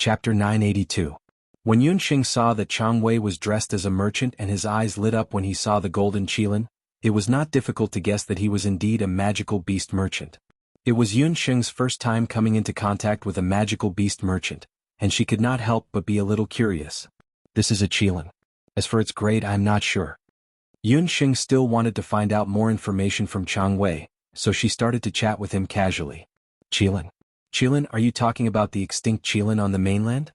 Chapter 982. When Yunxing saw that Chang Wei was dressed as a merchant and his eyes lit up when he saw the golden qilin, it was not difficult to guess that he was indeed a magical beast merchant. It was Yunxing's first time coming into contact with a magical beast merchant, and she could not help but be a little curious. This is a qilin. As for its grade, I am not sure. Yunxing still wanted to find out more information from Chang Wei, so she started to chat with him casually. Qilin. Qilin, are you talking about the extinct qilin on the mainland?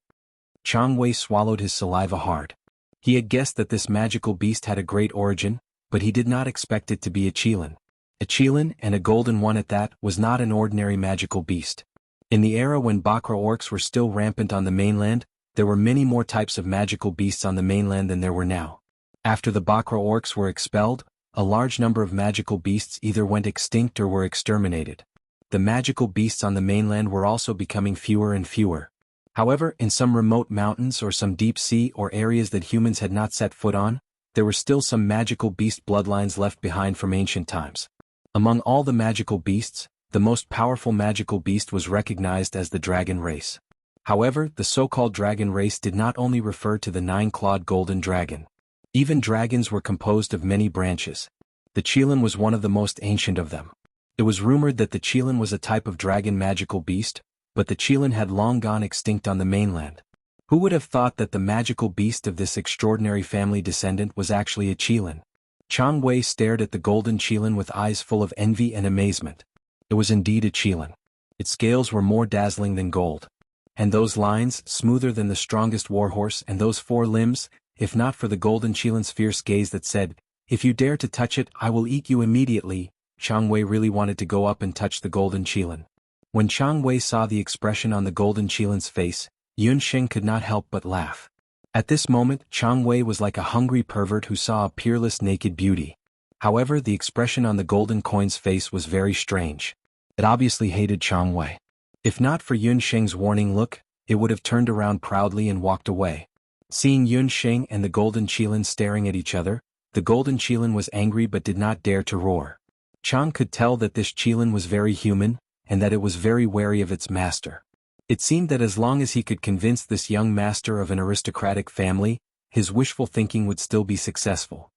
Chang Wei swallowed his saliva hard. He had guessed that this magical beast had a great origin, but he did not expect it to be a qilin. A qilin, and a golden one at that, was not an ordinary magical beast. In the era when Bakra orcs were still rampant on the mainland, there were many more types of magical beasts on the mainland than there were now. After the Bakra orcs were expelled, a large number of magical beasts either went extinct or were exterminated. The magical beasts on the mainland were also becoming fewer and fewer. However, in some remote mountains or some deep sea or areas that humans had not set foot on, there were still some magical beast bloodlines left behind from ancient times. Among all the magical beasts, the most powerful magical beast was recognized as the dragon race. However, the so-called dragon race did not only refer to the nine-clawed golden dragon. Even dragons were composed of many branches. The qilin was one of the most ancient of them. It was rumored that the qilin was a type of dragon magical beast, but the qilin had long gone extinct on the mainland. Who would have thought that the magical beast of this extraordinary family descendant was actually a qilin? Chang Wei stared at the golden qilin with eyes full of envy and amazement. It was indeed a qilin. Its scales were more dazzling than gold. And those lines, smoother than the strongest warhorse, and those 4 limbs, if not for the golden qilin's fierce gaze that said, "If you dare to touch it, I will eat you immediately," Chang Wei really wanted to go up and touch the golden qilin. When Chang Wei saw the expression on the golden qilin's face, Yunxing could not help but laugh. At this moment, Chang Wei was like a hungry pervert who saw a peerless naked beauty. However, the expression on the golden coin's face was very strange. It obviously hated Chang Wei. If not for Yunxing's warning look, it would have turned around proudly and walked away. Seeing Yunxing and the golden qilin staring at each other, the golden qilin was angry but did not dare to roar. Chang could tell that this qilin was very human, and that it was very wary of its master. It seemed that as long as he could convince this young master of an aristocratic family, his wishful thinking would still be successful.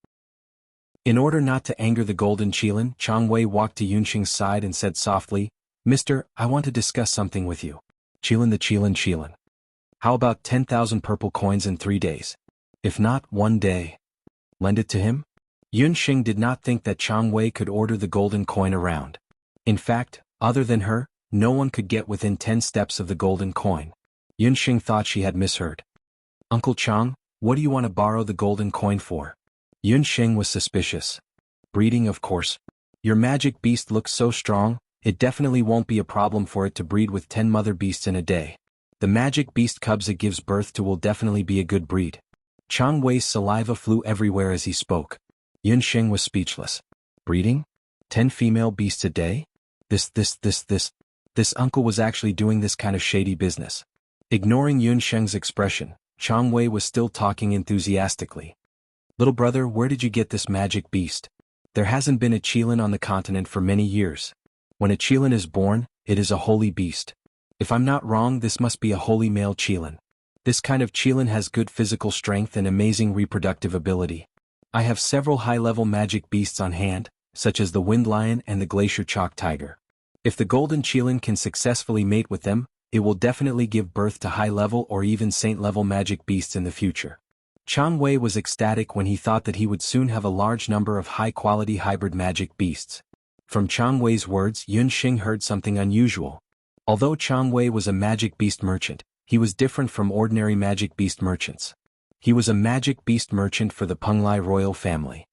In order not to anger the golden qilin, Chang Wei walked to Yunxing's side and said softly, "Mister, I want to discuss something with you." "Qilin the qilin. How about 10,000 purple coins in 3 days? If not, 1 day. Lend it to him?" Yunxing did not think that Chang Wei could order the golden coin around. In fact, other than her, no one could get within 10 steps of the golden coin. Yunxing thought she had misheard. "Uncle Chang, what do you want to borrow the golden coin for?" Yunxing was suspicious. "Breeding, of course. Your magic beast looks so strong, it definitely won't be a problem for it to breed with 10 mother beasts in a day. The magic beast cubs it gives birth to will definitely be a good breed." Chang Wei's saliva flew everywhere as he spoke. Yunxing was speechless. "Breeding? 10 female beasts a day? This uncle was actually doing this kind of shady business." Ignoring Yunxing's expression, Chang Wei was still talking enthusiastically. "Little brother, where did you get this magic beast? There hasn't been a qilin on the continent for many years. When a qilin is born, it is a holy beast. If I'm not wrong, this must be a holy male qilin. This kind of qilin has good physical strength and amazing reproductive ability. I have several high-level magic beasts on hand, such as the wind lion and the glacier chalk tiger. If the golden qilin can successfully mate with them, it will definitely give birth to high-level or even saint-level magic beasts in the future." Chang Wei was ecstatic when he thought that he would soon have a large number of high-quality hybrid magic beasts. From Chang Wei's words, Yunxing heard something unusual. Although Chang Wei was a magic beast merchant, he was different from ordinary magic beast merchants. He was a magic beast merchant for the Penglai royal family.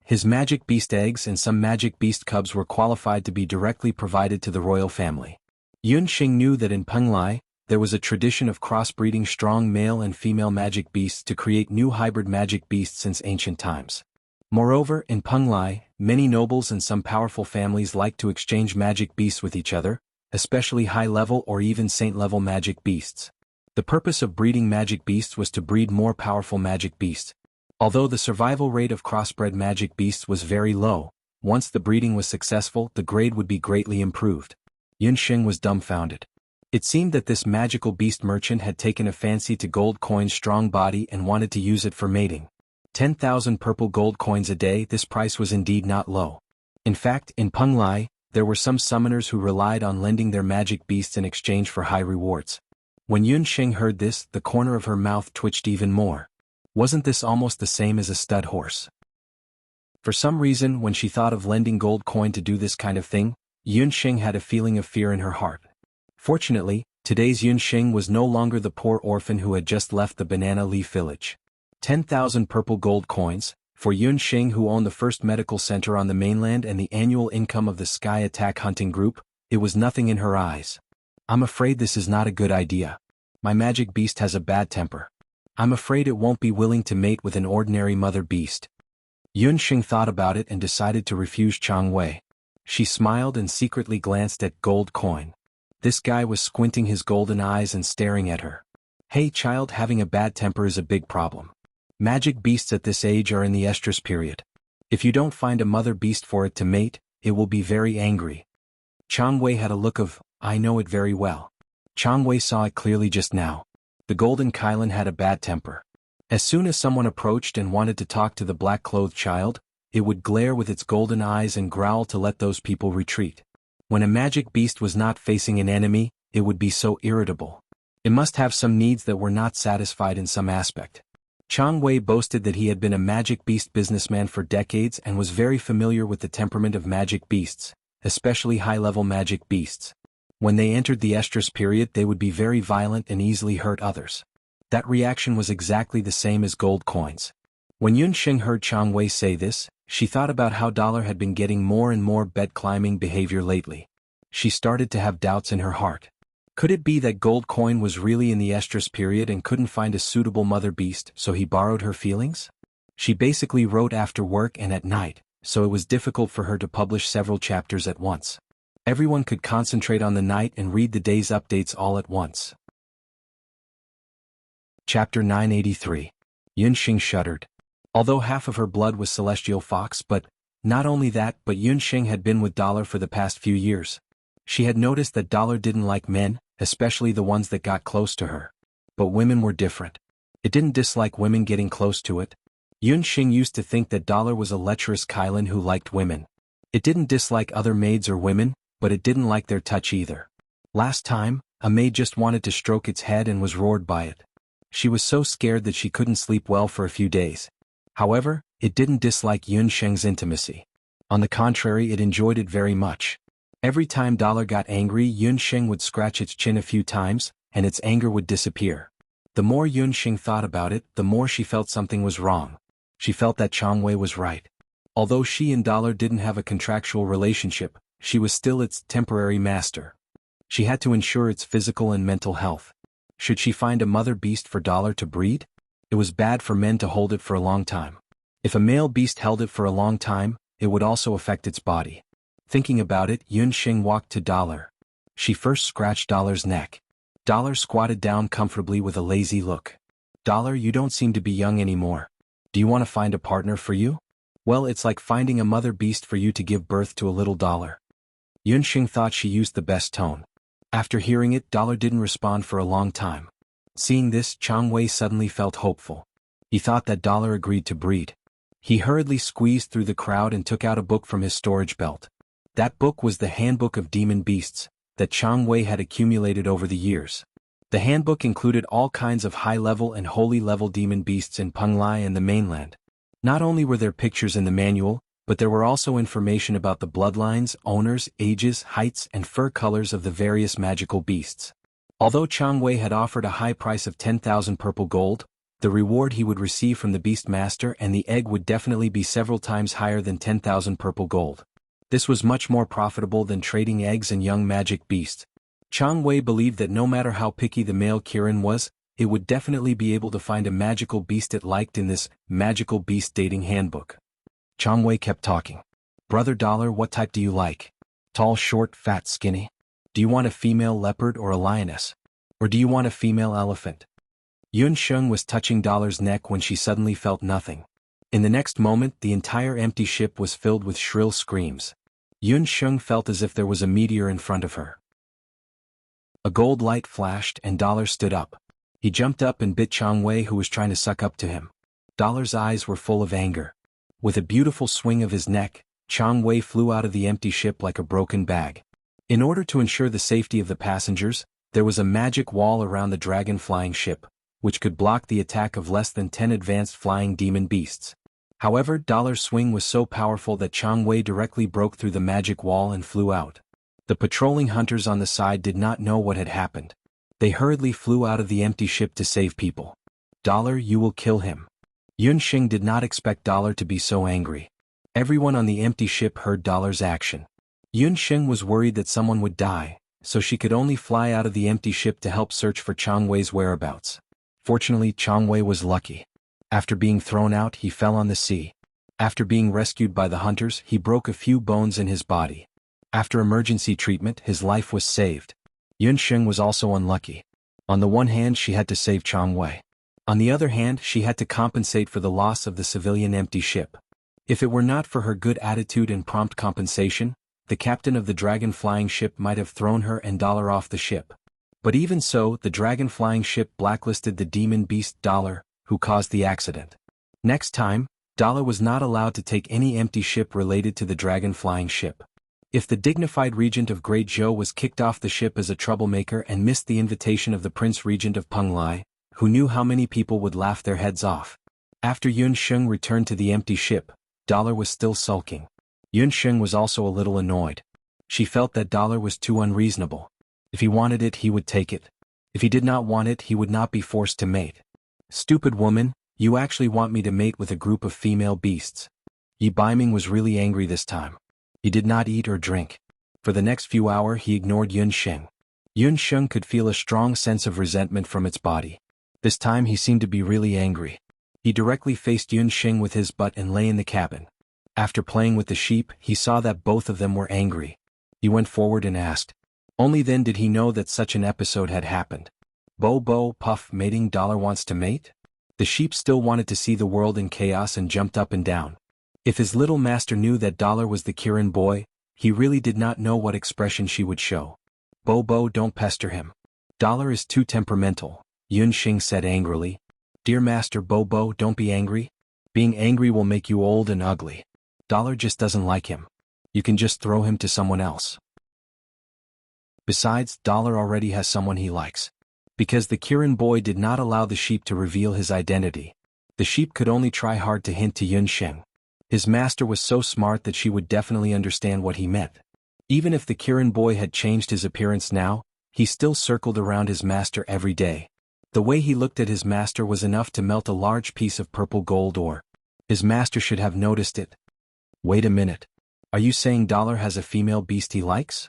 His magic beast eggs and some magic beast cubs were qualified to be directly provided to the royal family. Yunxing knew that in Penglai, there was a tradition of crossbreeding strong male and female magic beasts to create new hybrid magic beasts since ancient times. Moreover, in Penglai, many nobles and some powerful families like to exchange magic beasts with each other, especially high-level or even saint-level magic beasts. The purpose of breeding magic beasts was to breed more powerful magic beasts. Although the survival rate of crossbred magic beasts was very low, once the breeding was successful, the grade would be greatly improved. Yunxing was dumbfounded. It seemed that this magical beast merchant had taken a fancy to gold coin's strong body and wanted to use it for mating. 10,000 purple gold coins a day. This price was indeed not low. In fact, in Penglai, there were some summoners who relied on lending their magic beasts in exchange for high rewards. When Yunxing heard this, the corner of her mouth twitched even more. Wasn't this almost the same as a stud horse? For some reason, when she thought of lending gold coin to do this kind of thing, Yunxing had a feeling of fear in her heart. Fortunately, today's Yunxing was no longer the poor orphan who had just left the banana leaf village. 10,000 purple gold coins, for Yunxing, who owned the first medical center on the mainland and the annual income of the Sky Attack Hunting Group, it was nothing in her eyes. I'm afraid this is not a good idea. My magic beast has a bad temper. I'm afraid it won't be willing to mate with an ordinary mother beast. Yunxing thought about it and decided to refuse Chang Wei. She smiled and secretly glanced at gold coin. This guy was squinting his golden eyes and staring at her. Hey child, having a bad temper is a big problem. Magic beasts at this age are in the estrus period. If you don't find a mother beast for it to mate, it will be very angry. Chang Wei had a look of, I know it very well. Chang Wei saw it clearly just now. The golden Kylan had a bad temper. As soon as someone approached and wanted to talk to the black-clothed child, it would glare with its golden eyes and growl to let those people retreat. When a magic beast was not facing an enemy, it would be so irritable. It must have some needs that were not satisfied in some aspect. Chang Wei boasted that he had been a magic beast businessman for decades and was very familiar with the temperament of magic beasts, especially high-level magic beasts. When they entered the estrus period, they would be very violent and easily hurt others. That reaction was exactly the same as gold coins. When Yunxing heard Chang Wei say this, she thought about how Dollar had been getting more and more bed-climbing behavior lately. She started to have doubts in her heart. Could it be that gold coin was really in the estrus period and couldn't find a suitable mother beast, so he borrowed her feelings? She basically wrote after work and at night, so it was difficult for her to publish several chapters at once. Everyone could concentrate on the night and read the day's updates all at once. Chapter 983. Yunxing shuddered. Although half of her blood was celestial fox, but not only that, but Yunxing had been with Dollar for the past few years. She had noticed that Dollar didn't like men, especially the ones that got close to her. But women were different. It didn't dislike women getting close to it. Yunxing used to think that Dollar was a lecherous Kylan who liked women. It didn't dislike other maids or women, but it didn't like their touch either. Last time, a maid just wanted to stroke its head and was roared by it. She was so scared that she couldn't sleep well for a few days. However, it didn't dislike Yunxing's intimacy. On the contrary, it enjoyed it very much. Every time Dollar got angry, Yunxing would scratch its chin a few times, and its anger would disappear. The more Yunxing thought about it, the more she felt something was wrong. She felt that Chang Wei was right. Although she and Dollar didn't have a contractual relationship, she was still its temporary master. She had to ensure its physical and mental health. Should she find a mother beast for Dollar to breed? It was bad for men to hold it for a long time. If a male beast held it for a long time, it would also affect its body. Thinking about it, Yunxing walked to Dollar. She first scratched Dollar's neck. Dollar squatted down comfortably with a lazy look. Dollar, you don't seem to be young anymore. Do you want to find a partner for you? Well, it's like finding a mother beast for you to give birth to a little Dollar. Yunxing thought she used the best tone. After hearing it, Dollar didn't respond for a long time. Seeing this, Chang Wei suddenly felt hopeful. He thought that Dollar agreed to breed. He hurriedly squeezed through the crowd and took out a book from his storage belt. That book was the Handbook of Demon Beasts that Chang Wei had accumulated over the years. The handbook included all kinds of high-level and holy-level demon beasts in Penglai and the mainland. Not only were there pictures in the manual, but there were also information about the bloodlines, owners, ages, heights, and fur colors of the various magical beasts. Although Chang Wei had offered a high price of 10,000 purple gold, the reward he would receive from the Beast Master and the egg would definitely be several times higher than 10,000 purple gold. This was much more profitable than trading eggs and young magic beasts. Chang Wei believed that no matter how picky the male Kirin was, it would definitely be able to find a magical beast it liked in this magical beast dating handbook. Chang Wei kept talking. Brother Dollar, what type do you like? Tall, short, fat, skinny? Do you want a female leopard or a lioness? Or do you want a female elephant? Yunxing was touching Dollar's neck when she suddenly felt nothing. In the next moment, the entire empty ship was filled with shrill screams. Yunxing felt as if there was a meteor in front of her. A gold light flashed and Dollar stood up. He jumped up and bit Chang Wei, who was trying to suck up to him. Dollar's eyes were full of anger. With a beautiful swing of his neck, Chang Wei flew out of the empty ship like a broken bag. In order to ensure the safety of the passengers, there was a magic wall around the dragon flying ship, which could block the attack of less than 10 advanced flying demon beasts. However, Dollar's swing was so powerful that Chang Wei directly broke through the magic wall and flew out. The patrolling hunters on the side did not know what had happened. They hurriedly flew out of the empty ship to save people. Dollar, you will kill him. Yunxing did not expect Dollar to be so angry. Everyone on the empty ship heard Dollar's action. Yunxing was worried that someone would die, so she could only fly out of the empty ship to help search for Chang Wei's whereabouts. Fortunately, Chang Wei was lucky. After being thrown out, he fell on the sea. After being rescued by the hunters, he broke a few bones in his body. After emergency treatment, his life was saved. Yunxing was also unlucky. On the one hand, she had to save Chang Wei. On the other hand, she had to compensate for the loss of the civilian empty ship. If it were not for her good attitude and prompt compensation, the captain of the dragon flying ship might have thrown her and Dollar off the ship. But even so, the dragon flying ship blacklisted the demon beast Dollar, who caused the accident. Next time, Dollar was not allowed to take any empty ship related to the dragon flying ship. If the dignified regent of Great Zhou was kicked off the ship as a troublemaker and missed the invitation of the prince regent of Penglai, who knew how many people would laugh their heads off. After Yunxing returned to the empty ship, Dollar was still sulking. Yunxing was also a little annoyed. She felt that Dollar was too unreasonable. If he wanted it, he would take it. If he did not want it, he would not be forced to mate. Stupid woman, you actually want me to mate with a group of female beasts. Yi Baiming was really angry this time. He did not eat or drink. For the next few hours he ignored Yunxing. Yunxing could feel a strong sense of resentment from its body. This time he seemed to be really angry. He directly faced Yunxing with his butt and lay in the cabin. After playing with the sheep, he saw that both of them were angry. He went forward and asked. Only then did he know that such an episode had happened. Bo Bo Puff mating Dollar wants to mate? The sheep still wanted to see the world in chaos and jumped up and down. If his little master knew that Dollar was the Kirin boy, he really did not know what expression she would show. Bo Bo, don't pester him. Dollar is too temperamental, Yunxing said angrily. Dear Master Bo Bo, don't be angry. Being angry will make you old and ugly. Dollar just doesn't like him. You can just throw him to someone else. Besides, Dollar already has someone he likes. Because the Kirin boy did not allow the sheep to reveal his identity, the sheep could only try hard to hint to Yunxing. His master was so smart that she would definitely understand what he meant. Even if the Kirin boy had changed his appearance now, he still circled around his master every day. The way he looked at his master was enough to melt a large piece of purple gold ore. His master should have noticed it. Wait a minute. Are you saying Dollar has a female beast he likes?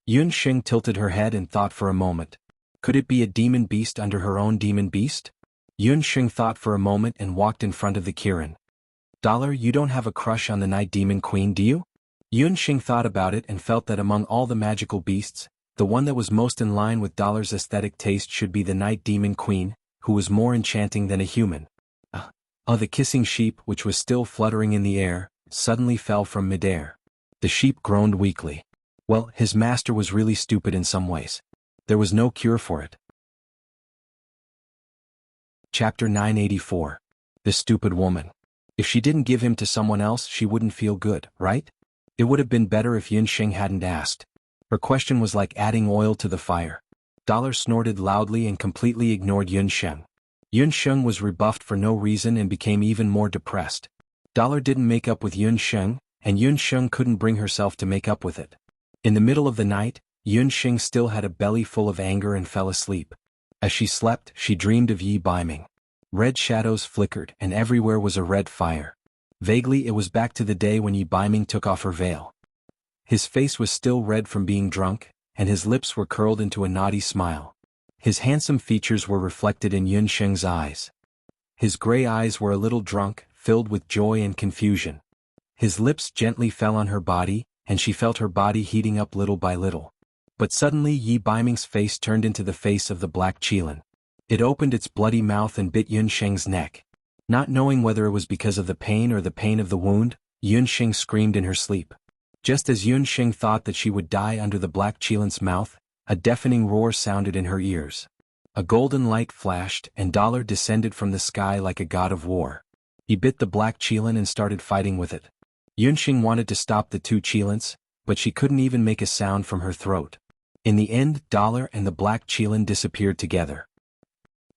Yunxing tilted her head and thought for a moment. Could it be a demon beast under her own demon beast? Yunxing thought for a moment and walked in front of the Kirin. Dollar, you don't have a crush on the Night Demon Queen, do you? Yunxing thought about it and felt that among all the magical beasts, the one that was most in line with Dollar's aesthetic taste should be the Night Demon Queen, who was more enchanting than a human. The kissing sheep, which was still fluttering in the air, suddenly fell from midair. The sheep groaned weakly. Well, his master was really stupid in some ways. There was no cure for it. Chapter 984. The Stupid Woman. If she didn't give him to someone else, she wouldn't feel good, right? It would have been better if Yunxing hadn't asked. Her question was like adding oil to the fire. Dollar snorted loudly and completely ignored Yunxing. Yunxing was rebuffed for no reason and became even more depressed. Dollar didn't make up with Yunxing, and Yunxing couldn't bring herself to make up with it. In the middle of the night, Yunxing still had a belly full of anger and fell asleep. As she slept, she dreamed of Yi Baiming. Red shadows flickered and everywhere was a red fire. Vaguely it was back to the day when Yi Baiming took off her veil. His face was still red from being drunk, and his lips were curled into a naughty smile. His handsome features were reflected in Yunxing's eyes. His gray eyes were a little drunk, filled with joy and confusion. His lips gently fell on her body, and she felt her body heating up little by little. But suddenly Yi Baiming's face turned into the face of the black Qilin. It opened its bloody mouth and bit Yunxing's neck. Not knowing whether it was because of the pain or the pain of the wound, Yunxing screamed in her sleep. Just as Yunxing thought that she would die under the black Qilin's mouth, A deafening roar sounded in her ears. A golden light flashed and Dollar descended from the sky like a god of war. He bit the black Qilin and started fighting with it. Yunxing wanted to stop the two Qilins, but she couldn't even make a sound from her throat. In the end, Dollar and the black Qilin disappeared together.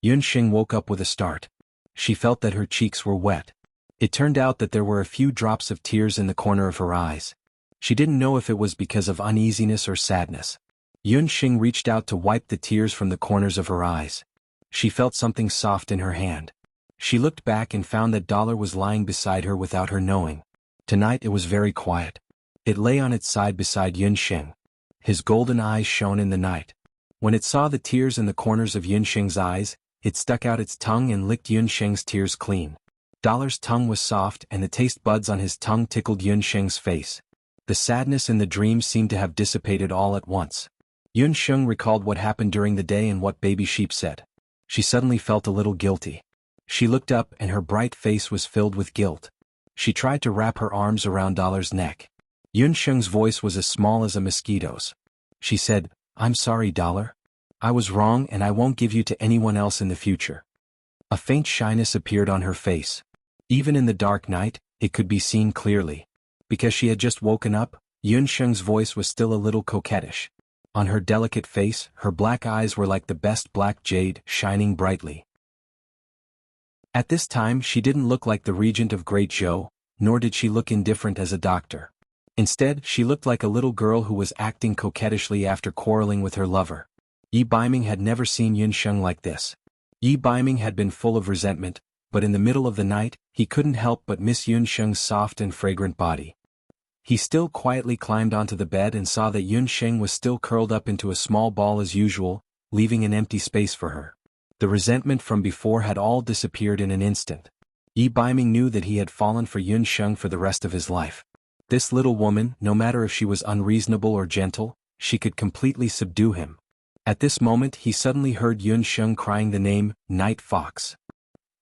Yunxing woke up with a start. She felt that her cheeks were wet. It turned out that there were a few drops of tears in the corner of her eyes. She didn't know if it was because of uneasiness or sadness. Yunxing reached out to wipe the tears from the corners of her eyes. She felt something soft in her hand. She looked back and found that Dollar was lying beside her without her knowing. Tonight it was very quiet. It lay on its side beside Yunxing. His golden eyes shone in the night. When it saw the tears in the corners of Yunxing's eyes, it stuck out its tongue and licked Yunxing's tears clean. Dollar's tongue was soft and the taste buds on his tongue tickled Yunxing's face. The sadness in the dream seemed to have dissipated all at once. Yunxing recalled what happened during the day and what Baby Sheep said. She suddenly felt a little guilty. She looked up and her bright face was filled with guilt. She tried to wrap her arms around Dollar's neck. Yunxing's voice was as small as a mosquito's. She said, "I'm sorry, Dollar. I was wrong and I won't give you to anyone else in the future." A faint shyness appeared on her face. Even in the dark night, it could be seen clearly. Because she had just woken up, Yunxing's voice was still a little coquettish. On her delicate face, her black eyes were like the best black jade, shining brightly. At this time she didn't look like the regent of Great Zhou, nor did she look indifferent as a doctor. Instead, she looked like a little girl who was acting coquettishly after quarreling with her lover. Yi Baiming had never seen Yunxing like this. Yi Baiming had been full of resentment, but in the middle of the night, he couldn't help but miss Yunxing's soft and fragrant body. He still quietly climbed onto the bed and saw that Yunxing was still curled up into a small ball as usual, leaving an empty space for her. The resentment from before had all disappeared in an instant. Yi Baiming knew that he had fallen for Yunxing for the rest of his life. This little woman, no matter if she was unreasonable or gentle, she could completely subdue him. At this moment he suddenly heard Yunxing crying the name, Night Fox.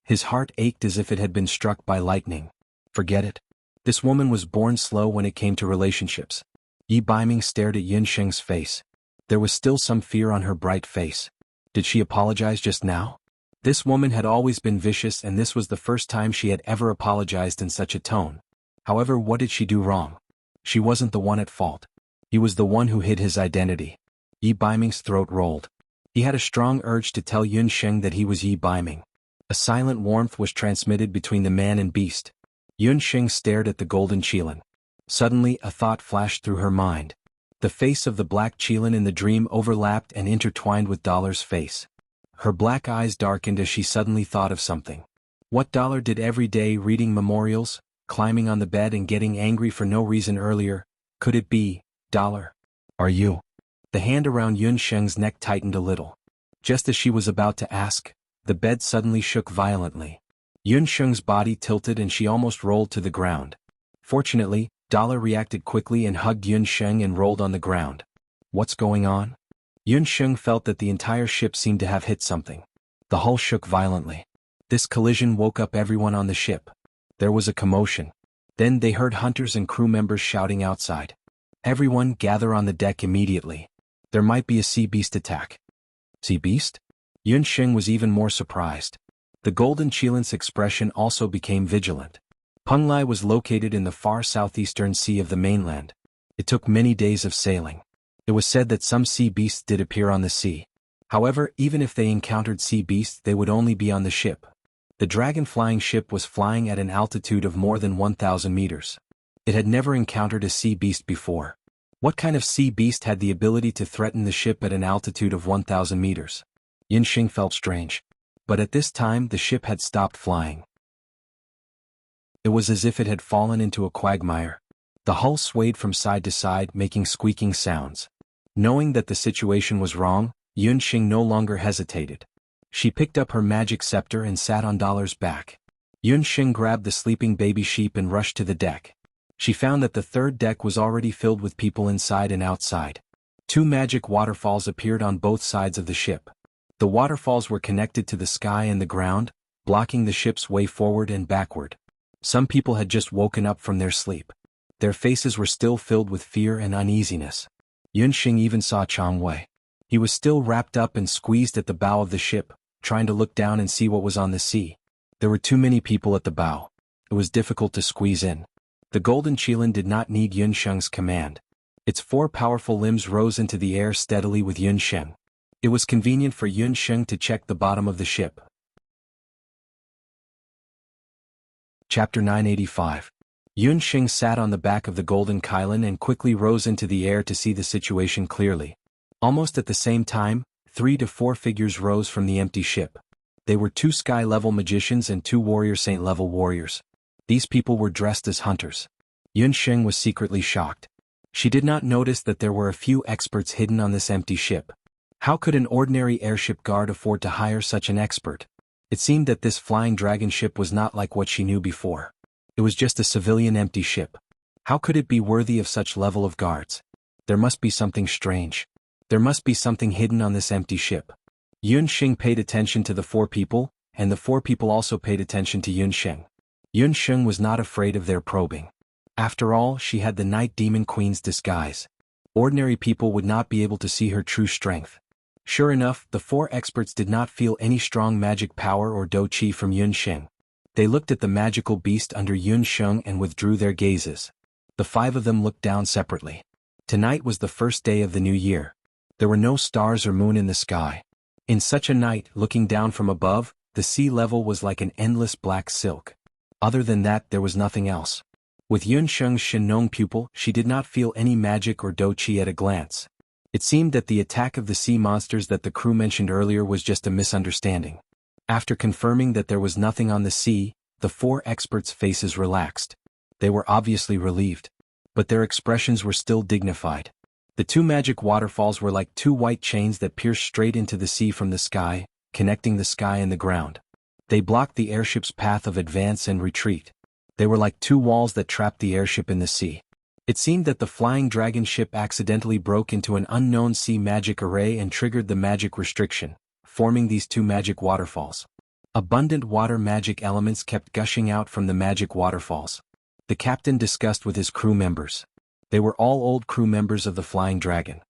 His heart ached as if it had been struck by lightning. Forget it. This woman was born slow when it came to relationships. Yi Baiming stared at Yunxing's face. There was still some fear on her bright face. Did she apologize just now? This woman had always been vicious and this was the first time she had ever apologized in such a tone. However, what did she do wrong? She wasn't the one at fault. He was the one who hid his identity. Yi Baiming's throat rolled. He had a strong urge to tell Yunxing that he was Yi Baiming. A silent warmth was transmitted between the man and beast. Yunxing stared at the golden Qilin. Suddenly a thought flashed through her mind. The face of the black Qilin in the dream overlapped and intertwined with Dollar's face. Her black eyes darkened as she suddenly thought of something. What Dollar did every day, reading memorials, climbing on the bed and getting angry for no reason earlier. Could it be, Dollar? Are you? The hand around Yunxing's neck tightened a little. Just as she was about to ask, the bed suddenly shook violently. Yunxing's body tilted and she almost rolled to the ground. Fortunately, Dollar reacted quickly and hugged Yunxing and rolled on the ground. What's going on? Yunxing felt that the entire ship seemed to have hit something. The hull shook violently. This collision woke up everyone on the ship. There was a commotion. Then they heard hunters and crew members shouting outside. Everyone gather on the deck immediately. There might be a sea beast attack. Sea beast? Yunxing was even more surprised. The golden Qilin's expression also became vigilant. Penglai was located in the far southeastern sea of the mainland. It took many days of sailing. It was said that some sea beasts did appear on the sea. However, even if they encountered sea beasts, they would only be on the ship. The dragon-flying ship was flying at an altitude of more than 1,000 meters. It had never encountered a sea beast before. What kind of sea beast had the ability to threaten the ship at an altitude of 1,000 meters? Yunxing felt strange. But at this time the ship had stopped flying. It was as if it had fallen into a quagmire. The hull swayed from side to side, making squeaking sounds. Knowing that the situation was wrong, Yunxing no longer hesitated. She picked up her magic scepter and sat on Dollar's back. Yunxing grabbed the sleeping baby sheep and rushed to the deck. She found that the third deck was already filled with people inside and outside. 2 magic waterfalls appeared on both sides of the ship. The waterfalls were connected to the sky and the ground, blocking the ship's way forward and backward. Some people had just woken up from their sleep. Their faces were still filled with fear and uneasiness. Yunxing even saw Chang Wei. He was still wrapped up and squeezed at the bow of the ship, trying to look down and see what was on the sea. There were too many people at the bow. It was difficult to squeeze in. The golden qilin did not need Yunsheng's command. Its 4 powerful limbs rose into the air steadily with Yunsheng. It was convenient for Yunsheng to check the bottom of the ship. Chapter 985. Yunsheng sat on the back of the golden qilin and quickly rose into the air to see the situation clearly. Almost at the same time, 3 to 4 figures rose from the empty ship. They were 2 sky-level magicians and 2 warrior saint-level warriors. These people were dressed as hunters. Yunsheng was secretly shocked. She did not notice that there were a few experts hidden on this empty ship. How could an ordinary airship guard afford to hire such an expert? It seemed that this flying dragon ship was not like what she knew before. It was just a civilian empty ship. How could it be worthy of such level of guards? There must be something strange. There must be something hidden on this empty ship. Yunsheng paid attention to the 4 people, and the 4 people also paid attention to Yunsheng. Yunsheng was not afraid of their probing. After all, she had the Night Demon Queen's disguise. Ordinary people would not be able to see her true strength. Sure enough, the 4 experts did not feel any strong magic power or do qi from Yunsheng. They looked at the magical beast under Yunsheng and withdrew their gazes. The 5 of them looked down separately. Tonight was the first day of the new year. There were no stars or moon in the sky. In such a night, looking down from above, the sea level was like an endless black silk. Other than that, there was nothing else. With Yunsheng's Shenong pupil, she did not feel any magic or do qi at a glance. It seemed that the attack of the sea monsters that the crew mentioned earlier was just a misunderstanding. After confirming that there was nothing on the sea, the 4 experts' faces relaxed. They were obviously relieved. But their expressions were still dignified. The 2 magic waterfalls were like 2 white chains that pierced straight into the sea from the sky, connecting the sky and the ground. They blocked the airship's path of advance and retreat. They were like 2 walls that trapped the airship in the sea. It seemed that the flying dragon ship accidentally broke into an unknown sea magic array and triggered the magic restriction, forming these 2 magic waterfalls. Abundant water magic elements kept gushing out from the magic waterfalls. The captain discussed with his crew members. They were all old crew members of the Flying Dragon.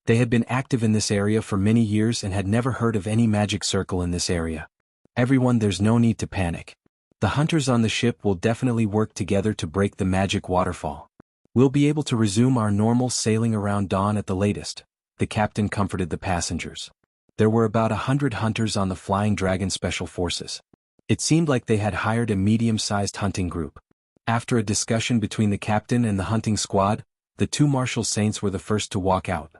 They had been active in this area for many years and had never heard of any magic circle in this area. Everyone, there's no need to panic. The hunters on the ship will definitely work together to break the magic waterfall. We'll be able to resume our normal sailing around dawn at the latest, the captain comforted the passengers. There were about 100 hunters on the Flying Dragon Special Forces. It seemed like they had hired a medium-sized hunting group. After a discussion between the captain and the hunting squad, the 2 martial saints were the first to walk out.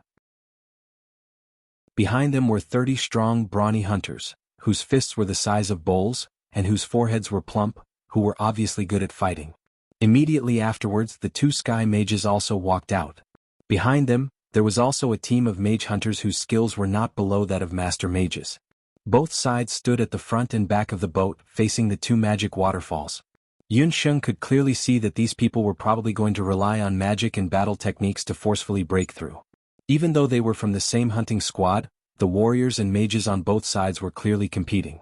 Behind them were 30 strong, brawny hunters, whose fists were the size of bowls, and whose foreheads were plump, who were obviously good at fighting. Immediately afterwards, the 2 sky mages also walked out. Behind them, there was also a team of mage hunters whose skills were not below that of master mages. Both sides stood at the front and back of the boat, facing the 2 magic waterfalls. Yunsheng could clearly see that these people were probably going to rely on magic and battle techniques to forcefully break through. Even though they were from the same hunting squad, the warriors and mages on both sides were clearly competing.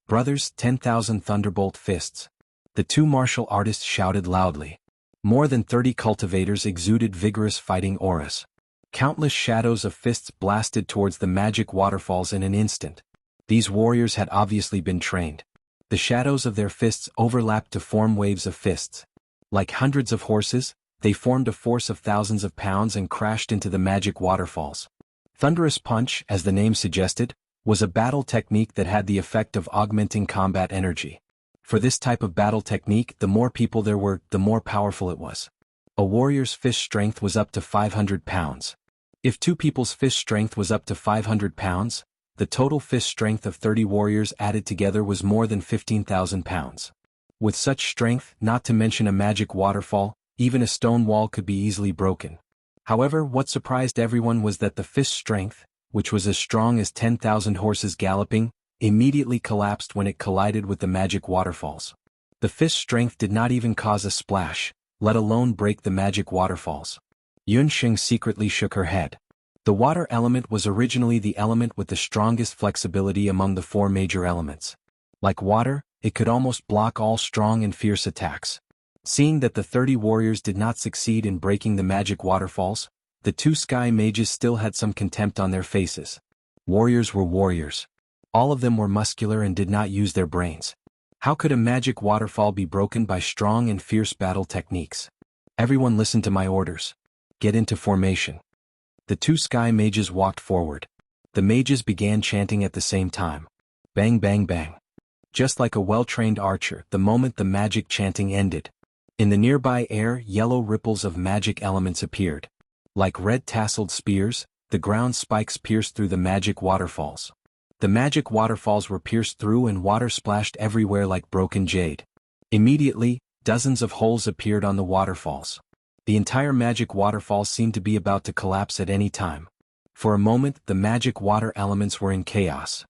Brothers, 10,000 thunderbolt fists. The 2 martial artists shouted loudly. More than 30 cultivators exuded vigorous fighting auras. Countless shadows of fists blasted towards the magic waterfalls in an instant. These warriors had obviously been trained. The shadows of their fists overlapped to form waves of fists. Like hundreds of horses, they formed a force of thousands of pounds and crashed into the magic waterfalls. Thunderous Punch, as the name suggested, was a battle technique that had the effect of augmenting combat energy. For this type of battle technique, the more people there were, the more powerful it was. A warrior's fist strength was up to 500 pounds. If 2 people's fist strength was up to 500 pounds, the total fist strength of 30 warriors added together was more than 15,000 pounds. With such strength, not to mention a magic waterfall, even a stone wall could be easily broken. However, what surprised everyone was that the fist strength, which was as strong as 10,000 horses galloping, immediately collapsed when it collided with the magic waterfalls. The fist strength did not even cause a splash, let alone break the magic waterfalls. Yunsheng secretly shook her head. The water element was originally the element with the strongest flexibility among the 4 major elements. Like water, it could almost block all strong and fierce attacks. Seeing that the 30 warriors did not succeed in breaking the magic waterfalls, the 2 sky mages still had some contempt on their faces. Warriors were warriors. All of them were muscular and did not use their brains. How could a magic waterfall be broken by strong and fierce battle techniques? Everyone listened to my orders. Get into formation. The two sky mages walked forward. The mages began chanting at the same time. Bang bang bang. Just like a well-trained archer, the moment the magic chanting ended, in the nearby air, yellow ripples of magic elements appeared. Like red tasseled spears, the ground spikes pierced through the magic waterfalls. The magic waterfalls were pierced through and water splashed everywhere like broken jade. Immediately, dozens of holes appeared on the waterfalls. The entire magic waterfall seemed to be about to collapse at any time. For a moment, the magic water elements were in chaos.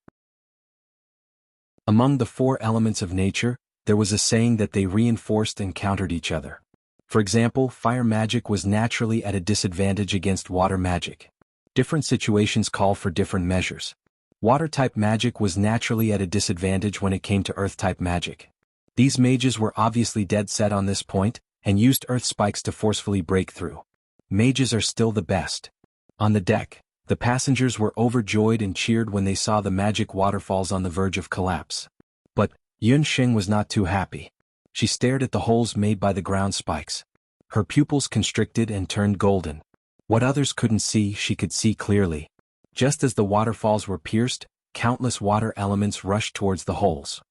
Among the four elements of nature, there was a saying that they reinforced and countered each other. For example, fire magic was naturally at a disadvantage against water magic. Different situations call for different measures. Water-type magic was naturally at a disadvantage when it came to earth-type magic. These mages were obviously dead set on this point, and used earth spikes to forcefully break through. Mages are still the best. On the deck, the passengers were overjoyed and cheered when they saw the magic waterfalls on the verge of collapse. But Yun Xing was not too happy. She stared at the holes made by the ground spikes. Her pupils constricted and turned golden. What others couldn't see, she could see clearly. Just as the waterfalls were pierced, countless water elements rushed towards the holes.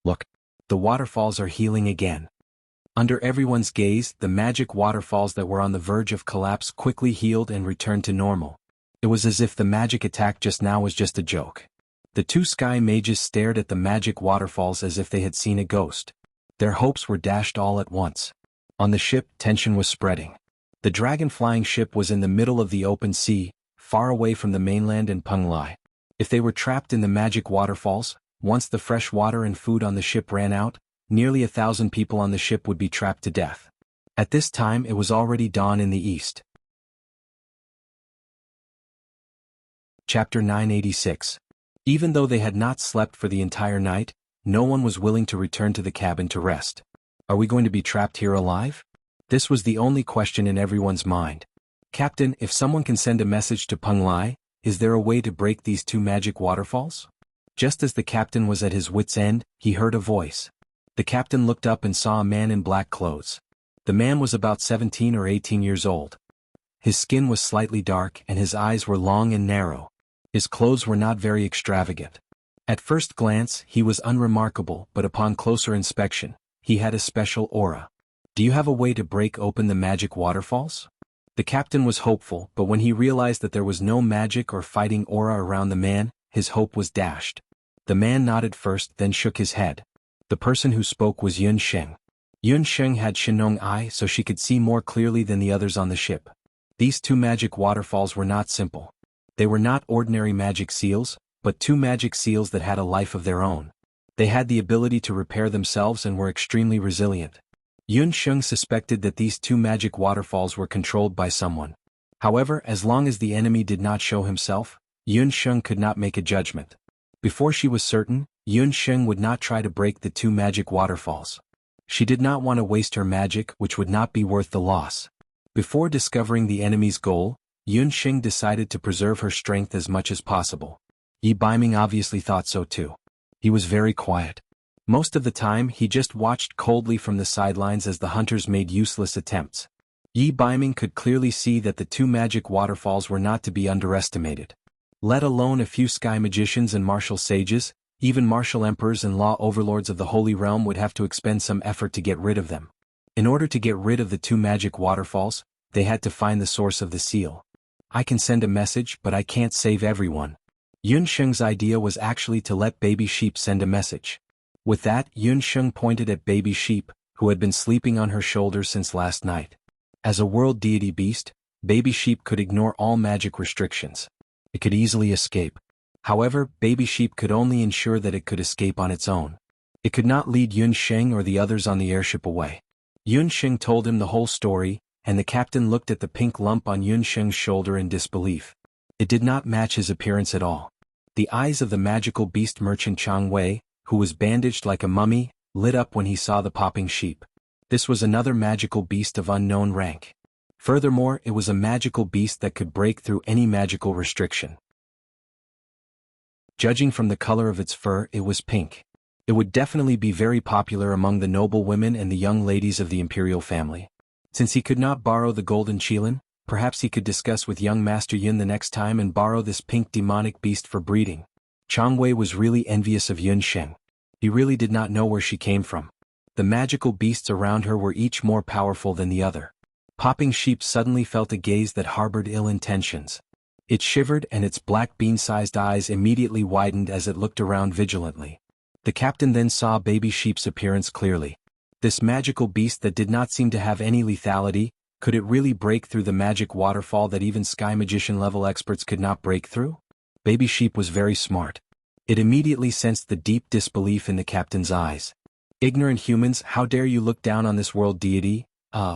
Look, the waterfalls are healing again. Under everyone's gaze, the magic waterfalls that were on the verge of collapse quickly healed and returned to normal. It was as if the magic attack just now was just a joke. The two sky mages stared at the magic waterfalls as if they had seen a ghost. Their hopes were dashed all at once. On the ship, tension was spreading. The dragon-flying ship was in the middle of the open sea, far away from the mainland and Penglai. If they were trapped in the magic waterfalls, once the fresh water and food on the ship ran out, nearly 1,000 people on the ship would be trapped to death. At this time it was already dawn in the east. Chapter 986. Even though they had not slept for the entire night, no one was willing to return to the cabin to rest. Are we going to be trapped here alive? This was the only question in everyone's mind. Captain, if someone can send a message to Penglai, is there a way to break these two magic waterfalls? Just as the captain was at his wit's end, he heard a voice. The captain looked up and saw a man in black clothes. The man was about 17 or 18 years old. His skin was slightly dark and his eyes were long and narrow. His clothes were not very extravagant. At first glance, he was unremarkable, but upon closer inspection, he had a special aura. Do you have a way to break open the magic waterfalls? The captain was hopeful, but when he realized that there was no magic or fighting aura around the man, his hope was dashed. The man nodded first, then shook his head. The person who spoke was Yun Xing. Yun Xing had Shinong Eye, so she could see more clearly than the others on the ship. These two magic waterfalls were not simple. They were not ordinary magic seals, but two magic seals that had a life of their own. They had the ability to repair themselves and were extremely resilient. Yun Xing suspected that these two magic waterfalls were controlled by someone. However, as long as the enemy did not show himself, Yun Xing could not make a judgment. Before she was certain, Yun Xing would not try to break the two magic waterfalls. She did not want to waste her magic, which would not be worth the loss. Before discovering the enemy's goal, Yun Xing decided to preserve her strength as much as possible. Yi Baiming obviously thought so too. He was very quiet. Most of the time he just watched coldly from the sidelines as the hunters made useless attempts. Yi Baiming could clearly see that the two magic waterfalls were not to be underestimated. Let alone a few sky magicians and martial sages, even martial emperors and law overlords of the Holy Realm would have to expend some effort to get rid of them. In order to get rid of the two magic waterfalls, they had to find the source of the seal. I can send a message, but I can't save everyone. Yun Xing's idea was actually to let Baby Sheep send a message. With that, Yun Xing pointed at Baby Sheep, who had been sleeping on her shoulder since last night. As a world deity beast, Baby Sheep could ignore all magic restrictions. It could easily escape. However, Baby Sheep could only ensure that it could escape on its own. It could not lead Yun Xing or the others on the airship away. Yun Xing told him the whole story, and the captain looked at the pink lump on Yun Xing's shoulder in disbelief. It did not match his appearance at all. The eyes of the magical beast merchant Chang Wei, who was bandaged like a mummy, lit up when he saw the popping sheep. This was another magical beast of unknown rank. Furthermore, it was a magical beast that could break through any magical restriction. Judging from the color of its fur, it was pink. It would definitely be very popular among the noble women and the young ladies of the imperial family. Since he could not borrow the golden qilin, perhaps he could discuss with young Master Yun the next time and borrow this pink demonic beast for breeding. Chang Wei was really envious of Yun Sheng. He really did not know where she came from. The magical beasts around her were each more powerful than the other. Popping Sheep suddenly felt a gaze that harbored ill intentions. It shivered and its black bean-sized eyes immediately widened as it looked around vigilantly. The captain then saw Baby Sheep's appearance clearly. This magical beast that did not seem to have any lethality, could it really break through the magic waterfall that even Sky Magician level experts could not break through? Baby Sheep was very smart. It immediately sensed the deep disbelief in the captain's eyes. Ignorant humans, how dare you look down on this world deity?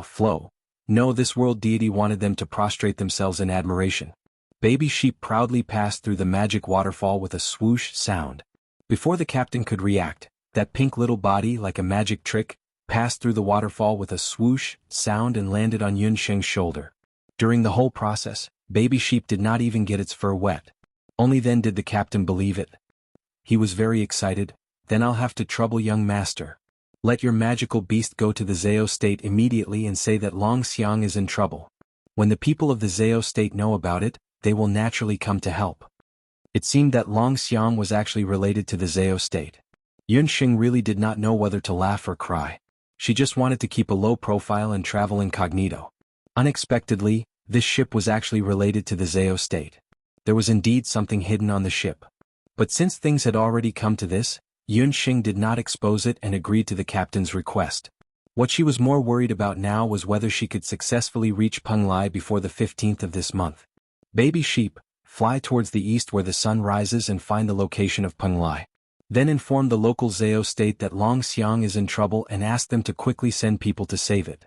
Flo. No, this world deity wanted them to prostrate themselves in admiration. Baby Sheep proudly passed through the magic waterfall with a swoosh sound. Before the captain could react, that pink little body, like a magic trick, passed through the waterfall with a swoosh sound and landed on Yun Sheng's shoulder. During the whole process, Baby Sheep did not even get its fur wet. Only then did the captain believe it. He was very excited. Then I'll have to trouble young master. Let your magical beast go to the Zhao state immediately and say that Long Xiang is in trouble. When the people of the Zhao state know about it, they will naturally come to help. It seemed that Long Xiang was actually related to the Zhao state. Yun Sheng really did not know whether to laugh or cry. She just wanted to keep a low profile and travel incognito. Unexpectedly, this ship was actually related to the Zhao state. There was indeed something hidden on the ship. But since things had already come to this, Yun Sheng did not expose it and agreed to the captain's request. What she was more worried about now was whether she could successfully reach Penglai before the 15th of this month. Baby Sheep, fly towards the east where the sun rises and find the location of Penglai. Then inform the local Zhao state that Long Xiang is in trouble and ask them to quickly send people to save it.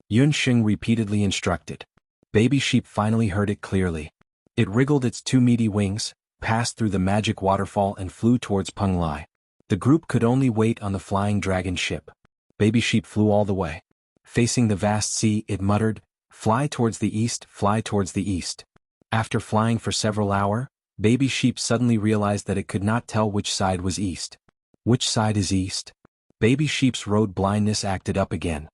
Yun Sheng repeatedly instructed. Baby Sheep finally heard it clearly. It wriggled its two meaty wings, passed through the magic waterfall and flew towards Penglai. The group could only wait on the flying dragon ship. Baby Sheep flew all the way. Facing the vast sea, it muttered, "Fly towards the east, fly towards the east." After flying for several hours, Baby Sheep suddenly realized that it could not tell which side was east. Which side is east? Baby Sheep's road blindness acted up again.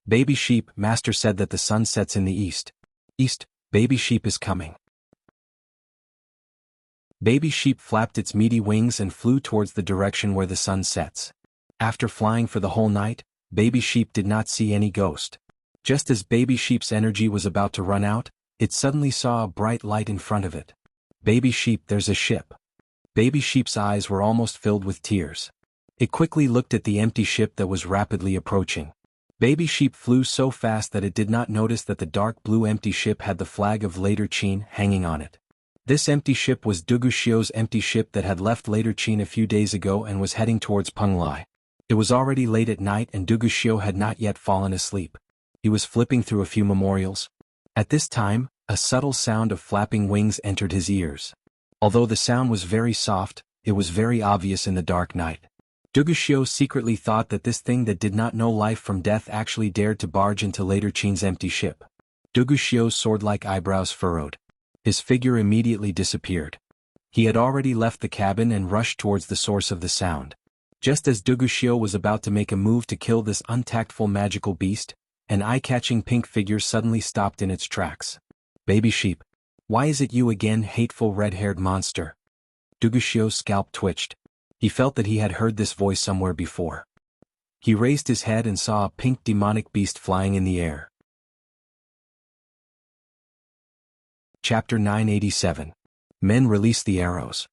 Baby Sheep, Master said that the sun sets in the east. East, Baby Sheep is coming. Baby Sheep flapped its meaty wings and flew towards the direction where the sun sets. After flying for the whole night, Baby Sheep did not see any ghost. Just as Baby Sheep's energy was about to run out, it suddenly saw a bright light in front of it. Baby Sheep, there's a ship. Baby Sheep's eyes were almost filled with tears. It quickly looked at the empty ship that was rapidly approaching. Baby Sheep flew so fast that it did not notice that the dark blue empty ship had the flag of Later Qin hanging on it. This empty ship was Dugu Xiu's empty ship that had left Later Qin a few days ago and was heading towards Penglai. It was already late at night and Dugu Xiu had not yet fallen asleep. He was flipping through a few memorials. At this time, a subtle sound of flapping wings entered his ears. Although the sound was very soft, it was very obvious in the dark night. Dugu Xiu secretly thought that this thing that did not know life from death actually dared to barge into Later Qin's empty ship. Dugu Xiu's sword-like eyebrows furrowed. His figure immediately disappeared. He had already left the cabin and rushed towards the source of the sound. Just as Dugu Xiu was about to make a move to kill this untactful magical beast, an eye-catching pink figure suddenly stopped in its tracks. Baby Sheep. Why is it you again, hateful red-haired monster? Dugu Xiu's scalp twitched. He felt that he had heard this voice somewhere before. He raised his head and saw a pink demonic beast flying in the air. Chapter 987. Men release the arrows.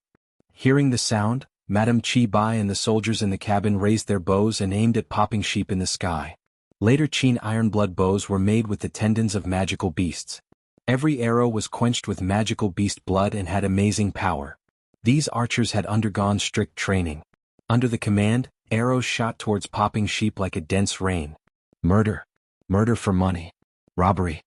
Hearing the sound, Madame Qi Bai and the soldiers in the cabin raised their bows and aimed at Popping Sheep in the sky. Later Qin iron-blood bows were made with the tendons of magical beasts. Every arrow was quenched with magical beast blood and had amazing power. These archers had undergone strict training. Under the command, arrows shot towards Popping Sheep like a dense rain. Murder. Murder for money. Robbery.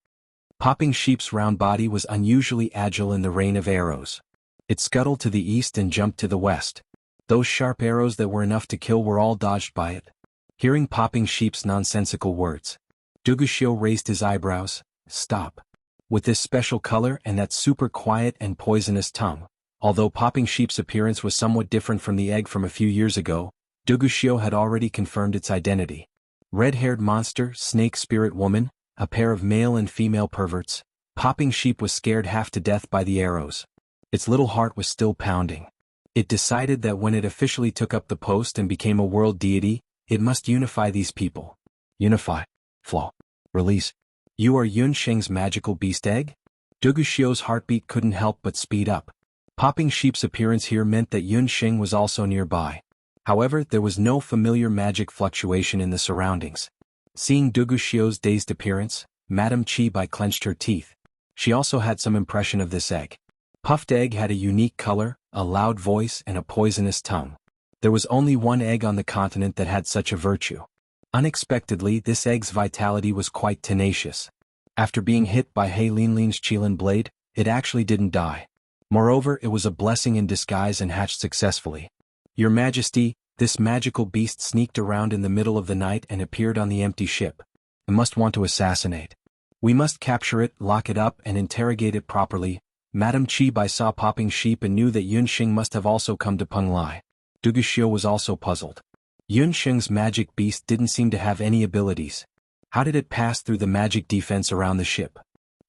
Popping Sheep's round body was unusually agile in the rain of arrows. It scuttled to the east and jumped to the west. Those sharp arrows that were enough to kill were all dodged by it. Hearing Popping Sheep's nonsensical words, Dugu Xiu raised his eyebrows. Stop. With this special color and that super quiet and poisonous tongue, Although Popping Sheep's appearance was somewhat different from the egg from a few years ago, Duguxiu had already confirmed its identity. Red-haired monster, snake spirit woman, a pair of male and female perverts. Popping Sheep was scared half to death by the arrows. Its little heart was still pounding. It decided that when it officially took up the post and became a world deity, it must unify these people. Unify. Flaw. Release. You are Yun Sheng's magical beast egg? Duguxiu's heartbeat couldn't help but speed up. Popping Sheep's appearance here meant that Yun Sheng was also nearby. However, there was no familiar magic fluctuation in the surroundings. Seeing Duguxiu's dazed appearance, Madame Chi Bai clenched her teeth. She also had some impression of this egg. Puffed egg had a unique color, a loud voice, and a poisonous tongue. There was only one egg on the continent that had such a virtue. Unexpectedly, this egg's vitality was quite tenacious. After being hit by He Linlin's Qilin blade, it actually didn't die. Moreover, it was a blessing in disguise and hatched successfully. Your Majesty, this magical beast sneaked around in the middle of the night and appeared on the empty ship. It must want to assassinate. We must capture it, lock it up, and interrogate it properly. Madame Chi Bai saw Popping Sheep and knew that Yun Sheng must have also come to Peng Lai. Duguxiu was also puzzled. Yun Sheng's magic beast didn't seem to have any abilities. How did it pass through the magic defense around the ship?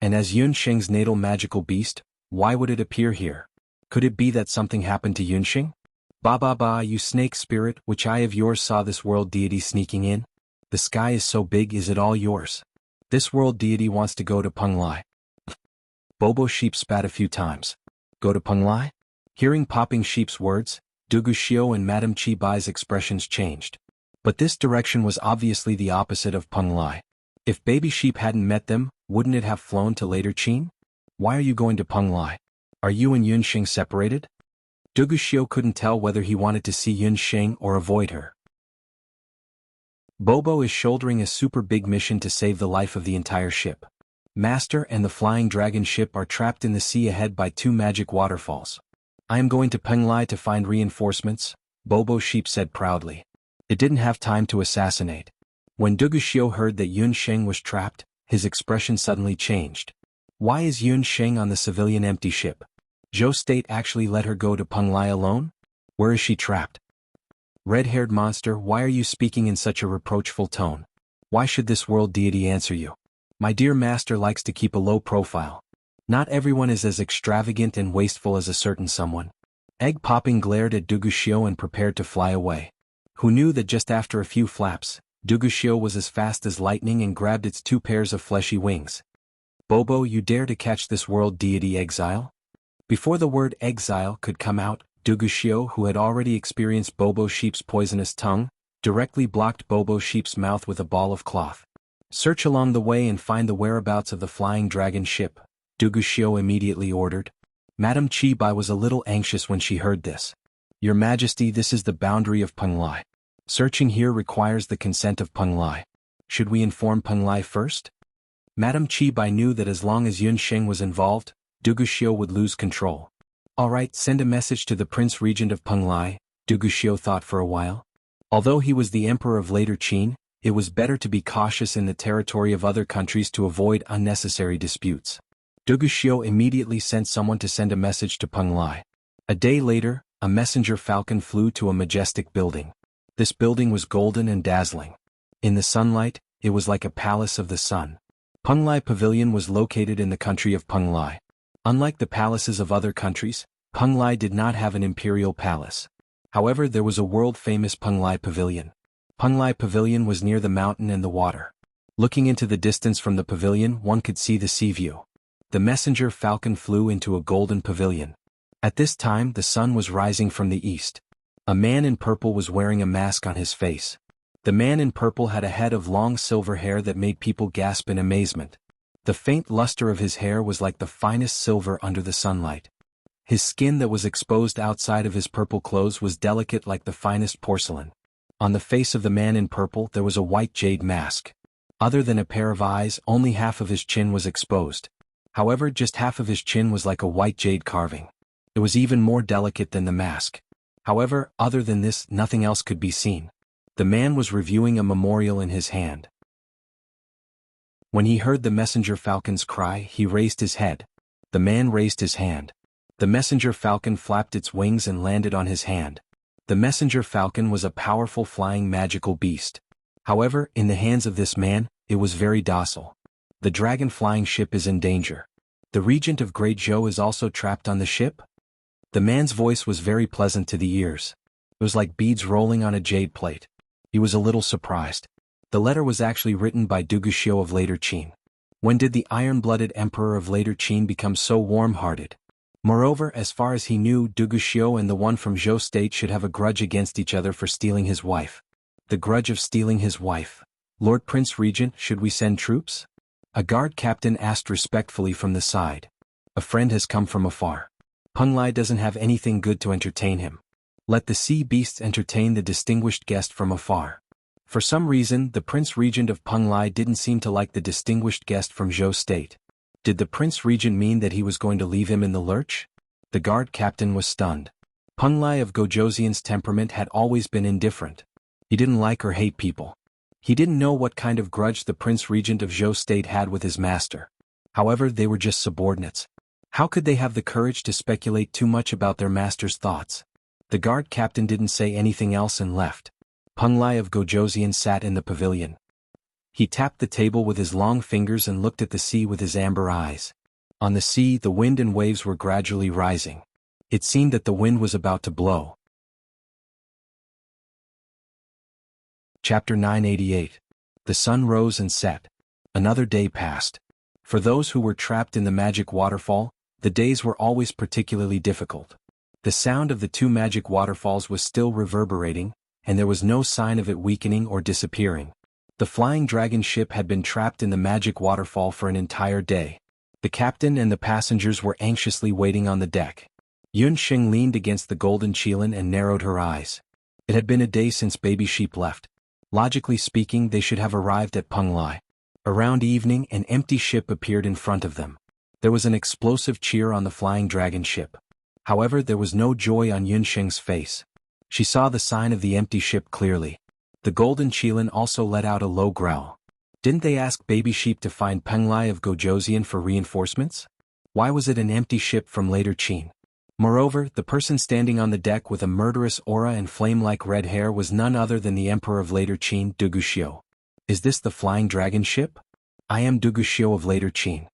And as Yun Sheng's natal magical beast, why would it appear here? Could it be that something happened to Yun Sheng? Ba, you snake spirit, which eye of yours saw this world deity sneaking in? The sky is so big, is it all yours? This world deity wants to go to Peng Lai. Bobo Sheep spat a few times. Go to Peng Lai? Hearing Popping Sheep's words, Duguxiu and Madame Chi Bai's expressions changed. But this direction was obviously the opposite of Peng Lai. If Baby Sheep hadn't met them, wouldn't it have flown to later Qin? Why are you going to Peng Lai? Are you and Yun Sheng separated? Duguxiu couldn't tell whether he wanted to see Yun Sheng or avoid her. Bobo is shouldering a super big mission to save the life of the entire ship. Master and the flying dragon ship are trapped in the sea ahead by two magic waterfalls. I am going to Peng Lai to find reinforcements, Bobo Sheep said proudly. It didn't have time to assassinate. When Duguxiu heard that Yun Sheng was trapped, his expression suddenly changed. Why is Yun Sheng on the civilian empty ship? Zhou State actually let her go to Peng Lai alone? Where is she trapped? Red-haired monster, why are you speaking in such a reproachful tone? Why should this world deity answer you? My dear master likes to keep a low profile. Not everyone is as extravagant and wasteful as a certain someone. Egg Popping glared at Duguxiu and prepared to fly away. Who knew that just after a few flaps, Duguxiu was as fast as lightning and grabbed its two pairs of fleshy wings. Bobo, you dare to catch this world deity exile? Before the word exile could come out, Duguxiu, who had already experienced Bobo Sheep's poisonous tongue, directly blocked Bobo Sheep's mouth with a ball of cloth. Search along the way and find the whereabouts of the flying dragon ship, Duguxiu immediately ordered. Madame Chi Bai was a little anxious when she heard this. Your Majesty, this is the boundary of Peng Lai. Searching here requires the consent of Peng Lai. Should we inform Peng Lai first? Madame Chi Bai knew that as long as Yun Sheng was involved, Duguxiu would lose control. All right, send a message to the Prince Regent of Peng Lai, Duguxiu thought for a while. Although he was the emperor of later Qin, it was better to be cautious in the territory of other countries to avoid unnecessary disputes. Duguxiu immediately sent someone to send a message to Peng Lai. A day later, a messenger falcon flew to a majestic building. This building was golden and dazzling. In the sunlight, it was like a palace of the sun. Peng Lai Pavilion was located in the country of Peng Lai. Unlike the palaces of other countries, Peng Lai did not have an imperial palace. However, there was a world-famous Peng Lai Pavilion. Peng Lai Pavilion was near the mountain and the water. Looking into the distance from the pavilion, one could see the sea view. The messenger falcon flew into a golden pavilion. At this time, the sun was rising from the east. A man in purple was wearing a mask on his face. The man in purple had a head of long silver hair that made people gasp in amazement. The faint luster of his hair was like the finest silver under the sunlight. His skin that was exposed outside of his purple clothes was delicate like the finest porcelain. On the face of the man in purple there was a white jade mask. Other than a pair of eyes, only half of his chin was exposed. However, just half of his chin was like a white jade carving. It was even more delicate than the mask. However, other than this, nothing else could be seen. The man was reviewing a memorial in his hand. When he heard the messenger falcon's cry, he raised his head. The man raised his hand. The messenger falcon flapped its wings and landed on his hand. The messenger falcon was a powerful flying magical beast. However, in the hands of this man, it was very docile. The dragon flying ship is in danger. The regent of Great Zhou is also trapped on the ship? The man's voice was very pleasant to the ears. It was like beads rolling on a jade plate. He was a little surprised. The letter was actually written by Du Guxiu of later Qin. When did the iron-blooded emperor of later Qin become so warm-hearted? Moreover, as far as he knew, Du Guxiu and the one from Zhou state should have a grudge against each other for stealing his wife. The grudge of stealing his wife. Lord Prince Regent, should we send troops? A guard captain asked respectfully from the side. A friend has come from afar. Peng Lai doesn't have anything good to entertain him. Let the sea beasts entertain the distinguished guest from afar. For some reason, the Prince Regent of Peng Lai didn't seem to like the distinguished guest from Zhou state. Did the Prince Regent mean that he was going to leave him in the lurch? The guard captain was stunned. Peng Lai of Gojouzian's temperament had always been indifferent. He didn't like or hate people. He didn't know what kind of grudge the Prince Regent of Zhou state had with his master. However, they were just subordinates. How could they have the courage to speculate too much about their master's thoughts? The guard captain didn't say anything else and left. Peng Lai of Gojouzian sat in the pavilion. He tapped the table with his long fingers and looked at the sea with his amber eyes. On the sea, the wind and waves were gradually rising. It seemed that the wind was about to blow. Chapter 988. The sun rose and set. Another day passed. For those who were trapped in the magic waterfall, the days were always particularly difficult. The sound of the two magic waterfalls was still reverberating, and there was no sign of it weakening or disappearing. The flying dragon ship had been trapped in the magic waterfall for an entire day. The captain and the passengers were anxiously waiting on the deck. Yun Xing leaned against the golden qilin and narrowed her eyes. It had been a day since baby sheep left. Logically speaking, they should have arrived at Peng Lai. Around evening, an empty ship appeared in front of them. There was an explosive cheer on the flying dragon ship. However, there was no joy on Yun Xing's face. She saw the sign of the empty ship clearly. The golden qilin also let out a low growl. Didn't they ask baby sheep to find Peng Lai of Gojouzian for reinforcements? Why was it an empty ship from later Qin? Moreover, the person standing on the deck with a murderous aura and flame-like red hair was none other than the emperor of later Qin, Du Guxiu. Is this the flying dragon ship? I am Du Guxiu of later Qin.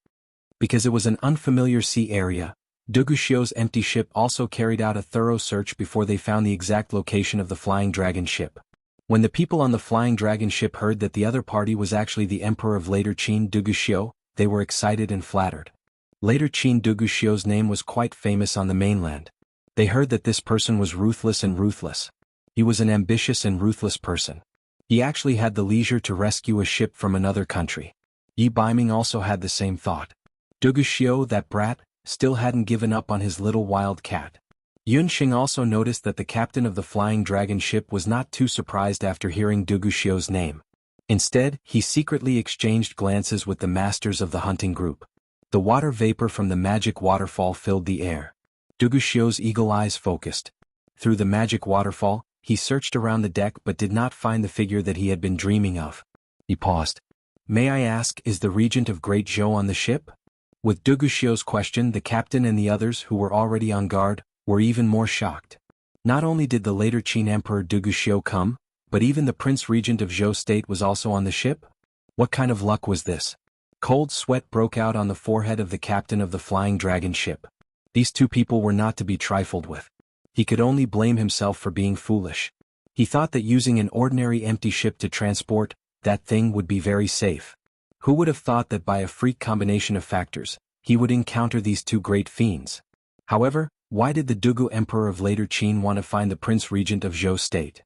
Because it was an unfamiliar sea area, Du Guxiu's empty ship also carried out a thorough search before they found the exact location of the flying dragon ship. When the people on the flying dragon ship heard that the other party was actually the emperor of later Qin, Du Guxiu, they were excited and flattered. Later Qin Du Guxiu's name was quite famous on the mainland. They heard that this person was ruthless and ruthless. He was an ambitious and ruthless person. He actually had the leisure to rescue a ship from another country. Yi Baiming also had the same thought. Du Guxiu, that brat, still hadn't given up on his little wild cat. Yun Xing also noticed that the captain of the flying dragon ship was not too surprised after hearing Du Guxiu's name. Instead, he secretly exchanged glances with the masters of the hunting group. The water vapor from the magic waterfall filled the air. Du Guxiu's eagle eyes focused. Through the magic waterfall, he searched around the deck but did not find the figure that he had been dreaming of. He paused. May I ask, is the regent of Great Zhou on the ship? With Du Guxiu's question, the captain and the others who were already on guard were even more shocked. Not only did the later Qin Emperor Du Guxiu come, but even the Prince Regent of Zhou State was also on the ship? What kind of luck was this? Cold sweat broke out on the forehead of the captain of the flying dragon ship. These two people were not to be trifled with. He could only blame himself for being foolish. He thought that using an ordinary empty ship to transport that thing would be very safe. Who would have thought that by a freak combination of factors, he would encounter these two great fiends? However, why did the Dugu Emperor of later Qin want to find the Prince Regent of Zhou State?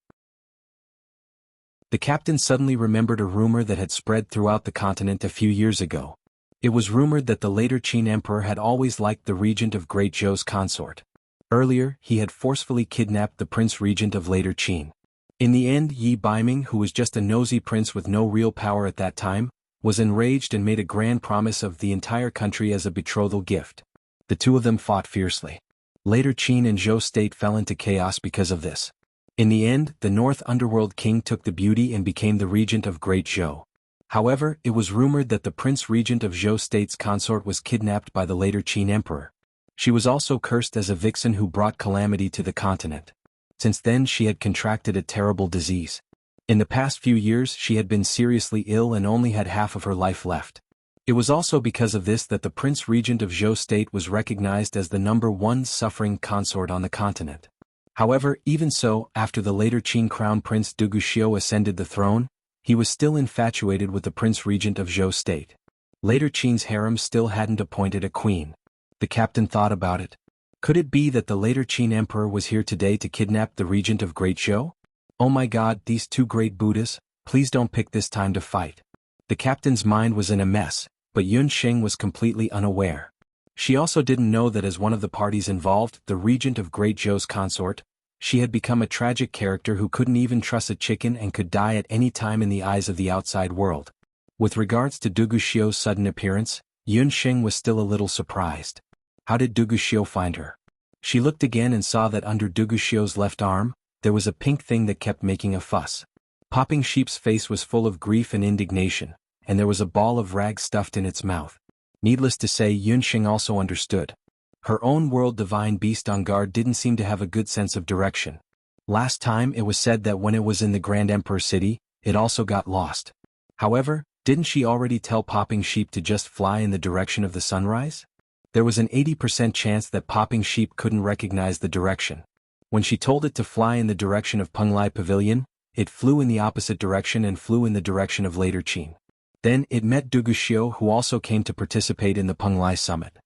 The captain suddenly remembered a rumor that had spread throughout the continent a few years ago. It was rumored that the later Qin Emperor had always liked the Regent of Great Zhou's consort. Earlier, he had forcefully kidnapped the Prince Regent of later Qin. In the end, Yi Baiming, who was just a nosy prince with no real power at that time, was enraged and made a grand promise of the entire country as a betrothal gift. The two of them fought fiercely. Later Qin and Zhou State fell into chaos because of this. In the end, the North Underworld King took the beauty and became the regent of Great Zhou. However, it was rumored that the Prince Regent of Zhou State's consort was kidnapped by the later Qin Emperor. She was also cursed as a vixen who brought calamity to the continent. Since then she had contracted a terrible disease. In the past few years she had been seriously ill and only had half of her life left. It was also because of this that the Prince Regent of Zhou State was recognized as the #1 suffering consort on the continent. However, even so, after the later Qing Crown Prince Duguxiu ascended the throne, he was still infatuated with the Prince Regent of Zhou State. Later Qing's harem still hadn't appointed a queen. The captain thought about it. Could it be that the later Qin emperor was here today to kidnap the regent of Great Zhou? Oh my god, these two great Buddhas, please don't pick this time to fight. The captain's mind was in a mess, but Yun Xing was completely unaware. She also didn't know that as one of the parties involved, the regent of Great Zhou's consort, she had become a tragic character who couldn't even trust a chicken and could die at any time in the eyes of the outside world. With regards to Duguxiu's sudden appearance, Yun Xing was still a little surprised. How did Duguxiu find her? She looked again and saw that under Duguxiu's left arm, there was a pink thing that kept making a fuss. Popping Sheep's face was full of grief and indignation, and there was a ball of rags stuffed in its mouth. Needless to say, Yun Xing also understood. Her own world divine beast on guard didn't seem to have a good sense of direction. Last time it was said that when it was in the Grand Emperor city, it also got lost. However, didn't she already tell Popping Sheep to just fly in the direction of the sunrise? There was an 80% chance that Popping Sheep couldn't recognize the direction. When she told it to fly in the direction of Penglai Pavilion, it flew in the opposite direction and flew in the direction of later Qin. Then it met Duguxiu, who also came to participate in the Penglai summit.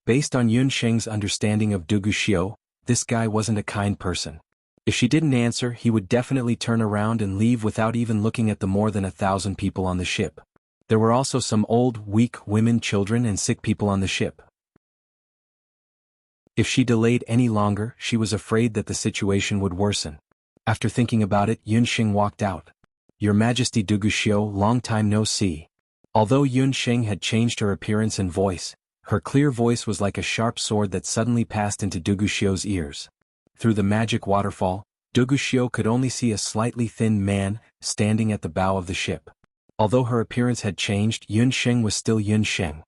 Based on Yun Sheng's understanding of Duguxiu, this guy wasn't a kind person. If she didn't answer, he would definitely turn around and leave without even looking at the more than 1,000 people on the ship. There were also some old, weak women, children and sick people on the ship. If she delayed any longer, she was afraid that the situation would worsen. After thinking about it, Yun Xing walked out. Your Majesty Duguxiu, long time no see. Although Yun Xing had changed her appearance and voice, her clear voice was like a sharp sword that suddenly passed into Duguxiu's ears. Through the magic waterfall, Duguxiu could only see a slightly thin man, standing at the bow of the ship. Although her appearance had changed, Yun Xing was still Yun Xing.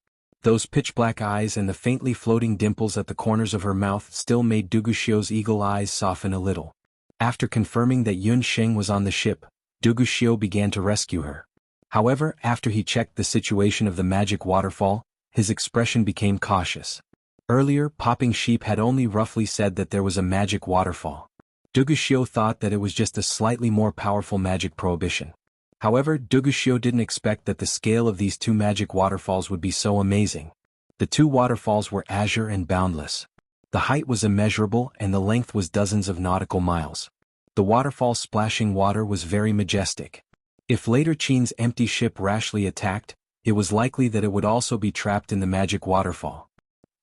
Those pitch-black eyes and the faintly floating dimples at the corners of her mouth still made Duguxiu's eagle eyes soften a little. After confirming that Yun Xing was on the ship, Duguxiu began to rescue her. However, after he checked the situation of the magic waterfall, his expression became cautious. Earlier, Popping Sheep had only roughly said that there was a magic waterfall. Duguxiu thought that it was just a slightly more powerful magic prohibition. However, Duguxiu didn't expect that the scale of these two magic waterfalls would be so amazing. The two waterfalls were azure and boundless. The height was immeasurable and the length was dozens of nautical miles. The waterfall's splashing water was very majestic. If later Qin's empty ship rashly attacked, it was likely that it would also be trapped in the magic waterfall.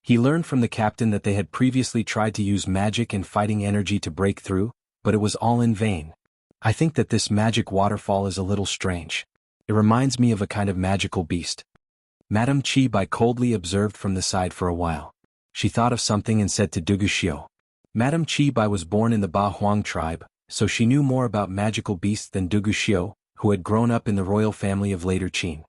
He learned from the captain that they had previously tried to use magic and fighting energy to break through, but it was all in vain. I think that this magic waterfall is a little strange. It reminds me of a kind of magical beast. Madame Qi Bai coldly observed from the side for a while. She thought of something and said to Duguxiu. Madame Qi Bai was born in the Ba Huang tribe, so she knew more about magical beasts than Duguxiu, who had grown up in the royal family of later Qin.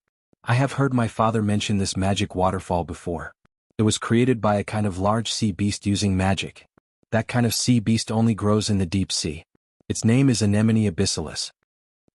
I have heard my father mention this magic waterfall before. It was created by a kind of large sea beast using magic. That kind of sea beast only grows in the deep sea. Its name is Anemone abyssalis.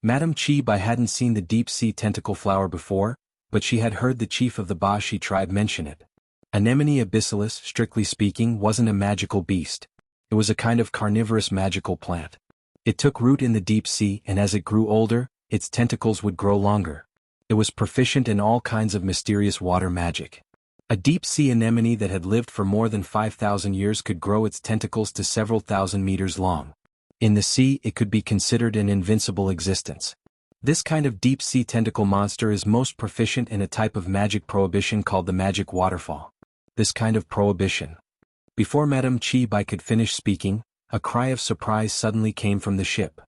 Madame Qi Bai hadn't seen the deep-sea tentacle flower before, but she had heard the chief of the Ba Shi tribe mention it. Anemone abyssalis, strictly speaking, wasn't a magical beast. It was a kind of carnivorous magical plant. It took root in the deep sea and as it grew older, its tentacles would grow longer. It was proficient in all kinds of mysterious water magic. A deep-sea anemone that had lived for more than 5,000 years could grow its tentacles to several thousand meters long. In the sea, it could be considered an invincible existence. This kind of deep-sea tentacle monster is most proficient in a type of magic prohibition called the magic waterfall. This kind of prohibition. Before Madame Qi Bai could finish speaking, a cry of surprise suddenly came from the ship.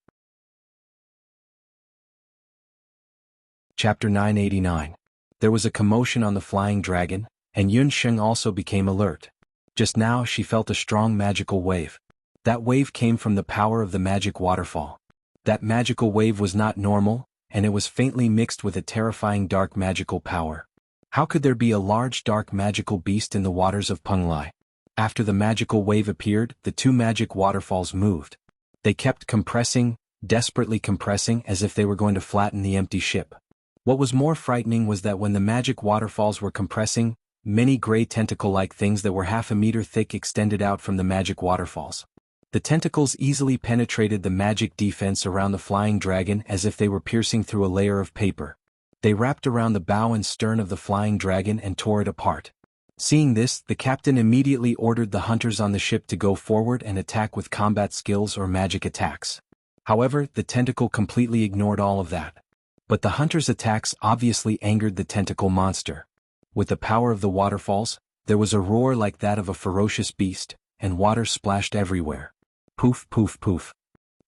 Chapter 989. There was a commotion on the Flying Dragon, and Yun Sheng also became alert. Just now she felt a strong magical wave. That wave came from the power of the magic waterfall. That magical wave was not normal, and it was faintly mixed with a terrifying dark magical power. How could there be a large dark magical beast in the waters of Penglai? After the magical wave appeared, the two magic waterfalls moved. They kept compressing, desperately compressing as if they were going to flatten the empty ship. What was more frightening was that when the magic waterfalls were compressing, many gray tentacle-like things that were half a meter thick extended out from the magic waterfalls. The tentacles easily penetrated the magic defense around the flying dragon as if they were piercing through a layer of paper. They wrapped around the bow and stern of the flying dragon and tore it apart. Seeing this, the captain immediately ordered the hunters on the ship to go forward and attack with combat skills or magic attacks. However, the tentacle completely ignored all of that. But the hunters' attacks obviously angered the tentacle monster. With the power of the waterfalls, there was a roar like that of a ferocious beast, and water splashed everywhere. Poof, poof, poof.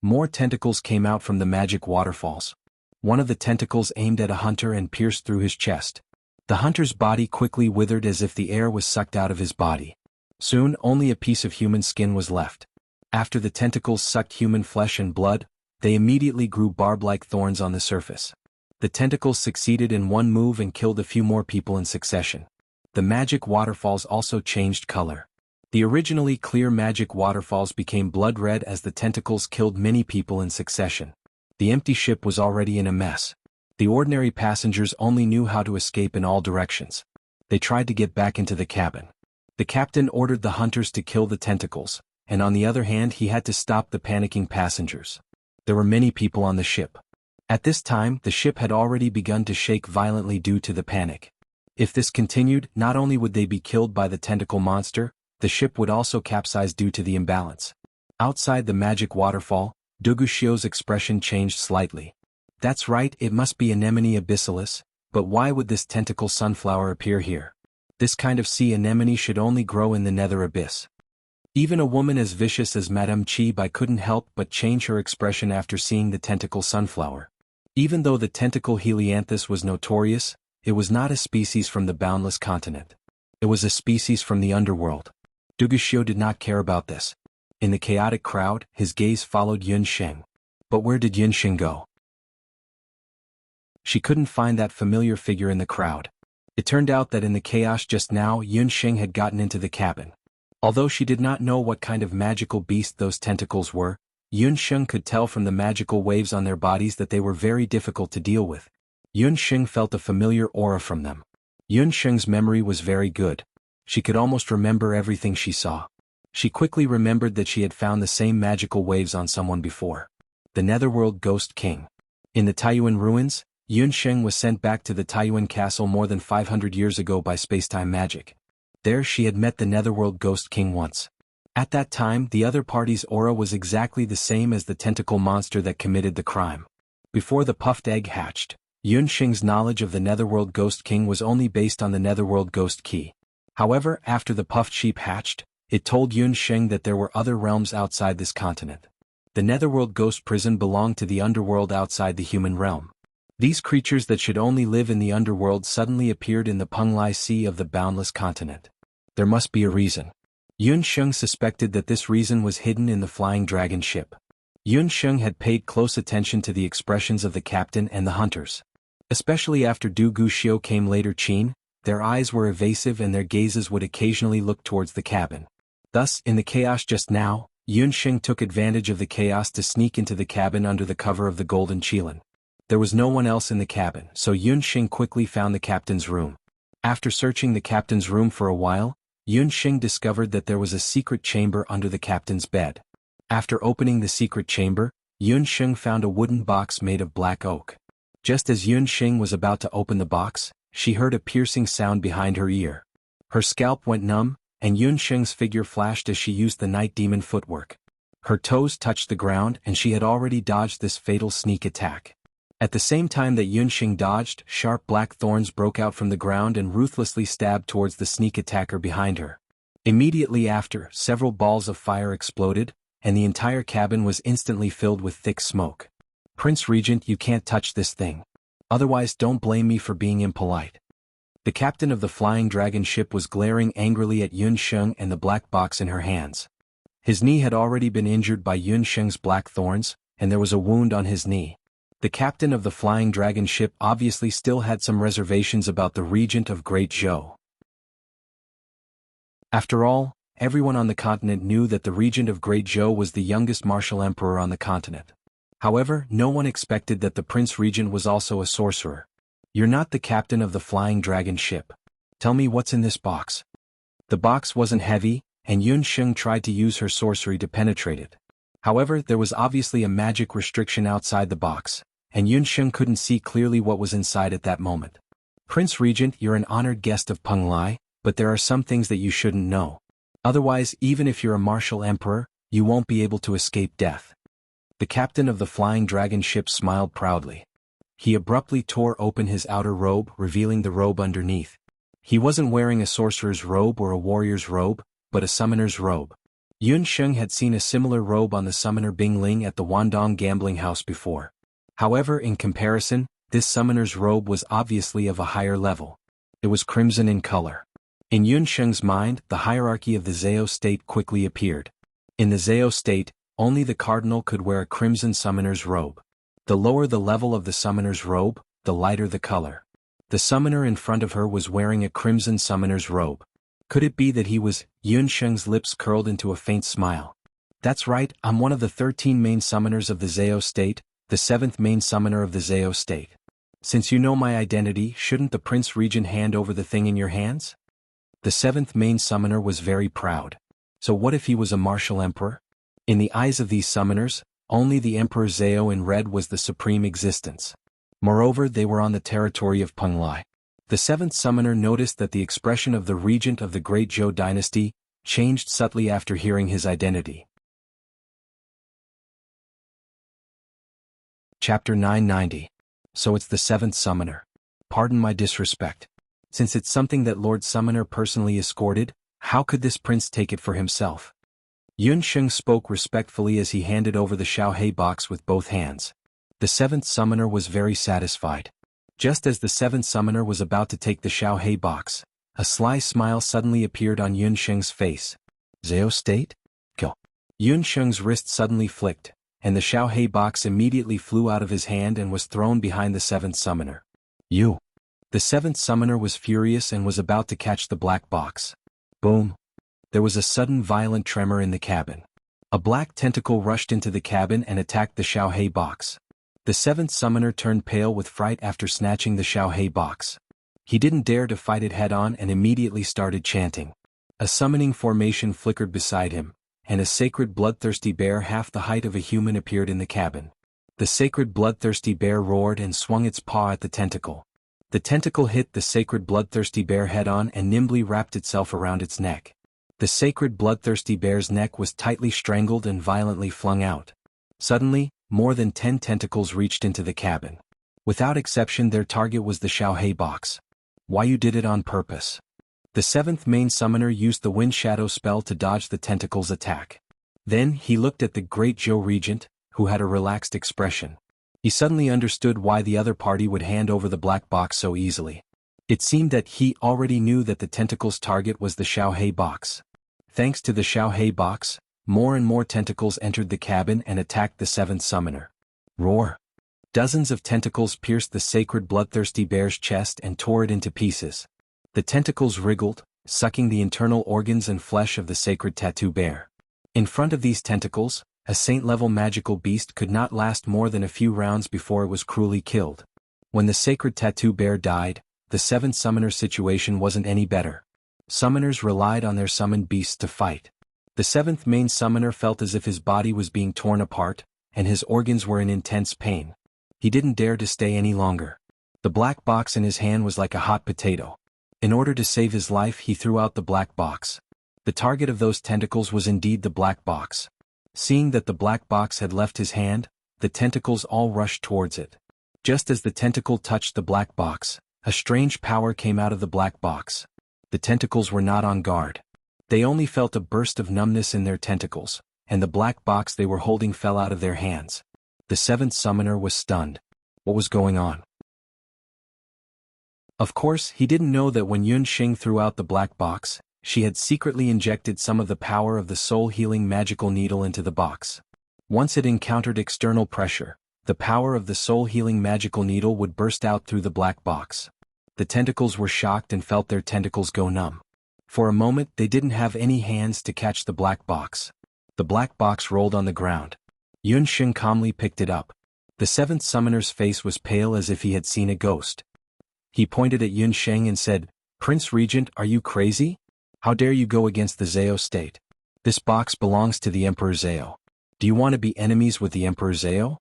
More tentacles came out from the magic waterfalls. One of the tentacles aimed at a hunter and pierced through his chest. The hunter's body quickly withered as if the air was sucked out of his body. Soon, only a piece of human skin was left. After the tentacles sucked human flesh and blood, they immediately grew barb-like thorns on the surface. The tentacles succeeded in one move and killed a few more people in succession. The magic waterfalls also changed color. The originally clear magic waterfalls became blood red as the tentacles killed many people in succession. The empty ship was already in a mess. The ordinary passengers only knew how to escape in all directions. They tried to get back into the cabin. The captain ordered the hunters to kill the tentacles, and on the other hand he had to stop the panicking passengers. There were many people on the ship. At this time, the ship had already begun to shake violently due to the panic. If this continued, not only would they be killed by the tentacle monster, the ship would also capsize due to the imbalance. Outside the magic waterfall, Wuxia's expression changed slightly. That's right, it must be anemone abyssalis, but why would this tentacle sunflower appear here? This kind of sea anemone should only grow in the nether abyss. Even a woman as vicious as Madame Chi Bai couldn't help but change her expression after seeing the tentacle sunflower. Even though the tentacle helianthus was notorious, it was not a species from the boundless continent. It was a species from the underworld. Wuxia did not care about this. In the chaotic crowd, his gaze followed Yun Sheng. But where did Yun Sheng go? She couldn't find that familiar figure in the crowd. It turned out that in the chaos just now, Yun Sheng had gotten into the cabin. Although she did not know what kind of magical beast those tentacles were, Yun Sheng could tell from the magical waves on their bodies that they were very difficult to deal with. Yun Sheng felt a familiar aura from them. Yun Sheng's memory was very good. She could almost remember everything she saw. She quickly remembered that she had found the same magical waves on someone before. The Netherworld Ghost King. In the Taiyuan ruins, Yun Sheng was sent back to the Taiyuan castle more than 500 years ago by spacetime magic. There she had met the Netherworld Ghost King once. At that time, the other party's aura was exactly the same as the tentacle monster that committed the crime. Before the puffed egg hatched, Yun Sheng's knowledge of the Netherworld Ghost King was only based on the Netherworld Ghost Key. However, after the puffed sheep hatched, it told Yun Sheng that there were other realms outside this continent. The Netherworld Ghost Prison belonged to the underworld outside the human realm. These creatures that should only live in the underworld suddenly appeared in the Penglai Sea of the boundless continent. There must be a reason. Yun Sheng suspected that this reason was hidden in the flying dragon ship. Yun Sheng had paid close attention to the expressions of the captain and the hunters. Especially after Du Guxiu came later Qin, their eyes were evasive and their gazes would occasionally look towards the cabin. Thus, in the chaos just now, Yun Sheng took advantage of the chaos to sneak into the cabin under the cover of the golden qilin. There was no one else in the cabin, so Yun Sheng quickly found the captain's room. After searching the captain's room for a while, Yun Sheng discovered that there was a secret chamber under the captain's bed. After opening the secret chamber, Yun Sheng found a wooden box made of black oak. Just as Yun Sheng was about to open the box, she heard a piercing sound behind her ear. Her scalp went numb, and Yun Sheng's figure flashed as she used the night demon footwork. Her toes touched the ground and she had already dodged this fatal sneak attack. At the same time that Yun Sheng dodged, sharp black thorns broke out from the ground and ruthlessly stabbed towards the sneak attacker behind her. Immediately after, several balls of fire exploded, and the entire cabin was instantly filled with thick smoke. Prince Regent, you can't touch this thing. Otherwise don't blame me for being impolite. The captain of the flying dragon ship was glaring angrily at Yun Sheng and the black box in her hands. His knee had already been injured by Yun Sheng's black thorns, and there was a wound on his knee. The captain of the flying dragon ship obviously still had some reservations about the regent of Great Zhou. After all, everyone on the continent knew that the regent of Great Zhou was the youngest martial emperor on the continent. However, no one expected that the prince regent was also a sorcerer. "You're not the captain of the flying dragon ship. Tell me what's in this box." The box wasn't heavy, and Yun Sheng tried to use her sorcery to penetrate it. However, there was obviously a magic restriction outside the box, and Yun Sheng couldn't see clearly what was inside at that moment. "Prince Regent, you're an honored guest of Peng Lai, but there are some things that you shouldn't know. Otherwise, even if you're a martial emperor, you won't be able to escape death." The captain of the flying dragon ship smiled proudly. He abruptly tore open his outer robe, revealing the robe underneath. He wasn't wearing a sorcerer's robe or a warrior's robe, but a summoner's robe. Yun Sheng had seen a similar robe on the summoner Bing Ling at the Wandong gambling house before. However, in comparison, this summoner's robe was obviously of a higher level. It was crimson in color. In Yun Sheng's mind, the hierarchy of the Zhao state quickly appeared. In the Zhao state, only the cardinal could wear a crimson summoner's robe. The lower the level of the summoner's robe, the lighter the color. The summoner in front of her was wearing a crimson summoner's robe. Could it be that he was? Yun Sheng's lips curled into a faint smile. "That's right, I'm one of the 13 main summoners of the Zhao state, the 7th main summoner of the Zhao state. Since you know my identity, shouldn't the Prince Regent hand over the thing in your hands?" The 7th main summoner was very proud. So what if he was a martial emperor? In the eyes of these summoners, only the Emperor Zhao in red was the supreme existence. Moreover, they were on the territory of Peng Lai. The 7th summoner noticed that the expression of the regent of the Great Zhou dynasty changed subtly after hearing his identity. Chapter 990. So it's the 7th summoner. Pardon my disrespect. Since it's something that Lord Summoner personally escorted, how could this prince take it for himself? Yun Sheng spoke respectfully as he handed over the Xiaohei box with both hands. The 7th summoner was very satisfied. Just as the 7th summoner was about to take the Xiaohei box, a sly smile suddenly appeared on Yun Sheng's face. "Zhao state? Go." Yun Sheng's wrist suddenly flicked, and the Xiaohei box immediately flew out of his hand and was thrown behind the 7th summoner. "You!" The 7th summoner was furious and was about to catch the black box. Boom! There was a sudden violent tremor in the cabin. A black tentacle rushed into the cabin and attacked the Xiaohei box. The 7th summoner turned pale with fright after snatching the Xiaohei box. He didn't dare to fight it head-on and immediately started chanting. A summoning formation flickered beside him, and a sacred bloodthirsty bear half the height of a human appeared in the cabin. The sacred bloodthirsty bear roared and swung its paw at the tentacle. The tentacle hit the sacred bloodthirsty bear head-on and nimbly wrapped itself around its neck. The sacred bloodthirsty bear's neck was tightly strangled and violently flung out. Suddenly, more than 10 tentacles reached into the cabin. Without exception, their target was the Xiaohei box. "Why you did it on purpose?" The 7th main summoner used the wind shadow spell to dodge the tentacle's attack. Then, he looked at the Great Zhou regent, who had a relaxed expression. He suddenly understood why the other party would hand over the black box so easily. It seemed that he already knew that the tentacle's target was the Xiaohei box. Thanks to the Xiaohei box, more and more tentacles entered the cabin and attacked the 7th summoner. Roar! Dozens of tentacles pierced the sacred bloodthirsty bear's chest and tore it into pieces. The tentacles wriggled, sucking the internal organs and flesh of the sacred tattoo bear. In front of these tentacles, a saint-level magical beast could not last more than a few rounds before it was cruelly killed. When the sacred tattoo bear died, the 7th summoner's situation wasn't any better. Summoners relied on their summoned beasts to fight. The 7th main summoner felt as if his body was being torn apart, and his organs were in intense pain. He didn't dare to stay any longer. The black box in his hand was like a hot potato. In order to save his life, he threw out the black box. The target of those tentacles was indeed the black box. Seeing that the black box had left his hand, the tentacles all rushed towards it. Just as the tentacle touched the black box, a strange power came out of the black box. The tentacles were not on guard. They only felt a burst of numbness in their tentacles, and the black box they were holding fell out of their hands. The 7th summoner was stunned. What was going on? Of course, he didn't know that when Yun Sheng threw out the black box, she had secretly injected some of the power of the soul-healing magical needle into the box. Once it encountered external pressure, the power of the soul-healing magical needle would burst out through the black box. The tentacles were shocked and felt their tentacles go numb. For a moment they didn't have any hands to catch the black box. The black box rolled on the ground. Yun Xing calmly picked it up. The seventh summoner's face was pale as if he had seen a ghost. He pointed at Yun Xing and said, "Prince Regent, are you crazy? How dare you go against the Zhao state? This box belongs to the Emperor Zhao. Do you want to be enemies with the Emperor Zhao?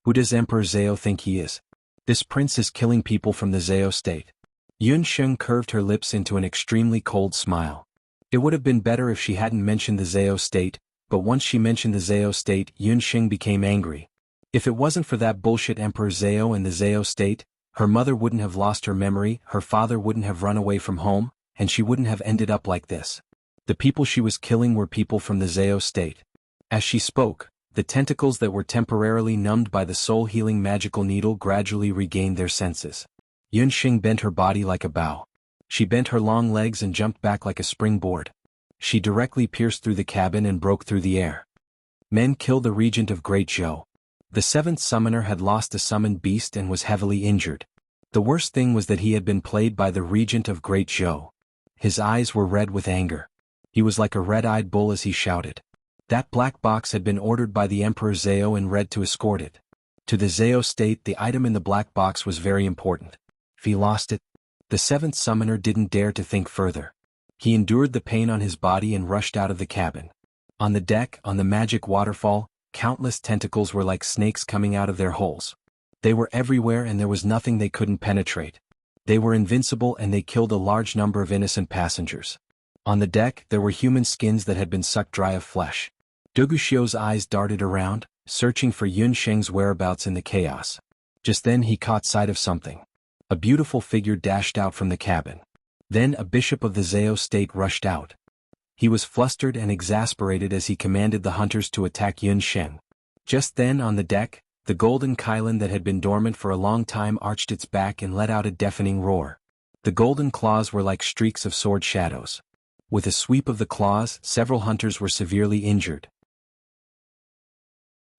Who does Emperor Zhao think he is? This prince is killing people from the Zhao state." Yun Xing curved her lips into an extremely cold smile. It would have been better if she hadn't mentioned the Zhao state, but once she mentioned the Zhao state, Yun Xing became angry. If it wasn't for that bullshit Emperor Zhao and the Zhao state, her mother wouldn't have lost her memory, her father wouldn't have run away from home, and she wouldn't have ended up like this. The people she was killing were people from the Zhao state. As she spoke, the tentacles that were temporarily numbed by the soul-healing magical needle gradually regained their senses. Yun Xing bent her body like a bow. She bent her long legs and jumped back like a springboard. She directly pierced through the cabin and broke through the air. Men killed the regent of Great Zhou. The seventh summoner had lost a summoned beast and was heavily injured. The worst thing was that he had been played by the regent of Great Zhou. His eyes were red with anger. He was like a red-eyed bull as he shouted. That black box had been ordered by the Emperor Zhao in red to escort it. To the Zhao state, the item in the black box was very important. If he lost it, the seventh summoner didn't dare to think further. He endured the pain on his body and rushed out of the cabin. On the deck, on the magic waterfall, countless tentacles were like snakes coming out of their holes. They were everywhere and there was nothing they couldn't penetrate. They were invincible and they killed a large number of innocent passengers. On the deck, there were human skins that had been sucked dry of flesh. Duguxiu's eyes darted around, searching for Yun Xing's whereabouts in the chaos. Just then he caught sight of something. A beautiful figure dashed out from the cabin. Then a bishop of the Zhao state rushed out. He was flustered and exasperated as he commanded the hunters to attack Yun Xing. Just then on the deck, the golden Kylan that had been dormant for a long time arched its back and let out a deafening roar. The golden claws were like streaks of sword shadows. With a sweep of the claws, several hunters were severely injured.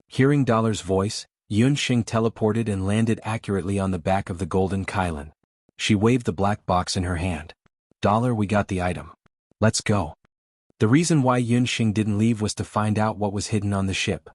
Hearing Dollar's voice, Yun Xing teleported and landed accurately on the back of the golden Kylan. She waved the black box in her hand. "Dollar, we got the item. Let's go." The reason why Yun Xing didn't leave was to find out what was hidden on the ship.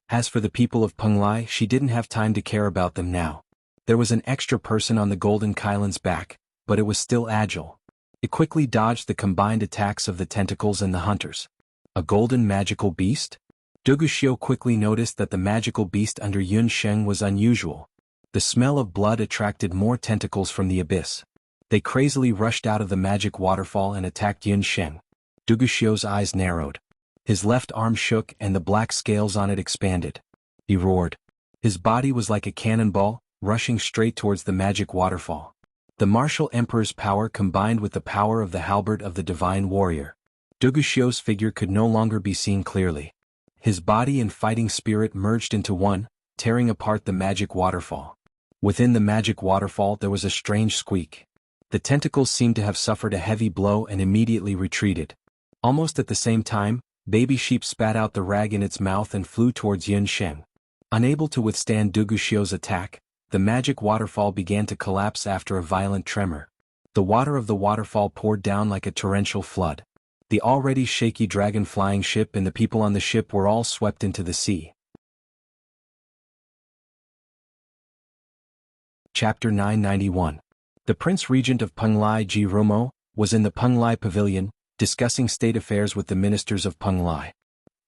As for the people of Penglai, she didn't have time to care about them now. There was an extra person on the golden Kylan's back, but it was still agile. It quickly dodged the combined attacks of the tentacles and the hunters. A golden magical beast? Duguxiu quickly noticed that the magical beast under Yun Xing was unusual. The smell of blood attracted more tentacles from the abyss. They crazily rushed out of the magic waterfall and attacked Yun Xing. Duguxiu's eyes narrowed. His left arm shook and the black scales on it expanded. He roared. His body was like a cannonball, rushing straight towards the magic waterfall. The martial emperor's power combined with the power of the halberd of the divine warrior. Duguxiu's figure could no longer be seen clearly. His body and fighting spirit merged into one, tearing apart the magic waterfall. Within the magic waterfall there was a strange squeak. The tentacles seemed to have suffered a heavy blow and immediately retreated. Almost at the same time, Baby Sheep spat out the rag in its mouth and flew towards Yun Xing. Unable to withstand Duguxiu's attack, the magic waterfall began to collapse after a violent tremor. The water of the waterfall poured down like a torrential flood. The already shaky dragon flying ship and the people on the ship were all swept into the sea. Chapter 991. The Prince Regent of Penglai Ji Rumo was in the Penglai Pavilion, discussing state affairs with the ministers of Penglai.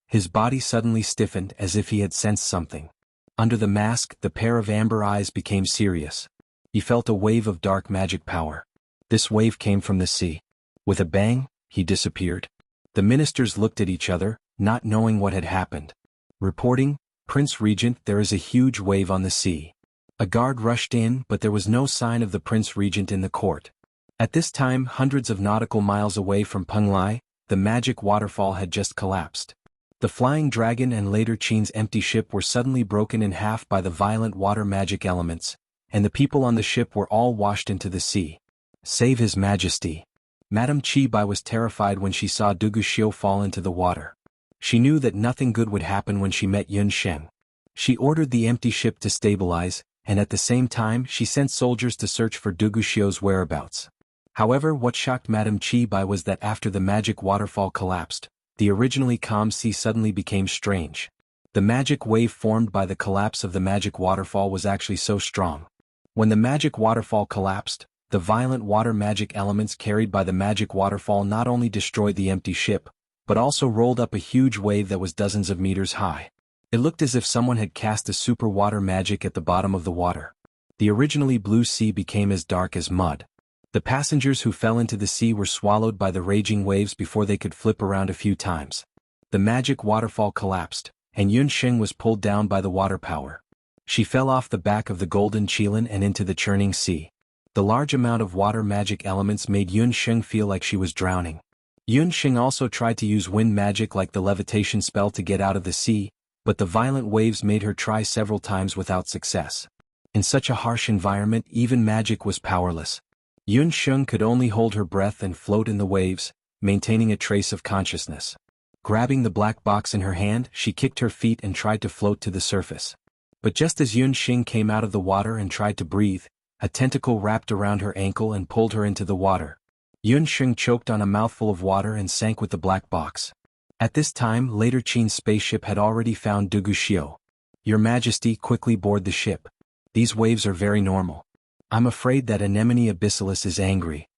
His body suddenly stiffened as if he had sensed something. Under the mask, the pair of amber eyes became serious. He felt a wave of dark magic power. This wave came from the sea. With a bang, he disappeared. The ministers looked at each other, not knowing what had happened. Reporting, "Prince Regent, there is a huge wave on the sea." A guard rushed in, but there was no sign of the Prince Regent in the court. At this time, hundreds of nautical miles away from Penglai, the magic waterfall had just collapsed. The flying dragon and later Qin's empty ship were suddenly broken in half by the violent water magic elements, and the people on the ship were all washed into the sea. Save His Majesty. Madame Qi Bai was terrified when she saw Duguxiu fall into the water. She knew that nothing good would happen when she met Yun Xing. She ordered the empty ship to stabilize, and at the same time she sent soldiers to search for Duguxiu's whereabouts. However, what shocked Madame Chi Bai was that after the magic waterfall collapsed, the originally calm sea suddenly became strange. The magic wave formed by the collapse of the magic waterfall was actually so strong. When the magic waterfall collapsed, the violent water magic elements carried by the magic waterfall not only destroyed the empty ship, but also rolled up a huge wave that was dozens of meters high. It looked as if someone had cast a super water magic at the bottom of the water. The originally blue sea became as dark as mud. The passengers who fell into the sea were swallowed by the raging waves before they could flip around a few times. The magic waterfall collapsed, and Yun Sheng was pulled down by the water power. She fell off the back of the golden qilin and into the churning sea. The large amount of water magic elements made Yun Sheng feel like she was drowning. Yun Sheng also tried to use wind magic like the levitation spell to get out of the sea, but the violent waves made her try several times without success. In such a harsh environment, even magic was powerless. Yun Sheng could only hold her breath and float in the waves, maintaining a trace of consciousness. Grabbing the black box in her hand, she kicked her feet and tried to float to the surface. But just as Yun Sheng came out of the water and tried to breathe, a tentacle wrapped around her ankle and pulled her into the water. Yun Sheng choked on a mouthful of water and sank with the black box. At this time, later Qin's spaceship had already found Duguxiu. Your Majesty, quickly board the ship. These waves are very normal. I'm afraid that Anemone Abyssalis is angry.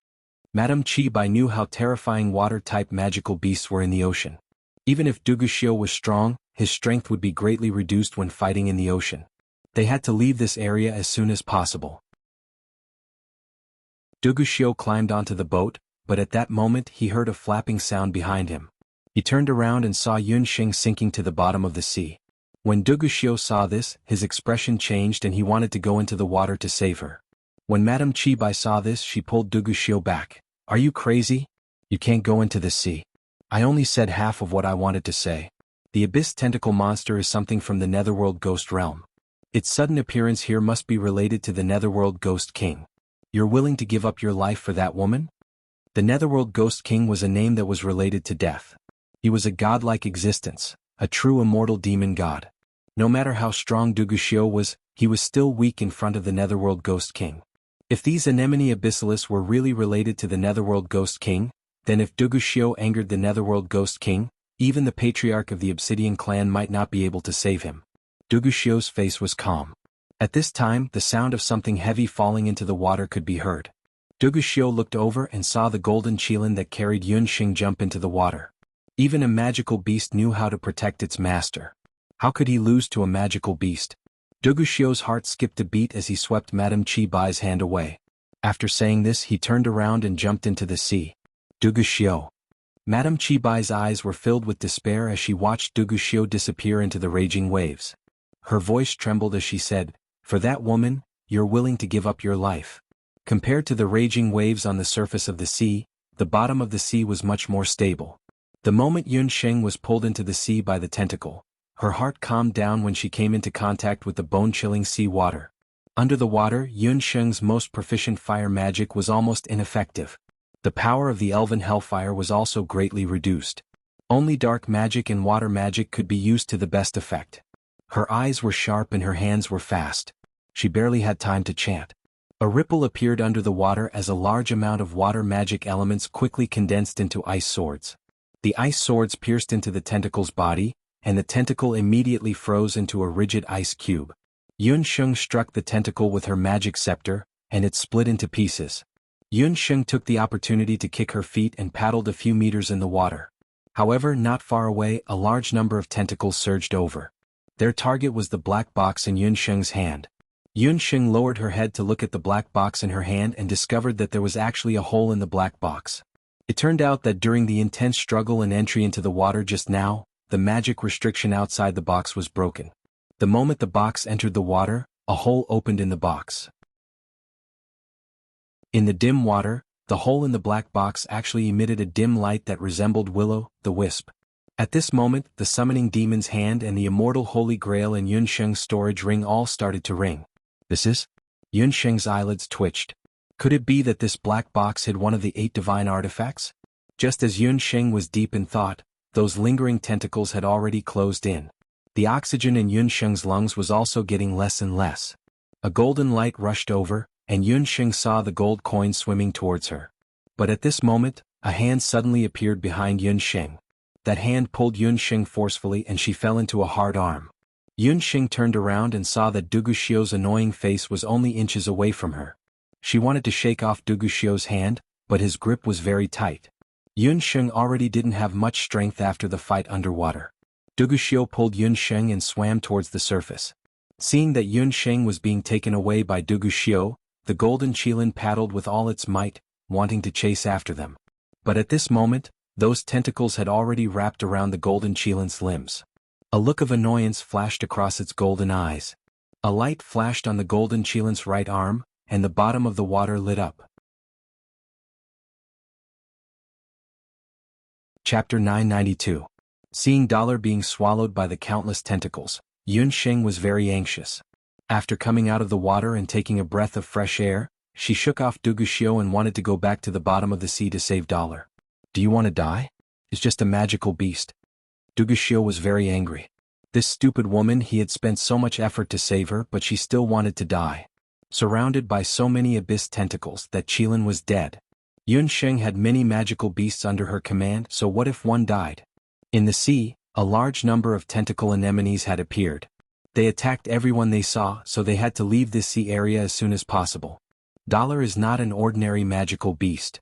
Madame Chi Bai knew how terrifying water-type magical beasts were in the ocean. Even if Duguxiu was strong, his strength would be greatly reduced when fighting in the ocean. They had to leave this area as soon as possible. Duguxiu climbed onto the boat, but at that moment he heard a flapping sound behind him. He turned around and saw Yun Sheng sinking to the bottom of the sea. When Duguxiu saw this, his expression changed and he wanted to go into the water to save her. When Madame Chi Bai saw this, she pulled Duguxiu back. Are you crazy? You can't go into the sea. I only said half of what I wanted to say. The Abyss Tentacle Monster is something from the Netherworld Ghost Realm. Its sudden appearance here must be related to the Netherworld Ghost King. You're willing to give up your life for that woman? The Netherworld Ghost King was a name that was related to death. He was a godlike existence, a true immortal demon god. No matter how strong Duguxiu was, he was still weak in front of the Netherworld Ghost King. If these Anemone Abyssalis were really related to the Netherworld Ghost King, then if Duguxiu angered the Netherworld Ghost King, even the patriarch of the Obsidian clan might not be able to save him. Duguxiu's face was calm. At this time, the sound of something heavy falling into the water could be heard. Duguxiu looked over and saw the golden qilin that carried Yun Sheng jump into the water. Even a magical beast knew how to protect its master. How could he lose to a magical beast? Duguxiu's heart skipped a beat as he swept Madame Chi Bai's hand away. After saying this, he turned around and jumped into the sea. Duguxiu. Madame Chi Bai's eyes were filled with despair as she watched Duguxiu disappear into the raging waves. Her voice trembled as she said, "For that woman, you're willing to give up your life." Compared to the raging waves on the surface of the sea, the bottom of the sea was much more stable. The moment Yun Sheng was pulled into the sea by the tentacle, her heart calmed down when she came into contact with the bone-chilling sea water. Under the water, Yun Sheng's most proficient fire magic was almost ineffective. The power of the elven hellfire was also greatly reduced. Only dark magic and water magic could be used to the best effect. Her eyes were sharp and her hands were fast. She barely had time to chant. A ripple appeared under the water as a large amount of water magic elements quickly condensed into ice swords. The ice swords pierced into the tentacle's body, and the tentacle immediately froze into a rigid ice cube. Yun Sheng struck the tentacle with her magic scepter, and it split into pieces. Yun Sheng took the opportunity to kick her feet and paddled a few meters in the water. However, not far away, a large number of tentacles surged over. Their target was the black box in Yun Sheng's hand. Yun Sheng lowered her head to look at the black box in her hand and discovered that there was actually a hole in the black box. It turned out that during the intense struggle and entry into the water just now, the magic restriction outside the box was broken. The moment the box entered the water, a hole opened in the box. In the dim water, the hole in the black box actually emitted a dim light that resembled Will-o'-the-Wisp. At this moment, the summoning demon's hand and the immortal holy grail in Yun Sheng's storage ring all started to ring. This is? Yun Sheng's eyelids twitched. Could it be that this black box hid one of the 8 divine artifacts? Just as Yun Sheng was deep in thought, those lingering tentacles had already closed in. The oxygen in Yun Sheng's lungs was also getting less and less. A golden light rushed over, and Yun Sheng saw the gold coin swimming towards her. But at this moment, a hand suddenly appeared behind Yun Xing. That hand pulled Yun Xing forcefully and she fell into a hard arm. Yun Xing turned around and saw that Du Guxiu's annoying face was only inches away from her. She wanted to shake off Du Guxiu's hand, but his grip was very tight. Yun Xing already didn't have much strength after the fight underwater. Du Guxiu pulled Yun Xing and swam towards the surface. Seeing that Yun Xing was being taken away by Du Guxiu, the golden qilin paddled with all its might, wanting to chase after them. But at this moment, those tentacles had already wrapped around the golden qilin's limbs. A look of annoyance flashed across its golden eyes. A light flashed on the golden qilin's right arm, and the bottom of the water lit up. Chapter 992. Seeing Dollar being swallowed by the countless tentacles, Yun Xing was very anxious. After coming out of the water and taking a breath of fresh air, she shook off Du Guxiu and wanted to go back to the bottom of the sea to save Dollar. Do you want to die? It's just a magical beast. Du Guxiu was very angry. This stupid woman, he had spent so much effort to save her, but she still wanted to die. Surrounded by so many abyss tentacles that qilin was dead. Yun Xing had many magical beasts under her command, so what if one died? In the sea, a large number of tentacle anemones had appeared. They attacked everyone they saw, so they had to leave this sea area as soon as possible. Dollar is not an ordinary magical beast.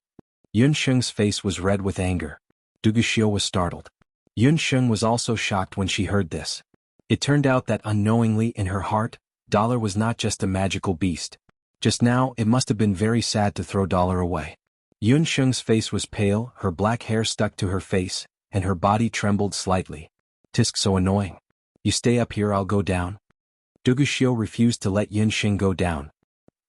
Yun Xing's face was red with anger. Du Guxiu was startled. Yun Xing was also shocked when she heard this. It turned out that unknowingly in her heart, Dollar was not just a magical beast. Just now, it must have been very sad to throw Dollar away. Yun Xing's face was pale, her black hair stuck to her face, and her body trembled slightly. Tisk, so annoying. You stay up here, I'll go down. Du Guxiu refused to let Yun Xing go down.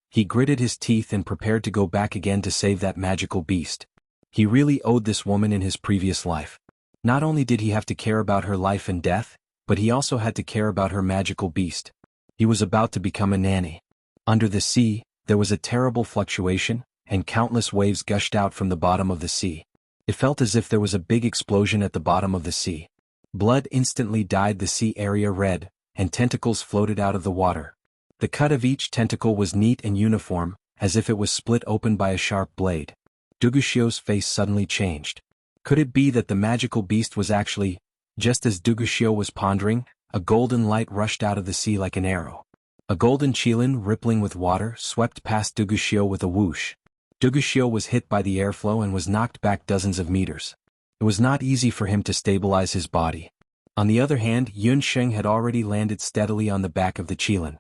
He gritted his teeth and prepared to go back again to save that magical beast. He really owed this woman in his previous life. Not only did he have to care about her life and death, but he also had to care about her magical beast. He was about to become a nanny. Under the sea, there was a terrible fluctuation, and countless waves gushed out from the bottom of the sea. It felt as if there was a big explosion at the bottom of the sea. Blood instantly dyed the sea area red, and tentacles floated out of the water. The cut of each tentacle was neat and uniform, as if it was split open by a sharp blade. Du Guxiu's face suddenly changed. Could it be that the magical beast was actually, just as Du Guxiu was pondering, a golden light rushed out of the sea like an arrow. A golden qilin rippling with water swept past Du Guxiu with a whoosh. Du Guxiu was hit by the airflow and was knocked back dozens of meters. It was not easy for him to stabilize his body. On the other hand, Yun Xing had already landed steadily on the back of the qilin.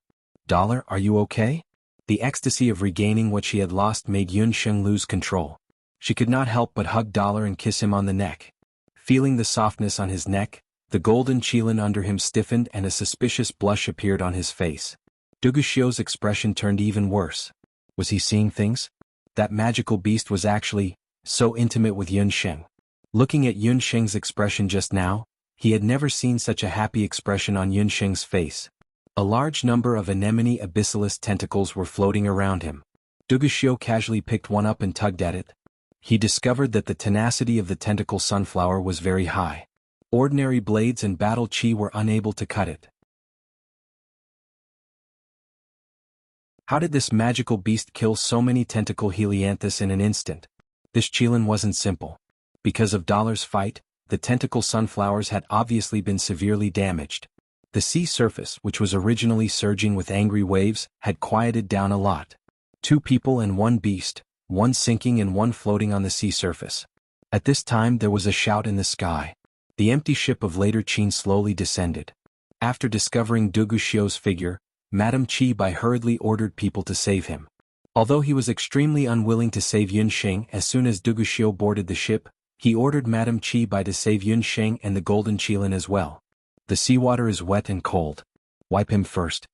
Dollar, are you okay? The ecstasy of regaining what she had lost made Yun Xing lose control. She could not help but hug Dollar and kiss him on the neck. Feeling the softness on his neck, the golden qilin under him stiffened and a suspicious blush appeared on his face. Du Guxiu's expression turned even worse. Was he seeing things? That magical beast was actually so intimate with Yun Xing. Looking at Yun Xing's expression just now, he had never seen such a happy expression on Yun Xing's face. A large number of anemone abyssalis tentacles were floating around him. Du Guxiu casually picked one up and tugged at it. He discovered that the tenacity of the tentacle sunflower was very high. Ordinary blades and battle chi were unable to cut it. How did this magical beast kill so many tentacle helianthus in an instant? This qilin wasn't simple. Because of Dollar's fight, the tentacle sunflowers had obviously been severely damaged. The sea surface, which was originally surging with angry waves, had quieted down a lot. 2 people and 1 beast, one sinking and one floating on the sea surface. At this time there was a shout in the sky. The empty ship of Later Qin slowly descended. After discovering Du Guxiu's figure, Madame Qi Bai hurriedly ordered people to save him. Although he was extremely unwilling to save Yun Xing as soon as Du Guxiu boarded the ship, he ordered Madame Qi Bai to save Yun Xing and the golden qilin as well. The seawater is wet and cold. Wipe him first.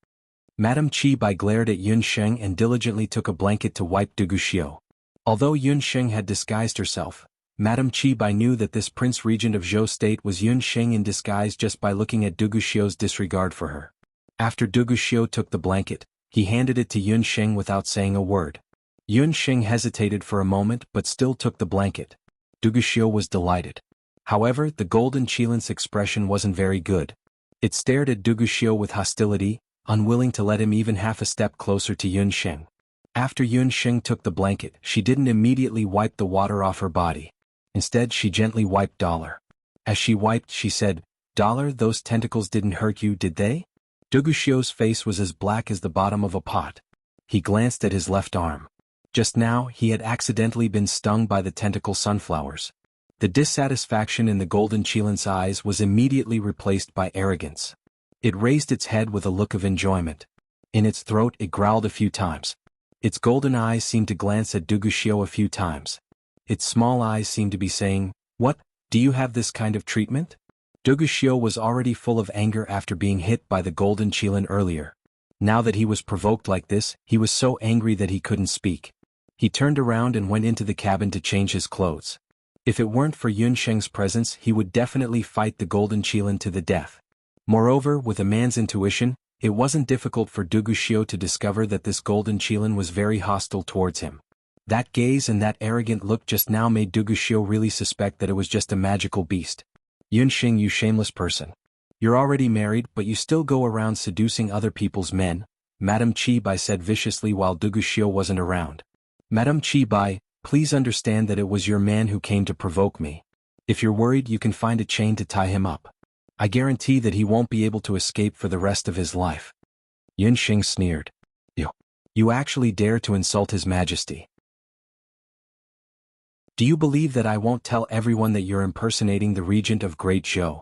Madame Qi Bai glared at Yun Xing and diligently took a blanket to wipe Du Guxiu. Although Yun Xing had disguised herself, Madame Qi Bai knew that this Prince Regent of Zhou State was Yun Xing in disguise just by looking at Du Guxiu's disregard for her. After Du Guxiu took the blanket, he handed it to Yun Xing without saying a word. Yun Xing hesitated for a moment but still took the blanket. Du Guxiu was delighted. However, the golden qilin's expression wasn't very good. It stared at Du Guxiu with hostility, unwilling to let him even half a step closer to Yun Xing. After Yun Sheng took the blanket, she didn't immediately wipe the water off her body. Instead, she gently wiped Dollar. As she wiped, she said, "Dollar, those tentacles didn't hurt you, did they?" Duguxiu's face was as black as the bottom of a pot. He glanced at his left arm. Just now, he had accidentally been stung by the tentacle sunflowers. The dissatisfaction in the golden Qilin's eyes was immediately replaced by arrogance. It raised its head with a look of enjoyment. In its throat, it growled a few times. Its golden eyes seemed to glance at Duguxiu a few times. Its small eyes seemed to be saying, "What, do you have this kind of treatment?" Duguxiu was already full of anger after being hit by the golden Qilin earlier. Now that he was provoked like this, he was so angry that he couldn't speak. He turned around and went into the cabin to change his clothes. If it weren't for Yun Sheng's presence, he would definitely fight the golden Qilin to the death. Moreover, with a man's intuition, it wasn't difficult for Duguxiu to discover that this golden Qilin was very hostile towards him. That gaze and that arrogant look just now made Duguxiu really suspect that it was just a magical beast. "Yun Sheng, you shameless person. You're already married, but you still go around seducing other people's men," Madame Qi Bai said viciously while Duguxiu wasn't around. "Madame Qi Bai, please understand that it was your man who came to provoke me. If you're worried, you can find a chain to tie him up. I guarantee that he won't be able to escape for the rest of his life." Yun Sheng sneered. You actually dare to insult His Majesty. Do you believe that I won't tell everyone that you're impersonating the regent of Great Zhou?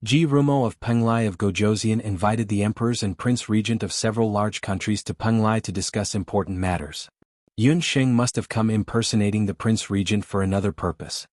Ji Rumo of Penglai of Gojoseon invited the emperors and prince regent of several large countries to Penglai to discuss important matters. Yun Sheng must have come impersonating the prince regent for another purpose.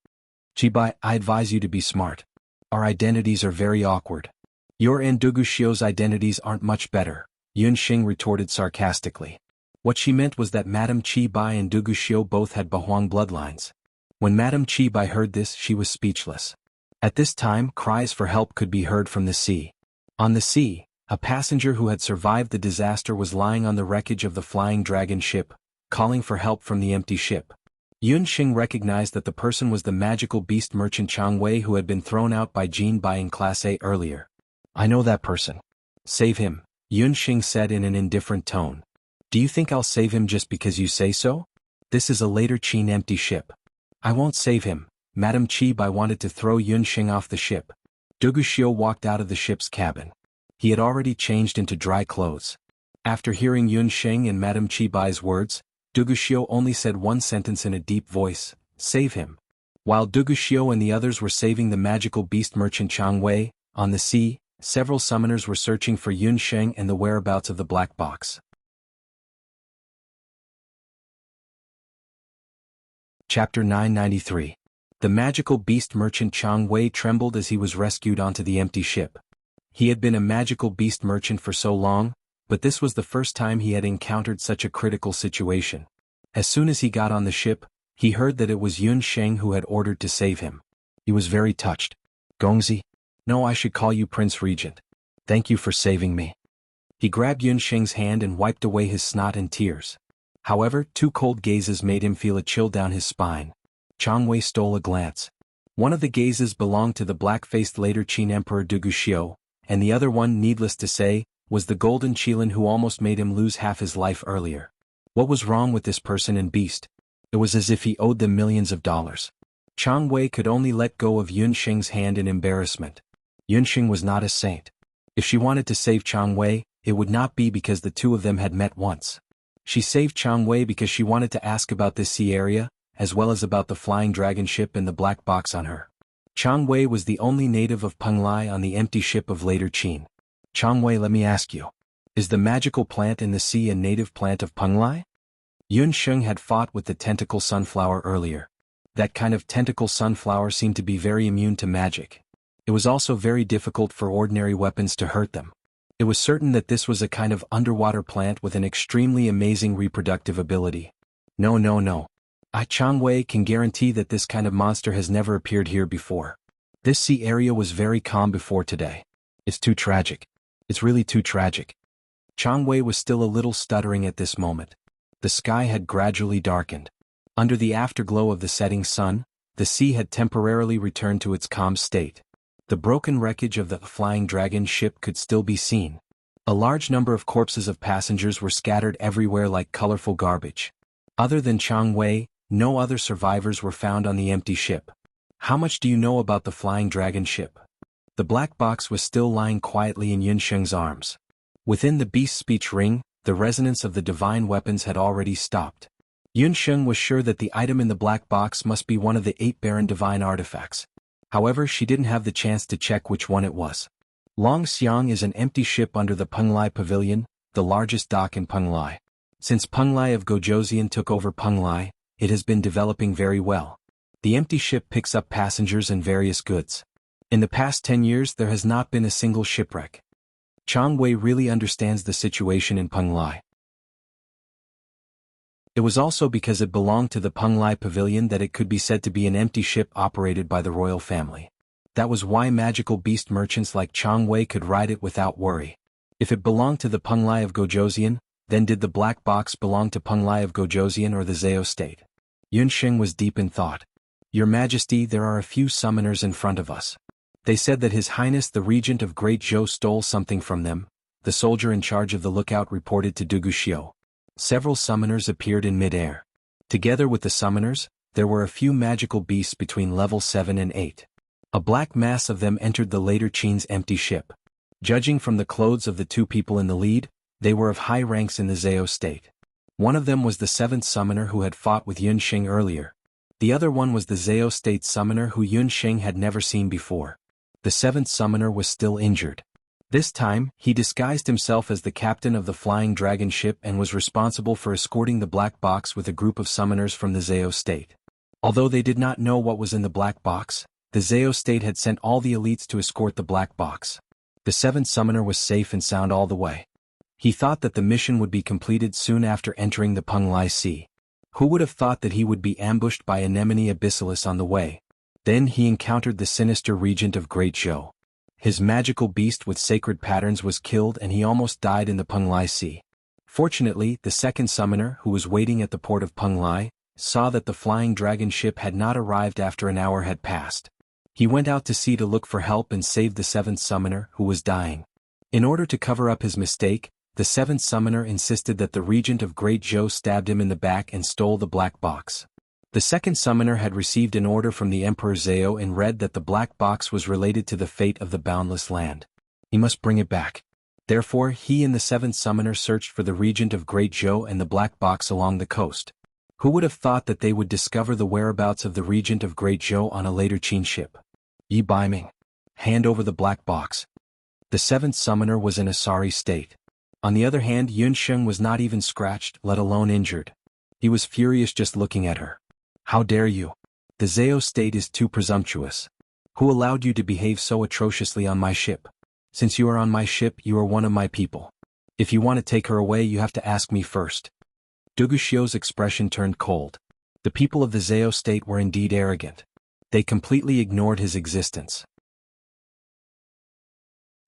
"Qibai, I advise you to be smart. Our identities are very awkward." "Your and Duguxiu's identities aren't much better," Yun Sheng retorted sarcastically. What she meant was that Madame Qi Bai and Duguxiu both had Bahuang bloodlines. When Madame Qi Bai heard this, she was speechless. At this time, cries for help could be heard from the sea. On the sea, a passenger who had survived the disaster was lying on the wreckage of the flying dragon ship, calling for help from the empty ship. Yun Sheng recognized that the person was the magical beast merchant Chang Wei who had been thrown out by Jin Bai in Class A earlier. "I know that person. Save him," Yun Sheng said in an indifferent tone. "Do you think I'll save him just because you say so? This is a later Qin empty ship. I won't save him." Madame Qi Bai wanted to throw Yun Sheng off the ship. Duguxiu walked out of the ship's cabin. He had already changed into dry clothes. After hearing Yun Sheng and Madame Qi Bai's words, Duguxiu only said one sentence in a deep voice, "Save him." While Duguxiu and the others were saving the magical beast merchant Chang Wei, on the sea, several summoners were searching for Yun Sheng and the whereabouts of the black box. Chapter 993. The magical beast merchant Chang Wei trembled as he was rescued onto the empty ship. He had been a magical beast merchant for so long, but this was the first time he had encountered such a critical situation. As soon as he got on the ship, he heard that it was Yun Sheng who had ordered to save him. He was very touched. "Gongzi? No, I should call you Prince Regent. Thank you for saving me." He grabbed Yun Sheng's hand and wiped away his snot and tears. However, two cold gazes made him feel a chill down his spine. Chang Wei stole a glance. One of the gazes belonged to the black-faced later Qin Emperor Duguxiu, and the other one, needless to say, was the golden Qilin who almost made him lose half his life earlier. What was wrong with this person and beast? It was as if he owed them millions of dollars. Chang Wei could only let go of Yun Sheng's hand in embarrassment. Yun Sheng was not a saint. If she wanted to save Chang Wei, it would not be because the two of them had met once. She saved Chang Wei because she wanted to ask about this sea area, as well as about the flying dragon ship and the black box on her. Chang Wei was the only native of Penglai on the empty ship of later Qin. "Chang Wei, let me ask you. Is the magical plant in the sea a native plant of Penglai?" Yun Sheng had fought with the tentacle sunflower earlier. That kind of tentacle sunflower seemed to be very immune to magic. It was also very difficult for ordinary weapons to hurt them. It was certain that this was a kind of underwater plant with an extremely amazing reproductive ability. No. Chang Wei can guarantee that this kind of monster has never appeared here before. This sea area was very calm before today. It's too tragic. It's really too tragic. Chang Wei was still a little stuttering at this moment. The sky had gradually darkened. Under the afterglow of the setting sun, the sea had temporarily returned to its calm state. The broken wreckage of the flying dragon ship could still be seen. A large number of corpses of passengers were scattered everywhere like colorful garbage. Other than Chang Wei, no other survivors were found on the empty ship. How much do you know about the flying dragon ship? The black box was still lying quietly in Yunsheng's arms. Within the beast's speech ring, the resonance of the divine weapons had already stopped. Yunsheng was sure that the item in the black box must be one of the 8 barren divine artifacts. However, she didn't have the chance to check which one it was. Long Xiang is an empty ship under the Penglai Pavilion, the largest dock in Penglai. Since Penglai of Gojoseon took over Penglai, it has been developing very well. The empty ship picks up passengers and various goods. In the past 10 years there has not been a single shipwreck. Chang Wei really understands the situation in Penglai. It was also because it belonged to the Penglai Pavilion that it could be said to be an empty ship operated by the royal family. That was why magical beast merchants like Chang Wei could ride it without worry. If it belonged to the Penglai of Gojoseon, then did the black box belong to Penglai of Gojoseon or the Zhao state? Yunsheng was deep in thought. Your Majesty, there are a few summoners in front of us. They said that His Highness the Regent of Great Zhou stole something from them, the soldier in charge of the lookout reported to Duguxiu. Several summoners appeared in mid-air. Together with the summoners, there were a few magical beasts between level 7 and 8. A black mass of them entered the later Qin's empty ship. Judging from the clothes of the 2 people in the lead, they were of high ranks in the Zhao state. One of them was the 7th summoner who had fought with Yunsheng earlier. The other one was the Zhao state summoner who Yunsheng had never seen before. The 7th summoner was still injured. This time, he disguised himself as the captain of the flying dragon ship and was responsible for escorting the black box with a group of summoners from the Zhao state. Although they did not know what was in the black box, the Zhao state had sent all the elites to escort the black box. The 7th summoner was safe and sound all the way. He thought that the mission would be completed soon after entering the Penglai Sea. Who would have thought that he would be ambushed by Anemone Abyssalis on the way? Then he encountered the sinister regent of Great Zhou. His magical beast with sacred patterns was killed and he almost died in the Penglai Sea. Fortunately, the 2nd summoner, who was waiting at the port of Penglai, saw that the flying dragon ship had not arrived after an hour had passed. He went out to sea to look for help and saved the 7th summoner, who was dying. In order to cover up his mistake, the 7th summoner insisted that the regent of Great Zhou stabbed him in the back and stole the black box. The 2nd summoner had received an order from the Emperor Zhao and read that the black box was related to the fate of the boundless land. He must bring it back. Therefore, he and the 7th summoner searched for the regent of Great Zhou and the black box along the coast. Who would have thought that they would discover the whereabouts of the regent of Great Zhou on a later Qin ship? Yi Baiming. Hand over the black box. The 7th summoner was in a sorry state. On the other hand, Yunsheng was not even scratched, let alone injured. He was furious just looking at her. How dare you? The Zhao state is too presumptuous. Who allowed you to behave so atrociously on my ship? Since you are on my ship, you are one of my people. If you want to take her away, you have to ask me first. Duguxiu's expression turned cold. The people of the Zhao state were indeed arrogant. They completely ignored his existence.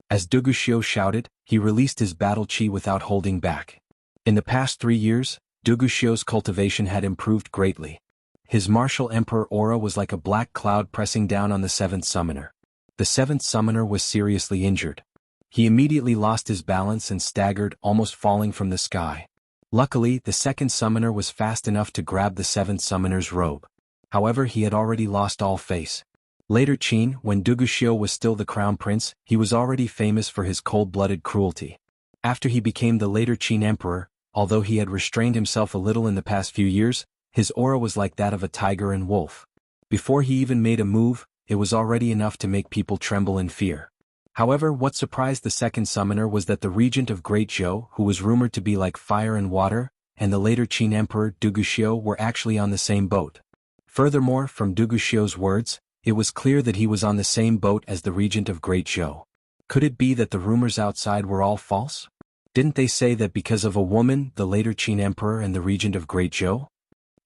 As Duguxiu shouted, he released his battle chi without holding back. In the past 3 years, Duguxiu's cultivation had improved greatly. His martial emperor aura was like a black cloud pressing down on the 7th summoner. The 7th summoner was seriously injured. He immediately lost his balance and staggered, almost falling from the sky. Luckily, the 2nd summoner was fast enough to grab the 7th summoner's robe. However, he had already lost all face. Later Qin, when Duguxiu was still the crown prince, he was already famous for his cold-blooded cruelty. After he became the later Qin emperor, although he had restrained himself a little in the past few years, his aura was like that of a tiger and wolf. Before he even made a move, it was already enough to make people tremble in fear. However, what surprised the 2nd summoner was that the regent of Great Zhou, who was rumored to be like fire and water, and the later Qin emperor Duguxiu were actually on the same boat. Furthermore, from Duguxiu's words, it was clear that he was on the same boat as the regent of Great Zhou. Could it be that the rumors outside were all false? Didn't they say that because of a woman, the later Qin emperor and the regent of Great Zhou?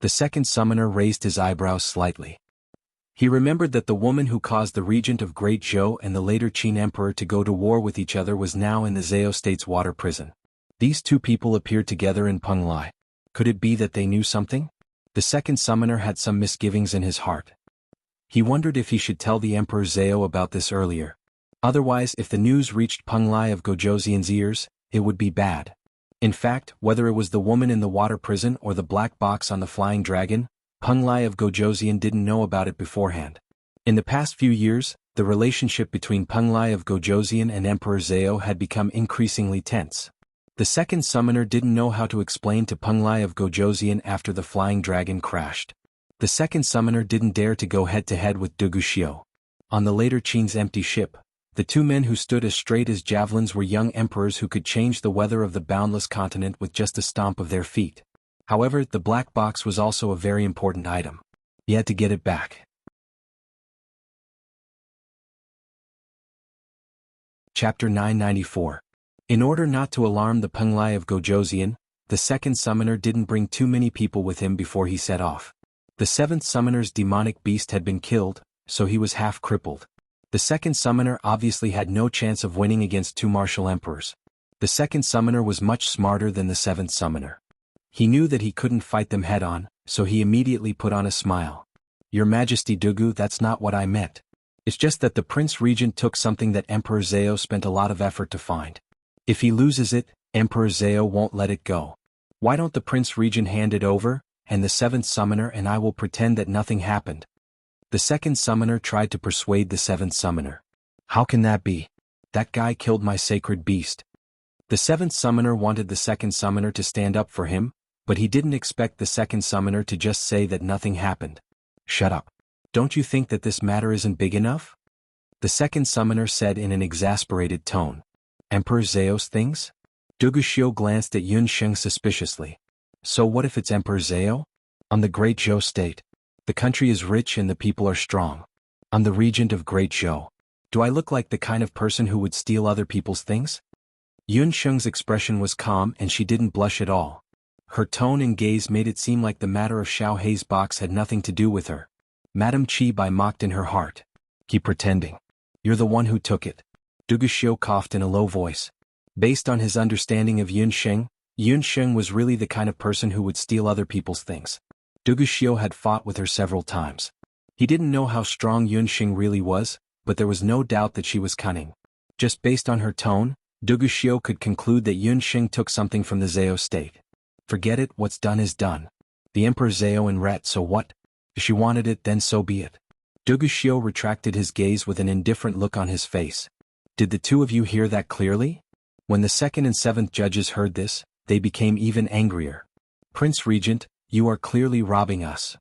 The 2nd summoner raised his eyebrows slightly. He remembered that the woman who caused the regent of Great Zhou and the later Qin emperor to go to war with each other was now in the Zhao state's water prison. These 2 people appeared together in Penglai. Could it be that they knew something? The 2nd summoner had some misgivings in his heart. He wondered if he should tell the Emperor Zhao about this earlier. Otherwise, if the news reached Penglai of Gojoseon's ears, it would be bad. In fact, whether it was the woman in the water prison or the black box on the flying dragon, Peng Lai of Gojoseon didn't know about it beforehand. In the past few years, the relationship between Peng Lai of Gojoseon and Emperor Zhao had become increasingly tense. The second summoner didn't know how to explain to Peng Lai of Gojoseon after the flying dragon crashed. The second summoner didn't dare to go head-to-head with Duguxiu. On the later Qin's empty ship, the two men who stood as straight as javelins were young emperors who could change the weather of the boundless continent with just a stomp of their feet. However, the black box was also a very important item. He had to get it back. Chapter 994. In order not to alarm the Peng Lai of Gojoseon, the second summoner didn't bring too many people with him before he set off. The seventh summoner's demonic beast had been killed, so he was half crippled. The second summoner obviously had no chance of winning against two martial emperors. The second summoner was much smarter than the seventh summoner. He knew that he couldn't fight them head-on, so he immediately put on a smile. "Your Majesty Dugu, that's not what I meant. It's just that the Prince Regent took something that Emperor Zhao spent a lot of effort to find. If he loses it, Emperor Zhao won't let it go. Why don't the Prince Regent hand it over, and the seventh summoner and I will pretend that nothing happened?" The second summoner tried to persuade the seventh summoner. "How can that be? That guy killed my sacred beast." The seventh summoner wanted the second summoner to stand up for him, but he didn't expect the second summoner to just say that nothing happened. "Shut up. Don't you think that this matter isn't big enough?" The second summoner said in an exasperated tone. "Emperor Zhao's things?" Duguxiu glanced at Yun Sheng suspiciously. "So what if it's Emperor Zhao? On the Great Zhou state. The country is rich and the people are strong. I'm the regent of Great Zhou. Do I look like the kind of person who would steal other people's things?" Yun Sheng's expression was calm and she didn't blush at all. Her tone and gaze made it seem like the matter of Xiao Hei's box had nothing to do with her. Madame Qi Bai mocked in her heart. "Keep pretending. You're the one who took it." Duguxiu coughed in a low voice. Based on his understanding of Yun Sheng was really the kind of person who would steal other people's things. Duguxiu had fought with her several times. He didn't know how strong Yun Sheng really was, but there was no doubt that she was cunning. Just based on her tone, Duguxiu could conclude that Yun Sheng took something from the Zhao state. Forget it, what's done is done. The Emperor Zhao and Ret, so what? If she wanted it, then so be it. Duguxiu retracted his gaze with an indifferent look on his face. "Did the two of you hear that clearly?" When the second and seventh judges heard this, they became even angrier. "Prince Regent, you are clearly robbing us.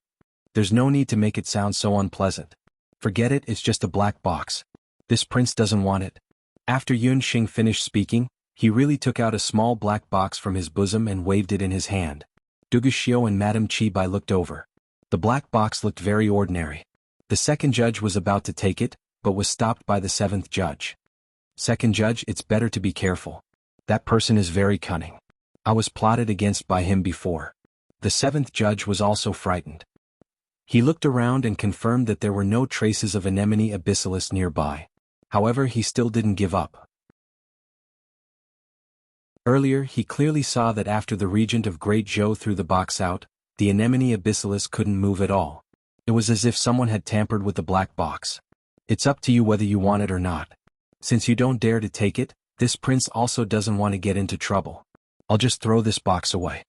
There's no need to make it sound so unpleasant. Forget it, it's just a black box. This prince doesn't want it." After Yun Sheng finished speaking, he really took out a small black box from his bosom and waved it in his hand. Duguxiu and Madame Qi Bai looked over. The black box looked very ordinary. The second judge was about to take it, but was stopped by the seventh judge. "Second judge, it's better to be careful. That person is very cunning. I was plotted against by him before." The seventh judge was also frightened. He looked around and confirmed that there were no traces of Anemone abyssalis nearby. However, he still didn't give up. Earlier, he clearly saw that after the regent of Great Zhou threw the box out, the Anemone abyssalis couldn't move at all. It was as if someone had tampered with the black box. "It's up to you whether you want it or not. Since you don't dare to take it, this prince also doesn't want to get into trouble. I'll just throw this box away."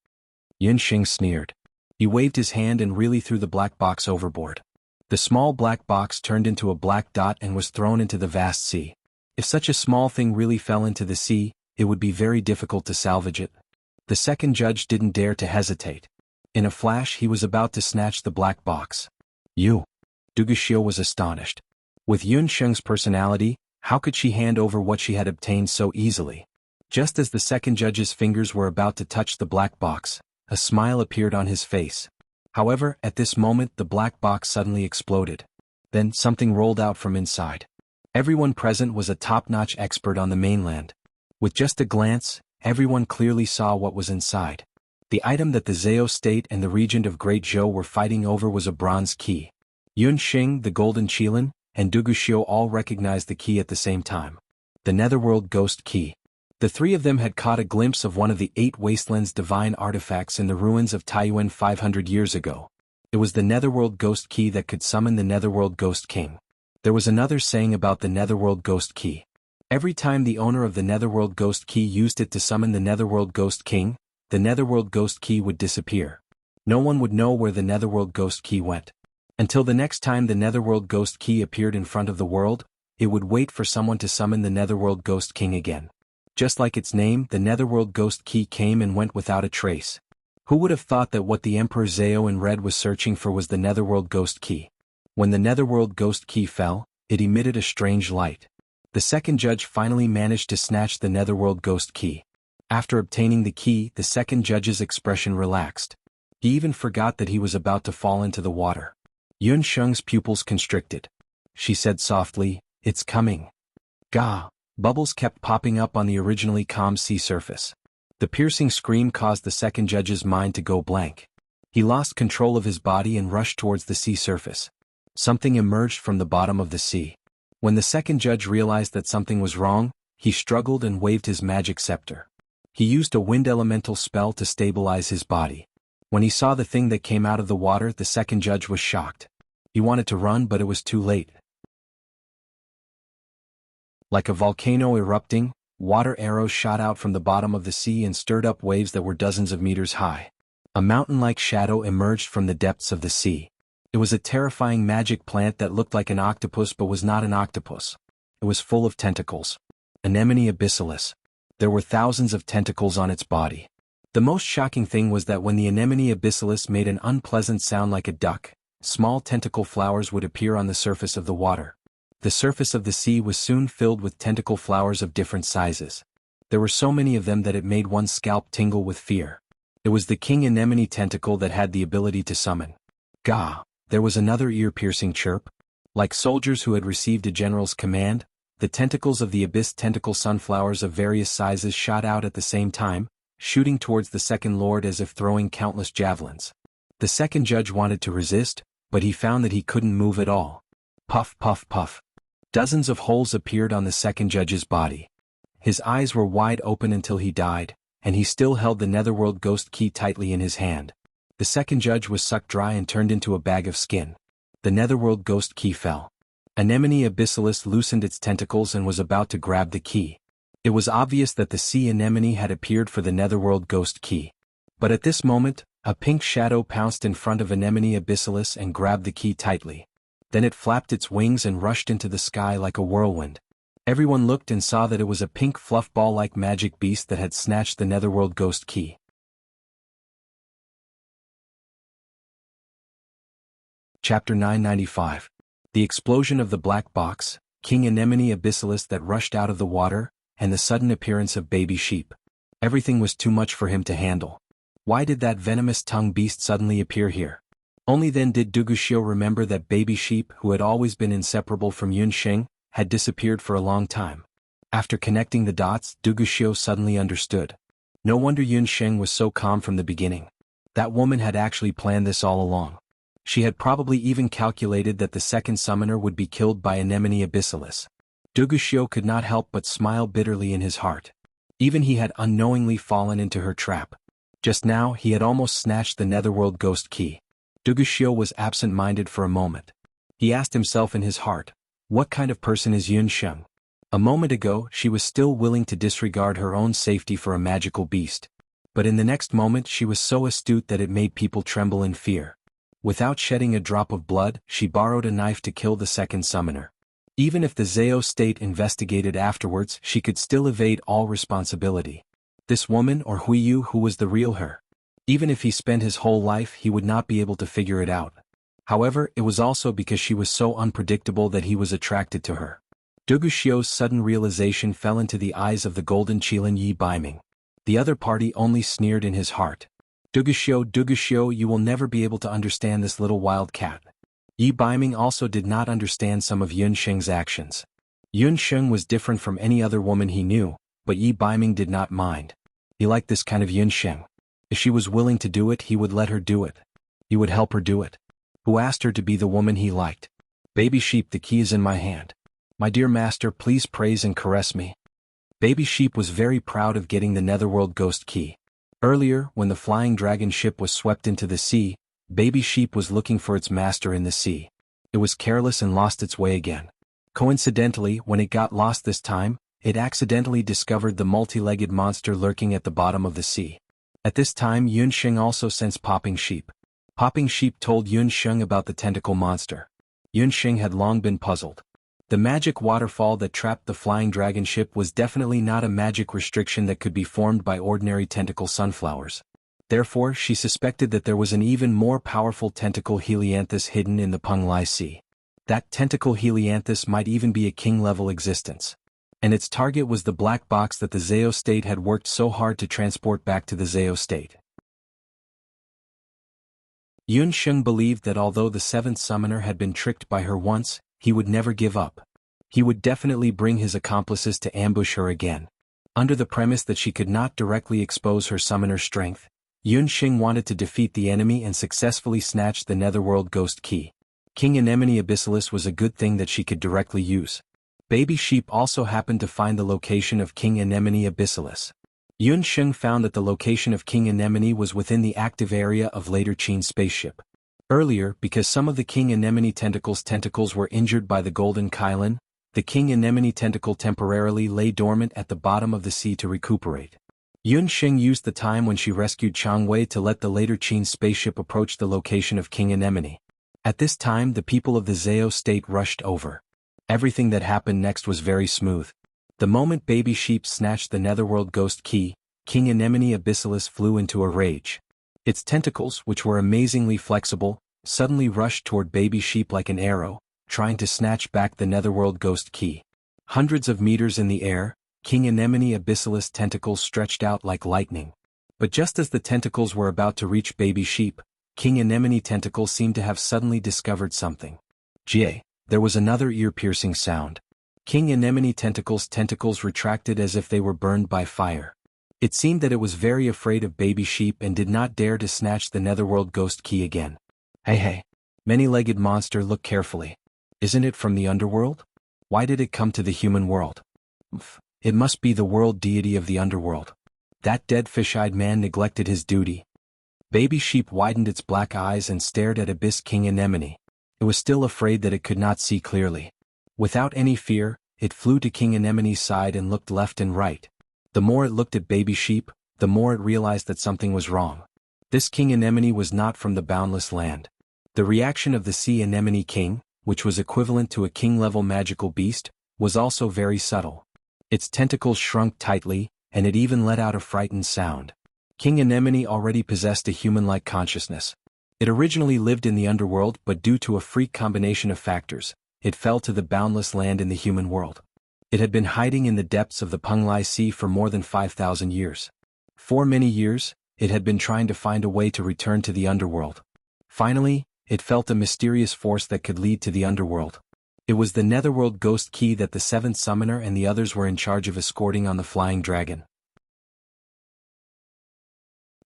Yun Sheng sneered. He waved his hand and really threw the black box overboard. The small black box turned into a black dot and was thrown into the vast sea. If such a small thing really fell into the sea, it would be very difficult to salvage it. The second judge didn't dare to hesitate. In a flash he was about to snatch the black box. "You?" Duguxiu was astonished. With Yun Sheng's personality, how could she hand over what she had obtained so easily? Just as the second judge's fingers were about to touch the black box, a smile appeared on his face. However, at this moment the black box suddenly exploded. Then something rolled out from inside. Everyone present was a top-notch expert on the mainland. With just a glance, everyone clearly saw what was inside. The item that the Zhao state and the regent of Great Zhou were fighting over was a bronze key. Yun Sheng, the golden qilin, and Duguxiu all recognized the key at the same time. The Netherworld Ghost Key. The three of them had caught a glimpse of one of the 8 Wastelands divine artifacts in the ruins of Taiyuan 500 years ago. It was the Netherworld Ghost Key that could summon the Netherworld Ghost King. There was another saying about the Netherworld Ghost Key. Every time the owner of the Netherworld Ghost Key used it to summon the Netherworld Ghost King, the Netherworld Ghost Key would disappear. No one would know where the Netherworld Ghost Key went. Until the next time the Netherworld Ghost Key appeared in front of the world, it would wait for someone to summon the Netherworld Ghost King again. Just like its name, the Netherworld Ghost Key came and went without a trace. Who would have thought that what the Emperor Zhao in red was searching for was the Netherworld Ghost Key? When the Netherworld Ghost Key fell, it emitted a strange light. The second judge finally managed to snatch the Netherworld Ghost Key. After obtaining the key, the second judge's expression relaxed. He even forgot that he was about to fall into the water. Yun Sheng's pupils constricted. She said softly, "It's coming." Gah! Bubbles kept popping up on the originally calm sea surface. The piercing scream caused the second judge's mind to go blank. He lost control of his body and rushed towards the sea surface. Something emerged from the bottom of the sea. When the second judge realized that something was wrong, he struggled and waved his magic scepter. He used a wind elemental spell to stabilize his body. When he saw the thing that came out of the water, the second judge was shocked. He wanted to run, but it was too late. Like a volcano erupting, water arrows shot out from the bottom of the sea and stirred up waves that were dozens of meters high. A mountain-like shadow emerged from the depths of the sea. It was a terrifying magic plant that looked like an octopus but was not an octopus. It was full of tentacles. Anemone abyssalis. There were thousands of tentacles on its body. The most shocking thing was that when the Anemone abyssalis made an unpleasant sound like a duck, small tentacle flowers would appear on the surface of the water. The surface of the sea was soon filled with tentacle flowers of different sizes. There were so many of them that it made one's scalp tingle with fear. It was the king anemone tentacle that had the ability to summon. Gah! There was another ear-piercing chirp. Like soldiers who had received a general's command, the tentacles of the abyss tentacle sunflowers of various sizes shot out at the same time, shooting towards the second lord as if throwing countless javelins. The second judge wanted to resist, but he found that he couldn't move at all. Puff, puff, puff. Dozens of holes appeared on the second judge's body. His eyes were wide open until he died, and he still held the Netherworld Ghost Key tightly in his hand. The second judge was sucked dry and turned into a bag of skin. The Netherworld Ghost Key fell. Anemone abyssalis loosened its tentacles and was about to grab the key. It was obvious that the sea anemone had appeared for the Netherworld Ghost Key. But at this moment, a pink shadow pounced in front of Anemone abyssalis and grabbed the key tightly. Then it flapped its wings and rushed into the sky like a whirlwind. Everyone looked and saw that it was a pink fluff ball-like magic beast that had snatched the Netherworld Ghost Key. Chapter 995. The explosion of the black box, King Anemone abyssalis that rushed out of the water, and the sudden appearance of baby sheep. Everything was too much for him to handle. Why did that venomous-tongued beast suddenly appear here? Only then did Duguxiu remember that baby sheep, who had always been inseparable from Yun Sheng, had disappeared for a long time. After connecting the dots, Duguxiu suddenly understood. No wonder Yun Sheng was so calm from the beginning. That woman had actually planned this all along. She had probably even calculated that the second summoner would be killed by Anemone abyssalis. Duguxiu could not help but smile bitterly in his heart. Even he had unknowingly fallen into her trap. Just now he had almost snatched the Netherworld Ghost Key. Duguxiu was absent-minded for a moment. He asked himself in his heart, what kind of person is Yun Sheng? A moment ago she was still willing to disregard her own safety for a magical beast. But in the next moment she was so astute that it made people tremble in fear. Without shedding a drop of blood, she borrowed a knife to kill the second summoner. Even if the Zhao state investigated afterwards, she could still evade all responsibility. This woman or Huiyu, who was the real her? Even if he spent his whole life, he would not be able to figure it out. However, it was also because she was so unpredictable that he was attracted to her. Duguxiu's sudden realization fell into the eyes of the golden Qilin Yi Baiming. The other party only sneered in his heart. Duguxiu, you will never be able to understand this little wild cat. Yi Baiming also did not understand some of Yun Sheng's actions. Yun Sheng was different from any other woman he knew, but Yi Baiming did not mind. He liked this kind of Yun Sheng. If she was willing to do it, he would let her do it. He would help her do it. Who asked her to be the woman he liked? Baby sheep, the key is in my hand. My dear master, please praise and caress me. Baby sheep was very proud of getting the Netherworld Ghost Key. Earlier, when the flying dragon ship was swept into the sea, baby sheep was looking for its master in the sea. It was careless and lost its way again. Coincidentally, when it got lost this time, it accidentally discovered the multi-legged monster lurking at the bottom of the sea. At this time Yunsheng also sensed Popping Sheep. Popping Sheep told Yunsheng about the tentacle monster. Yunsheng had long been puzzled. The magic waterfall that trapped the flying dragon ship was definitely not a magic restriction that could be formed by ordinary tentacle sunflowers. Therefore she suspected that there was an even more powerful tentacle helianthus hidden in the Penglai Sea. That tentacle helianthus might even be a king-level existence. And its target was the black box that the Zao state had worked so hard to transport back to the Zao state. Yunsheng believed that although the seventh summoner had been tricked by her once, he would never give up. He would definitely bring his accomplices to ambush her again. Under the premise that she could not directly expose her summoner's strength, Yunsheng wanted to defeat the enemy and successfully snatch the Netherworld Ghost Key. King Anemone Abyssalis was a good thing that she could directly use. Baby Sheep also happened to find the location of King Anemone Abyssalis. Yunsheng found that the location of King Anemone was within the active area of later Qin's spaceship. Earlier, because some of the King Anemone tentacles were injured by the Golden Kylin, the King Anemone tentacle temporarily lay dormant at the bottom of the sea to recuperate. Yunsheng used the time when she rescued Changwei to let the later Qin's spaceship approach the location of King Anemone. At this time the people of the Zao state rushed over. Everything that happened next was very smooth. The moment Baby Sheep snatched the Netherworld Ghost Key, King Anemone Abyssalis flew into a rage. Its tentacles, which were amazingly flexible, suddenly rushed toward Baby Sheep like an arrow, trying to snatch back the Netherworld Ghost Key. Hundreds of meters in the air, King Anemone Abyssalis' tentacles stretched out like lightning. But just as the tentacles were about to reach Baby Sheep, King Anemone Tentacle seemed to have suddenly discovered something. Jie. There was another ear-piercing sound. King Anemone tentacles retracted as if they were burned by fire. It seemed that it was very afraid of Baby Sheep and did not dare to snatch the Netherworld Ghost Key again. Hey. Many-legged monster, look carefully. Isn't it from the underworld? Why did it come to the human world? It must be the world deity of the underworld. That dead fish-eyed man neglected his duty. Baby Sheep widened its black eyes and stared at Abyss King Anemone. It was still afraid that it could not see clearly. Without any fear, it flew to King Anemone's side and looked left and right. The more it looked at Baby Sheep, the more it realized that something was wrong. This King Anemone was not from the boundless land. The reaction of the Sea Anemone King, which was equivalent to a king-level magical beast, was also very subtle. Its tentacles shrunk tightly, and it even let out a frightened sound. King Anemone already possessed a human-like consciousness. It originally lived in the underworld, but due to a freak combination of factors, it fell to the boundless land in the human world. It had been hiding in the depths of the Penglai Sea for more than 5,000 years. For many years, it had been trying to find a way to return to the underworld. Finally, it felt a mysterious force that could lead to the underworld. It was the Netherworld Ghost Key that the seventh summoner and the others were in charge of escorting on the flying dragon.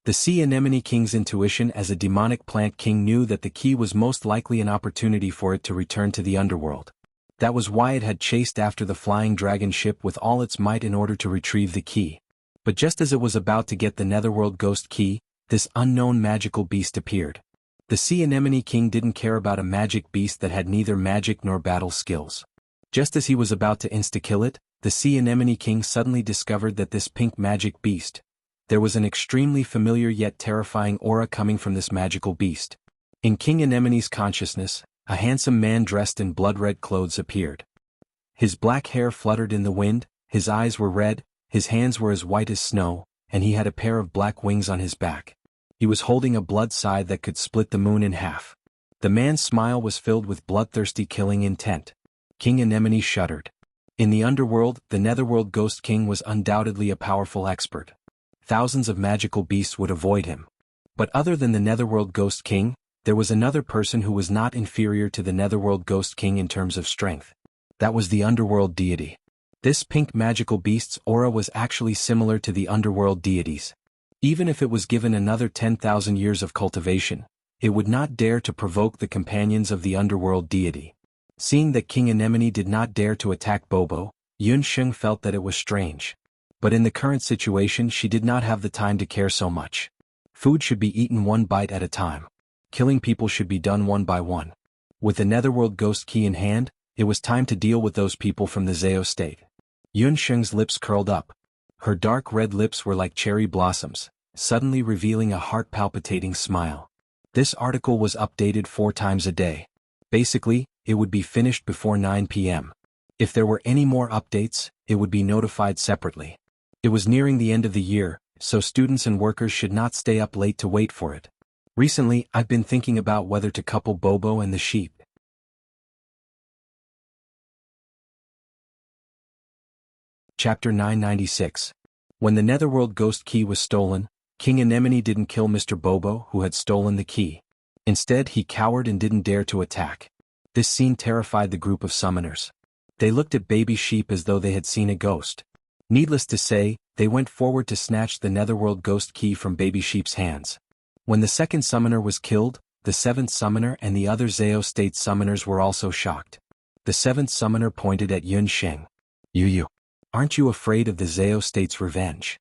The Sea Anemone King's intuition as a demonic plant king knew that the key was most likely an opportunity for it to return to the underworld. That was why it had chased after the flying dragon ship with all its might in order to retrieve the key. But just as it was about to get the Netherworld Ghost Key, this unknown magical beast appeared. The Sea Anemone King didn't care about a magic beast that had neither magic nor battle skills. Just as he was about to insta-kill it, the Sea Anemone King suddenly discovered that this pink magic beast, there was an extremely familiar yet terrifying aura coming from this magical beast. In King Anemone's consciousness, a handsome man dressed in blood-red clothes appeared. His black hair fluttered in the wind, his eyes were red, his hands were as white as snow, and he had a pair of black wings on his back. He was holding a blood scythe that could split the moon in half. The man's smile was filled with bloodthirsty killing intent. King Anemone shuddered. In the underworld, the Netherworld Ghost King was undoubtedly a powerful expert. Thousands of magical beasts would avoid him. But other than the Netherworld Ghost King, there was another person who was not inferior to the Netherworld Ghost King in terms of strength. That was the underworld deity. This pink magical beast's aura was actually similar to the underworld deities. Even if it was given another 10,000 years of cultivation, it would not dare to provoke the companions of the underworld deity. Seeing that King Anemone did not dare to attack Bobo, Yunsheng felt that it was strange. But in the current situation she did not have the time to care so much. Food should be eaten one bite at a time. Killing people should be done one by one. With the Netherworld Ghost Key in hand, it was time to deal with those people from the Zao state. Yun Sheng's lips curled up. Her dark red lips were like cherry blossoms, suddenly revealing a heart-palpitating smile. This article was updated 4 times a day. Basically, it would be finished before 9 p.m. If there were any more updates, it would be notified separately. It was nearing the end of the year, so students and workers should not stay up late to wait for it. Recently, I've been thinking about whether to couple Bobo and the sheep. Chapter 996. When the Netherworld Ghost Key was stolen, King Anemone didn't kill Mr. Bobo who had stolen the key. Instead, he cowered and didn't dare to attack. This scene terrified the group of summoners. They looked at Baby Sheep as though they had seen a ghost. Needless to say, they went forward to snatch the Netherworld Ghost Key from Baby Sheep's hands. When the second summoner was killed, the seventh summoner and the other Zao State summoners were also shocked. The seventh summoner pointed at Yun Sheng. You. Aren't you afraid of the Zao State's revenge?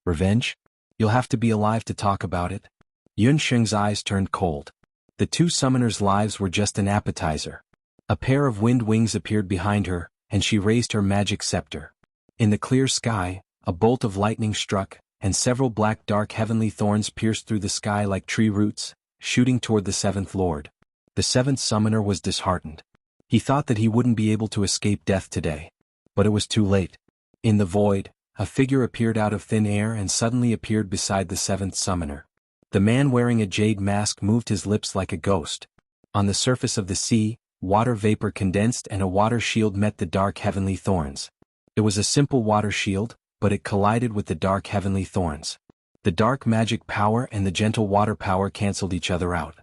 Revenge? You'll have to be alive to talk about it. Yun Sheng's eyes turned cold. The 2 summoners' lives were just an appetizer. A pair of wind wings appeared behind her, and she raised her magic scepter. In the clear sky, a bolt of lightning struck, and several black dark heavenly thorns pierced through the sky like tree roots, shooting toward the 7th Lord. The 7th summoner was disheartened. He thought that he wouldn't be able to escape death today. But it was too late. In the void, a figure appeared out of thin air and suddenly appeared beside the 7th summoner. The man wearing a jade mask moved his lips like a ghost. On the surface of the sea, water vapor condensed and a water shield met the dark heavenly thorns. It was a simple water shield, but it collided with the dark heavenly thorns. The dark magic power and the gentle water power cancelled each other out.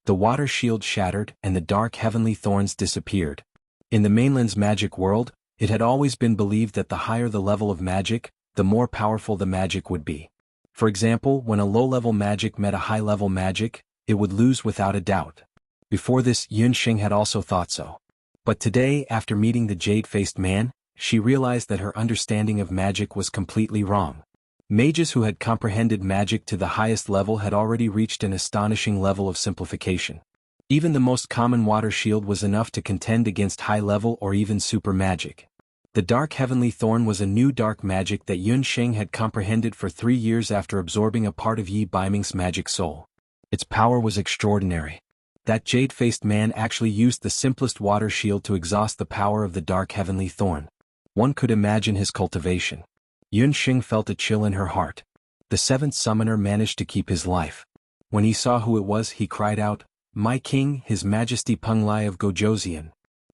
The water shield shattered and the dark heavenly thorns disappeared. In the mainland's magic world, it had always been believed that the higher the level of magic, the more powerful the magic would be. For example, when a low-level magic met a high-level magic, it would lose without a doubt. Before this, Yun Sheng had also thought so. But today, after meeting the jade-faced man, she realized that her understanding of magic was completely wrong. Mages who had comprehended magic to the highest level had already reached an astonishing level of simplification. Even the most common water shield was enough to contend against high-level or even super magic. The dark heavenly thorn was a new dark magic that Yun Sheng had comprehended for 3 years after absorbing a part of Yi Baiming's magic soul. Its power was extraordinary. That jade-faced man actually used the simplest water shield to exhaust the power of the dark heavenly thorn. One could imagine his cultivation. Yun Sheng felt a chill in her heart. The 7th summoner managed to keep his life. When he saw who it was, he cried out, "My king, His Majesty Penglai of Gojoseon."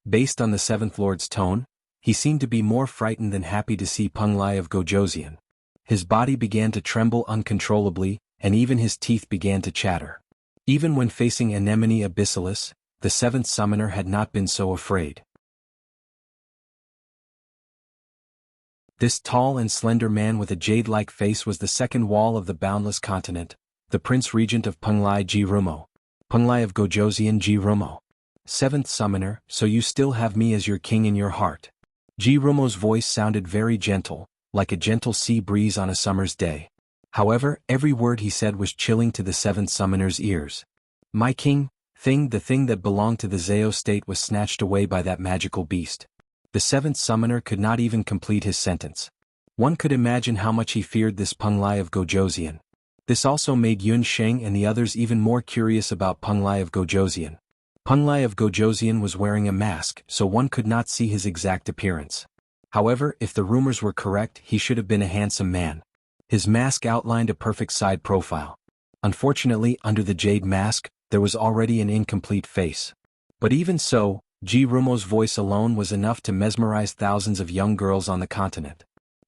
Based on the 7th Lord's tone, he seemed to be more frightened than happy to see Penglai of Gojoseon. His body began to tremble uncontrollably, and even his teeth began to chatter. Even when facing Anemone Abyssalis, the 7th summoner had not been so afraid. This tall and slender man with a jade-like face was the second wall of the boundless continent, the Prince Regent of Penglai Jirumo. Penglai of Gojoseon Jirumo. 7th summoner, so you still have me as your king in your heart. Jirumo's voice sounded very gentle, like a gentle sea breeze on a summer's day. However, every word he said was chilling to the 7th summoner's ears. My king, the thing that belonged to the Zao state was snatched away by that magical beast. The 7th summoner could not even complete his sentence. One could imagine how much he feared this Penglai of Gojoseon. This also made Yun Sheng and the others even more curious about Penglai of Gojoseon. Penglai of Gojoseon was wearing a mask, so one could not see his exact appearance. However, if the rumors were correct, he should have been a handsome man. His mask outlined a perfect side profile. Unfortunately, under the jade mask, there was already an incomplete face. But even so, Jirumo's voice alone was enough to mesmerize thousands of young girls on the continent.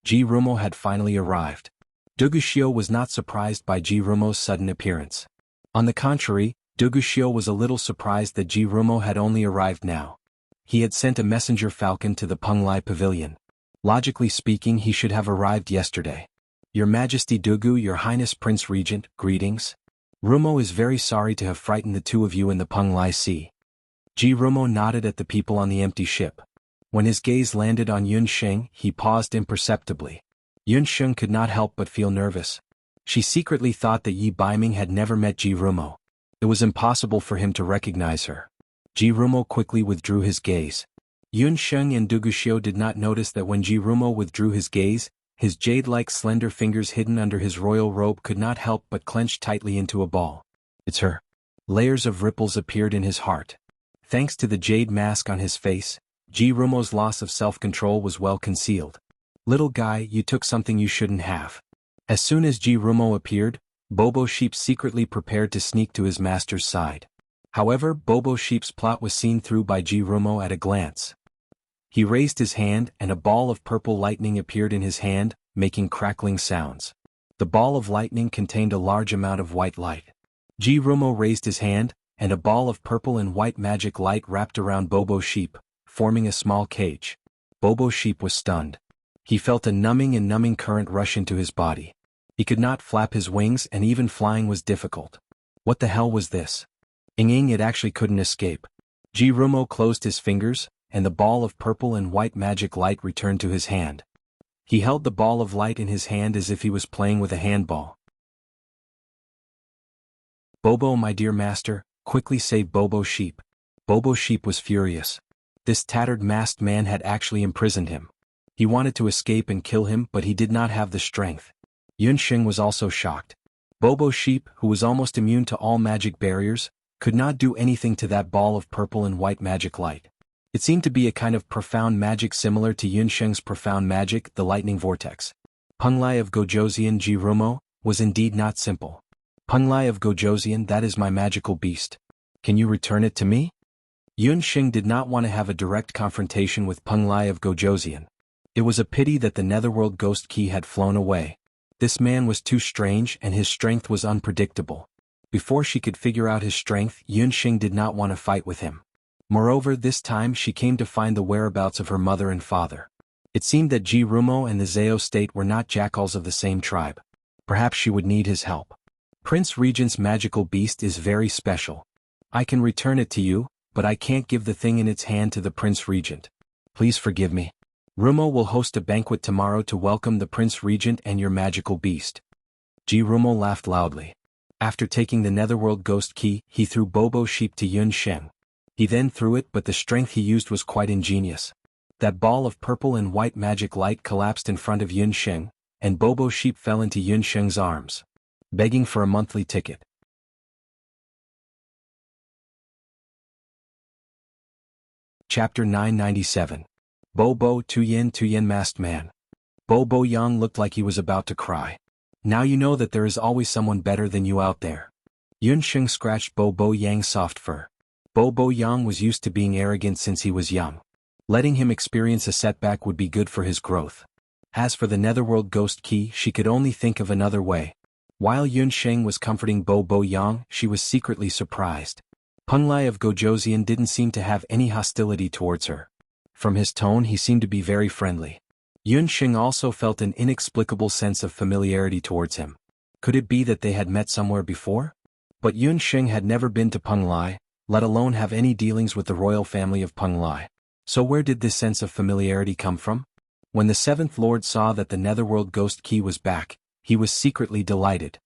Jirumo had finally arrived. Dugushio was not surprised by Jirumo's sudden appearance. On the contrary, Dugushio was a little surprised that Jirumo had only arrived now. He had sent a messenger falcon to the Penglai pavilion. Logically speaking, he should have arrived yesterday. Your Majesty Dugu, Your Highness Prince Regent, greetings. Rumo is very sorry to have frightened the 2 of you in the Penglai Sea. Jirumo nodded at the people on the empty ship. When his gaze landed on Yun Sheng, he paused imperceptibly. Yun Sheng could not help but feel nervous. She secretly thought that Yi Baiming had never met Jirumo. It was impossible for him to recognize her. Jirumo quickly withdrew his gaze. Yun Sheng and Duguxiu did not notice that when Jirumo withdrew his gaze, his jade-like slender fingers hidden under his royal robe could not help but clench tightly into a ball. It's her. Layers of ripples appeared in his heart. Thanks to the jade mask on his face, Jirumo's loss of self-control was well concealed. Little guy, you took something you shouldn't have. As soon as Jirumo appeared, Bobo Sheep secretly prepared to sneak to his master's side. However, Bobo Sheep's plot was seen through by Jirumo at a glance. He raised his hand and a ball of purple lightning appeared in his hand, making crackling sounds. The ball of lightning contained a large amount of white light. Jirumo raised his hand, and a ball of purple and white magic light wrapped around Bobo Sheep, forming a small cage. Bobo Sheep was stunned. He felt a numbing current rush into his body. He could not flap his wings and even flying was difficult. What the hell was this? It actually couldn't escape. Jirumo closed his fingers, and the ball of purple and white magic light returned to his hand. He held the ball of light in his hand as if he was playing with a handball. Bobo, my dear master, quickly save Bobo Sheep. Bobo Sheep was furious. This tattered masked man had actually imprisoned him. He wanted to escape and kill him, but he did not have the strength. Yun Sheng was also shocked. Bobo Sheep, who was almost immune to all magic barriers, could not do anything to that ball of purple and white magic light. It seemed to be a kind of profound magic similar to Yun Sheng's profound magic, the lightning vortex. Penglai of Gojoseon Jirumo was indeed not simple. Penglai of Gojoseon, that is my magical beast. Can you return it to me? Yun Sheng did not want to have a direct confrontation with Penglai of Gojoseon. It was a pity that the Netherworld Ghost Key had flown away. This man was too strange and his strength was unpredictable. Before she could figure out his strength, Yun Sheng did not want to fight with him. Moreover, this time she came to find the whereabouts of her mother and father. It seemed that Jirumo and the Zao state were not jackals of the same tribe. Perhaps she would need his help. Prince Regent's magical beast is very special. I can return it to you, but I can't give the thing in its hand to the Prince Regent. Please forgive me. Rumo will host a banquet tomorrow to welcome the Prince Regent and your magical beast. Jirumo laughed loudly. After taking the Netherworld Ghost Key, he threw Bobo Sheep to Yun Sheng. He then threw it, but the strength he used was quite ingenious. That ball of purple and white magic light collapsed in front of Yun Sheng, and Bobo Sheep fell into Yun Sheng's arms, begging for a monthly ticket. Chapter 997. Bobo Tuyen Masked Man. Bobo Yang looked like he was about to cry. Now you know that there is always someone better than you out there. Yun Sheng scratched Bobo Yang's soft fur. Bobo Yang was used to being arrogant since he was young. Letting him experience a setback would be good for his growth. As for the Netherworld Ghost Key, she could only think of another way. While Yun Sheng was comforting Bobo Yang, she was secretly surprised. Penglai of Gojoseon didn't seem to have any hostility towards her. From his tone he seemed to be very friendly. Yun Sheng also felt an inexplicable sense of familiarity towards him. Could it be that they had met somewhere before? But Yun Sheng had never been to Penglai, let alone have any dealings with the royal family of Penglai. So where did this sense of familiarity come from? When the Seventh Lord saw that the Netherworld Ghost Key was back, he was secretly delighted.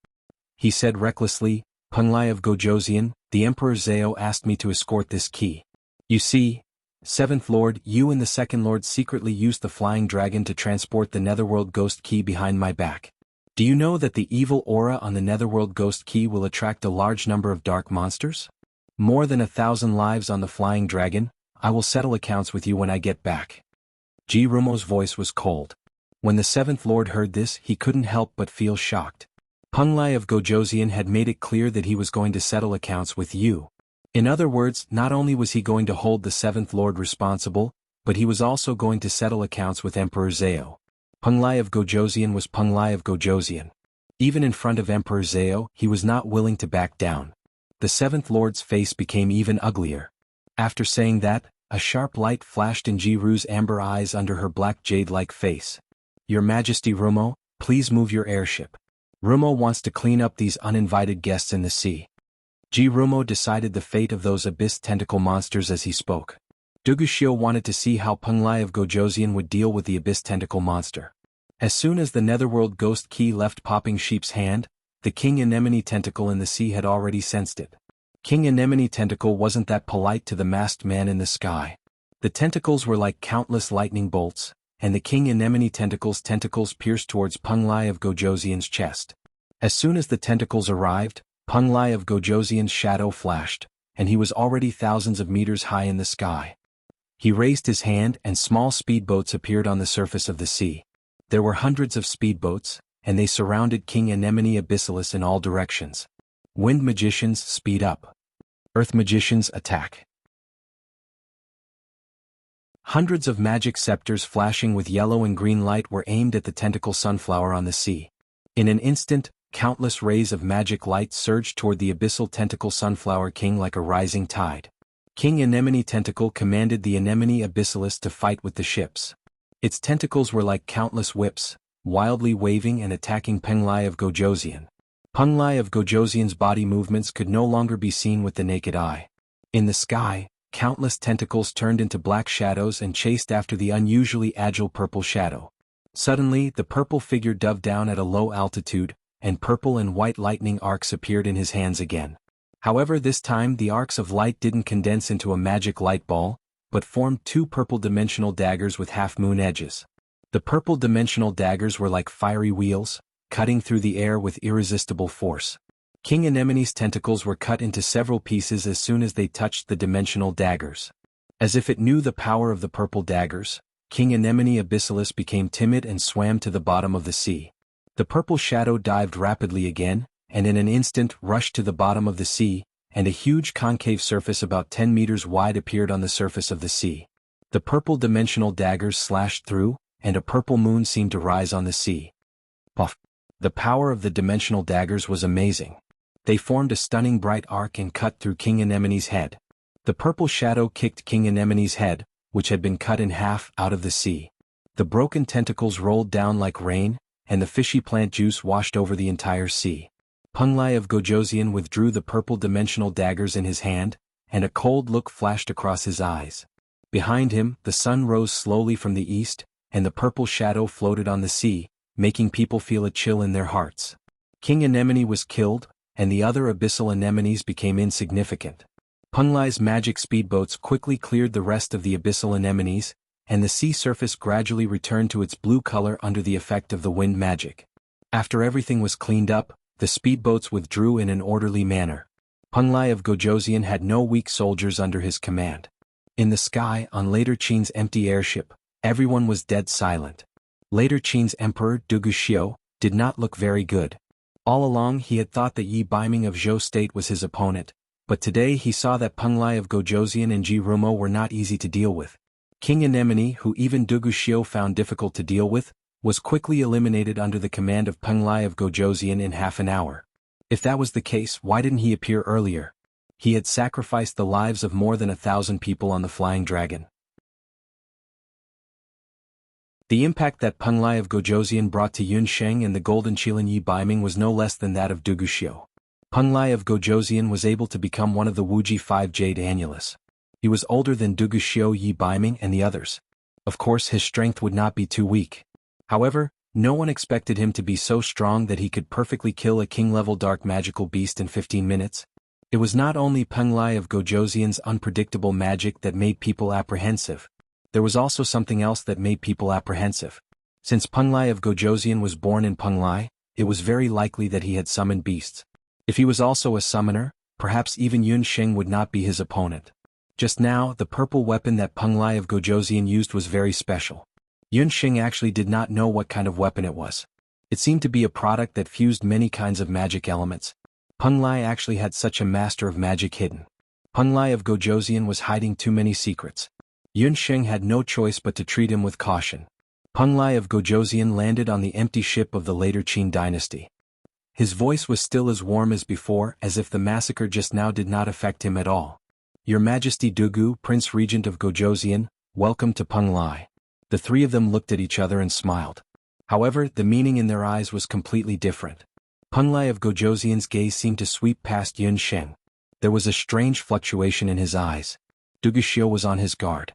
He said recklessly, Penglai of Gojoseon, the Emperor Zao asked me to escort this key. You see, Seventh Lord, you and the Second Lord secretly used the Flying Dragon to transport the Netherworld Ghost Key behind my back. Do you know that the evil aura on the Netherworld Ghost Key will attract a large number of dark monsters? More than 1,000 lives on the Flying Dragon. I will settle accounts with you when I get back. Jirumo's voice was cold. When the Seventh Lord heard this, he couldn't help but feel shocked. Penglai of Gojoseon had made it clear that he was going to settle accounts with you. In other words, not only was he going to hold the Seventh Lord responsible, but he was also going to settle accounts with Emperor Zao. Penglai of Gojoseon was Penglai of Gojoseon. Even in front of Emperor Zao, he was not willing to back down. The Seventh Lord's face became even uglier. After saying that, a sharp light flashed in Jiru's amber eyes under her black jade-like face. Your Majesty Rumo, please move your airship. Rumo wants to clean up these uninvited guests in the sea. Jirumo decided the fate of those abyss tentacle monsters as he spoke. Duguxiu wanted to see how Penglai of Gojoseon would deal with the abyss tentacle monster. As soon as the Netherworld Ghost Key left Popping Sheep's hand, the King Anemone tentacle in the sea had already sensed it. King Anemone tentacle wasn't that polite to the masked man in the sky. The tentacles were like countless lightning bolts, and the king anemone tentacles pierced towards Peng Lai of Gojosian's chest. As soon as the tentacles arrived, Peng Lai of Gojosian's shadow flashed, and he was already thousands of meters high in the sky. He raised his hand and small speedboats appeared on the surface of the sea. There were hundreds of speedboats, and they surrounded King Anemone Abyssalis in all directions. Wind magicians speed up. Earth magicians attack. Hundreds of magic scepters flashing with yellow and green light were aimed at the tentacle sunflower on the sea. In an instant, countless rays of magic light surged toward the abyssal tentacle sunflower king like a rising tide. King Anemone Tentacle commanded the Anemone Abyssalis to fight with the ships. Its tentacles were like countless whips, wildly waving and attacking Peng Lai of Gojosian. Peng Lai of Gojosian's body movements could no longer be seen with the naked eye. In the sky, countless tentacles turned into black shadows and chased after the unusually agile purple shadow. Suddenly, the purple figure dove down at a low altitude, and purple and white lightning arcs appeared in his hands again. However, this time the arcs of light didn't condense into a magic light ball, but formed two purple dimensional daggers with half-moon edges. The purple dimensional daggers were like fiery wheels, cutting through the air with irresistible force. King Anemone's tentacles were cut into several pieces as soon as they touched the dimensional daggers. As if it knew the power of the purple daggers, King Anemone Abyssalis became timid and swam to the bottom of the sea. The purple shadow dived rapidly again, and in an instant rushed to the bottom of the sea, and a huge concave surface about 10 meters wide appeared on the surface of the sea. The purple dimensional daggers slashed through, and a purple moon seemed to rise on the sea. Puff! The power of the dimensional daggers was amazing. They formed a stunning bright arc and cut through King Anemone's head. The purple shadow kicked King Anemone's head, which had been cut in half, out of the sea. The broken tentacles rolled down like rain, and the fishy plant juice washed over the entire sea. Peng Lai of Gojosian withdrew the purple dimensional daggers in his hand, and a cold look flashed across his eyes. Behind him, the sun rose slowly from the east, and the purple shadow floated on the sea, making people feel a chill in their hearts. King Anemone was killed, and the other abyssal anemones became insignificant. Peng Lai's magic speedboats quickly cleared the rest of the abyssal anemones, and the sea surface gradually returned to its blue color under the effect of the wind magic. After everything was cleaned up, the speedboats withdrew in an orderly manner. Peng Lai of Gojosian had no weak soldiers under his command. In the sky, on Later Qin's empty airship, everyone was dead silent. Later Qin's emperor, Duguxiu, did not look very good. All along he had thought that Yi Baiming of Zhou State was his opponent, but today he saw that Peng Lai of Gojosian and Ji Rumo were not easy to deal with. King Anemone, who even Duguxiu found difficult to deal with, was quickly eliminated under the command of Peng Lai of Gojosian in half an hour. If that was the case, why didn't he appear earlier? He had sacrificed the lives of more than 1,000 people on the Flying Dragon. The impact that Peng Lai of Gojosian brought to Yun Sheng and the Golden Qilin Yi Baiming was no less than that of Duguxiu. Peng Lai of Gojosian was able to become one of the Wuji 5 Jade Annulus. He was older than Duguxiu, Yi Baiming, and the others. Of course, his strength would not be too weak. However, no one expected him to be so strong that he could perfectly kill a king-level dark magical beast in 15 minutes. It was not only Peng Lai of Gojosian's unpredictable magic that made people apprehensive. There was also something else that made people apprehensive. Since Peng Lai of Gojosian was born in Peng Lai, it was very likely that he had summoned beasts. If he was also a summoner, perhaps even Yun Sheng would not be his opponent. Just now, the purple weapon that Peng Lai of Gojosian used was very special. Yun Sheng actually did not know what kind of weapon it was. It seemed to be a product that fused many kinds of magic elements. Peng Lai actually had such a master of magic hidden. Peng Lai of Gojosian was hiding too many secrets. Yun Sheng had no choice but to treat him with caution. Peng Lai of Gojosian landed on the empty ship of the later Qin dynasty. His voice was still as warm as before, as if the massacre just now did not affect him at all. Your Majesty Dugu, Prince Regent of Gojosian, welcome to Peng Lai. The three of them looked at each other and smiled. However, the meaning in their eyes was completely different. Peng Lai of Gojosian's gaze seemed to sweep past Yun Sheng. There was a strange fluctuation in his eyes. Duguxiu was on his guard.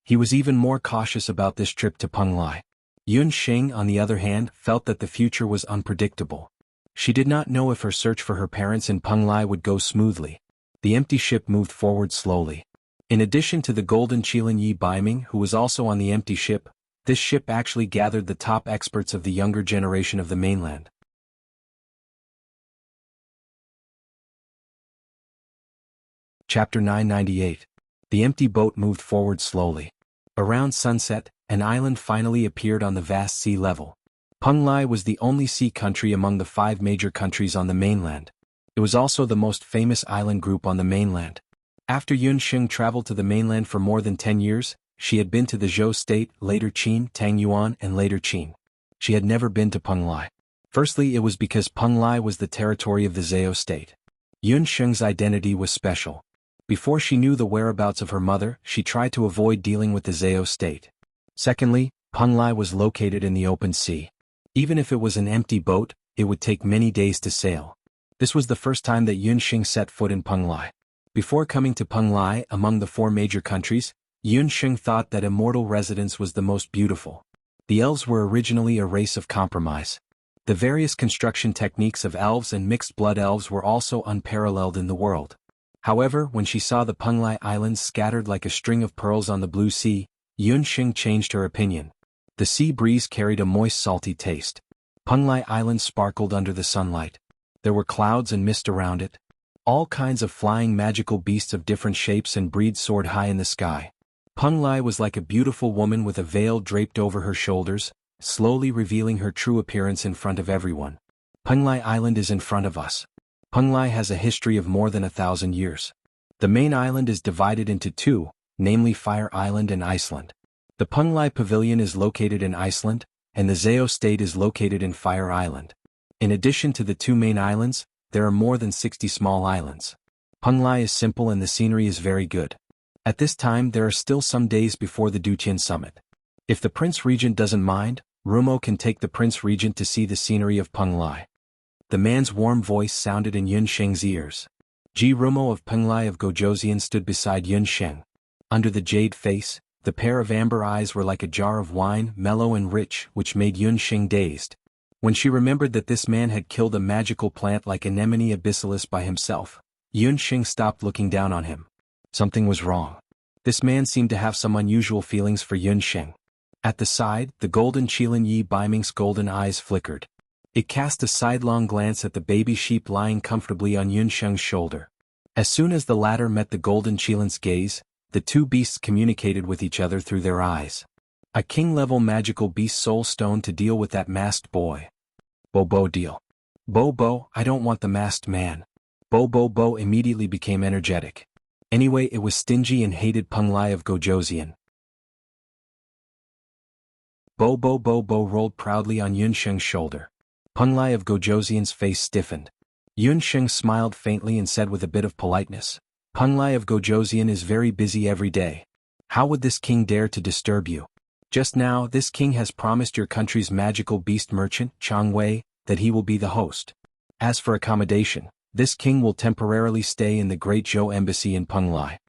He was even more cautious about this trip to Peng Lai. Yun Sheng, on the other hand, felt that the future was unpredictable. She did not know if her search for her parents in Peng Lai would go smoothly. The empty ship moved forward slowly. In addition to the golden Qilin Yi Baiming who was also on the empty ship, this ship actually gathered the top experts of the younger generation of the mainland. Chapter 998. The empty boat moved forward slowly. Around sunset, an island finally appeared on the vast sea level. Penglai was the only sea country among the 5 major countries on the mainland. It was also the most famous island group on the mainland. After Yunsheng traveled to the mainland for more than 10 years, she had been to the Zhou state, later Qin, Tangyuan, and later Qin. She had never been to Penglai. Firstly, it was because Penglai was the territory of the Zhou state. Yunsheng's identity was special. Before she knew the whereabouts of her mother, she tried to avoid dealing with the Zhou state. Secondly, Penglai was located in the open sea. Even if it was an empty boat, it would take many days to sail. This was the first time that Yunsheng set foot in Penglai. Before coming to Penglai among the 4 major countries, Yunsheng thought that immortal residence was the most beautiful. The elves were originally a race of compromise. The various construction techniques of elves and mixed-blood elves were also unparalleled in the world. However, when she saw the Penglai Islands scattered like a string of pearls on the blue sea, Yunsheng changed her opinion. The sea breeze carried a moist salty taste. Penglai Island sparkled under the sunlight. There were clouds and mist around it. All kinds of flying magical beasts of different shapes and breeds soared high in the sky. Penglai was like a beautiful woman with a veil draped over her shoulders, slowly revealing her true appearance in front of everyone. Penglai Island is in front of us. Penglai has a history of more than 1,000 years. The main island is divided into 2, namely Fire Island and Iceland. The Penglai Pavilion is located in Iceland, and the Zhou state is located in Fire Island. In addition to the 2 main islands, there are more than 60 small islands. Penglai is simple and the scenery is very good. At this time there are still some days before the Duqian summit. If the Prince Regent doesn't mind, Rumo can take the Prince Regent to see the scenery of Penglai. The man's warm voice sounded in Yunsheng's ears. Ji Rumo of Penglai of Gojoseon stood beside Yunsheng. Under the jade face, the pair of amber eyes were like a jar of wine, mellow and rich, which made Yunsheng dazed. When she remembered that this man had killed a magical plant like Anemone abyssalis by himself, Yunsheng stopped looking down on him. Something was wrong. This man seemed to have some unusual feelings for Yunsheng. At the side, the golden Qilin Yi Baiming's golden eyes flickered. It cast a sidelong glance at the baby sheep lying comfortably on Yunsheng's shoulder. As soon as the latter met the golden Qilin's gaze, the 2 beasts communicated with each other through their eyes. A king-level magical beast soul stone to deal with that masked boy. Bo deal. Bo, I don't want the masked man. Bo immediately became energetic. Anyway, it was stingy and hated Penglai of Gojoseon. Bo rolled proudly on Yunsheng's shoulder. Penglai of Gojoseon's face stiffened. Yunsheng smiled faintly and said with a bit of politeness, Penglai of Gojoseon is very busy every day. How would this king dare to disturb you? Just now, this king has promised your country's magical beast merchant, Chang Wei, that he will be the host. As for accommodation, this king will temporarily stay in the Great Zhou Embassy in Penglai.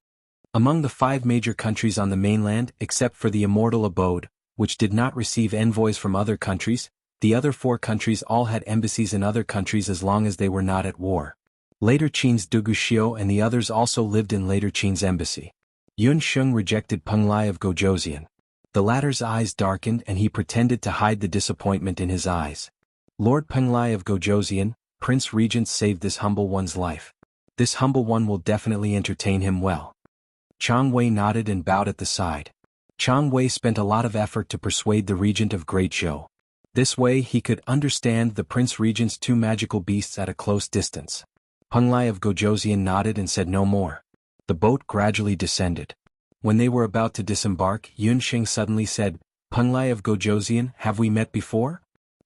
Among the 5 major countries on the mainland, except for the Immortal Abode, which did not receive envoys from other countries, the other 4 countries all had embassies in other countries as long as they were not at war. Later Qin's Duguxiu and the others also lived in later Qin's embassy. Yunsheng rejected Penglai of Gojoseon. The latter's eyes darkened and he pretended to hide the disappointment in his eyes. Lord Penglai of Gojoseon, Prince Regent saved this humble one's life. This humble one will definitely entertain him well. Chang Wei nodded and bowed at the side. Chang Wei spent a lot of effort to persuade the regent of Great Zhou. This way he could understand the Prince Regent's 2 magical beasts at a close distance. Penglai of Gojoseon nodded and said no more. The boat gradually descended. When they were about to disembark, Yunsheng suddenly said, Penglai of Gojoseon, have we met before?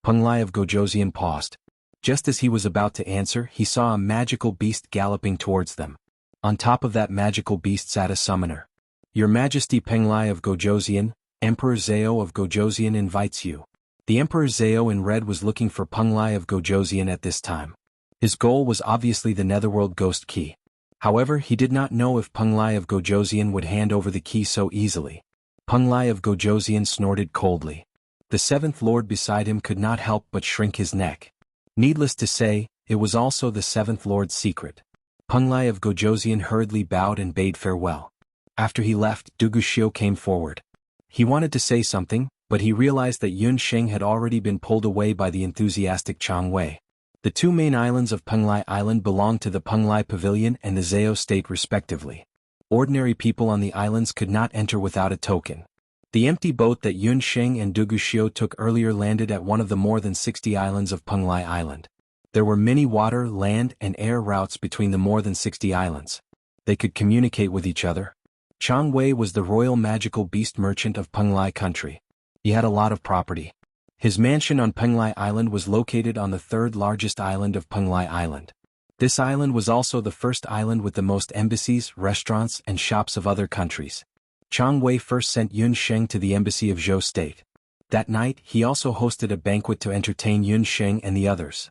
Penglai of Gojoseon paused. Just as he was about to answer, he saw a magical beast galloping towards them. On top of that magical beast sat a summoner. Your Majesty Penglai of Gojoseon, Emperor Zhao of Gojoseon invites you. The Emperor Zhao in red was looking for Penglai of Gojoseon at this time. His goal was obviously the Netherworld Ghost Key. However, he did not know if Penglai of Gojoseon would hand over the key so easily. Penglai of Gojoseon snorted coldly. The 7th Lord beside him could not help but shrink his neck. Needless to say, it was also the 7th Lord's secret. Penglai of Gojoseon hurriedly bowed and bade farewell. After he left, Wuxia came forward. He wanted to say something, but he realized that Yunxing had already been pulled away by the enthusiastic Chang Wei. The two main islands of Penglai Island belonged to the Penglai Pavilion and the Zhao State respectively. Ordinary people on the islands could not enter without a token. The empty boat that Yunxing and Wuxia took earlier landed at one of the more than 60 islands of Penglai Island. There were many water, land, and air routes between the more than 60 islands. They could communicate with each other. Chang Wei was the royal magical beast merchant of Penglai country. He had a lot of property. His mansion on Penglai Island was located on the third largest island of Penglai Island. This island was also the first island with the most embassies, restaurants, and shops of other countries. Chang Wei first sent Yunxing to the embassy of Zhou State. That night, he also hosted a banquet to entertain Yunxing and the others.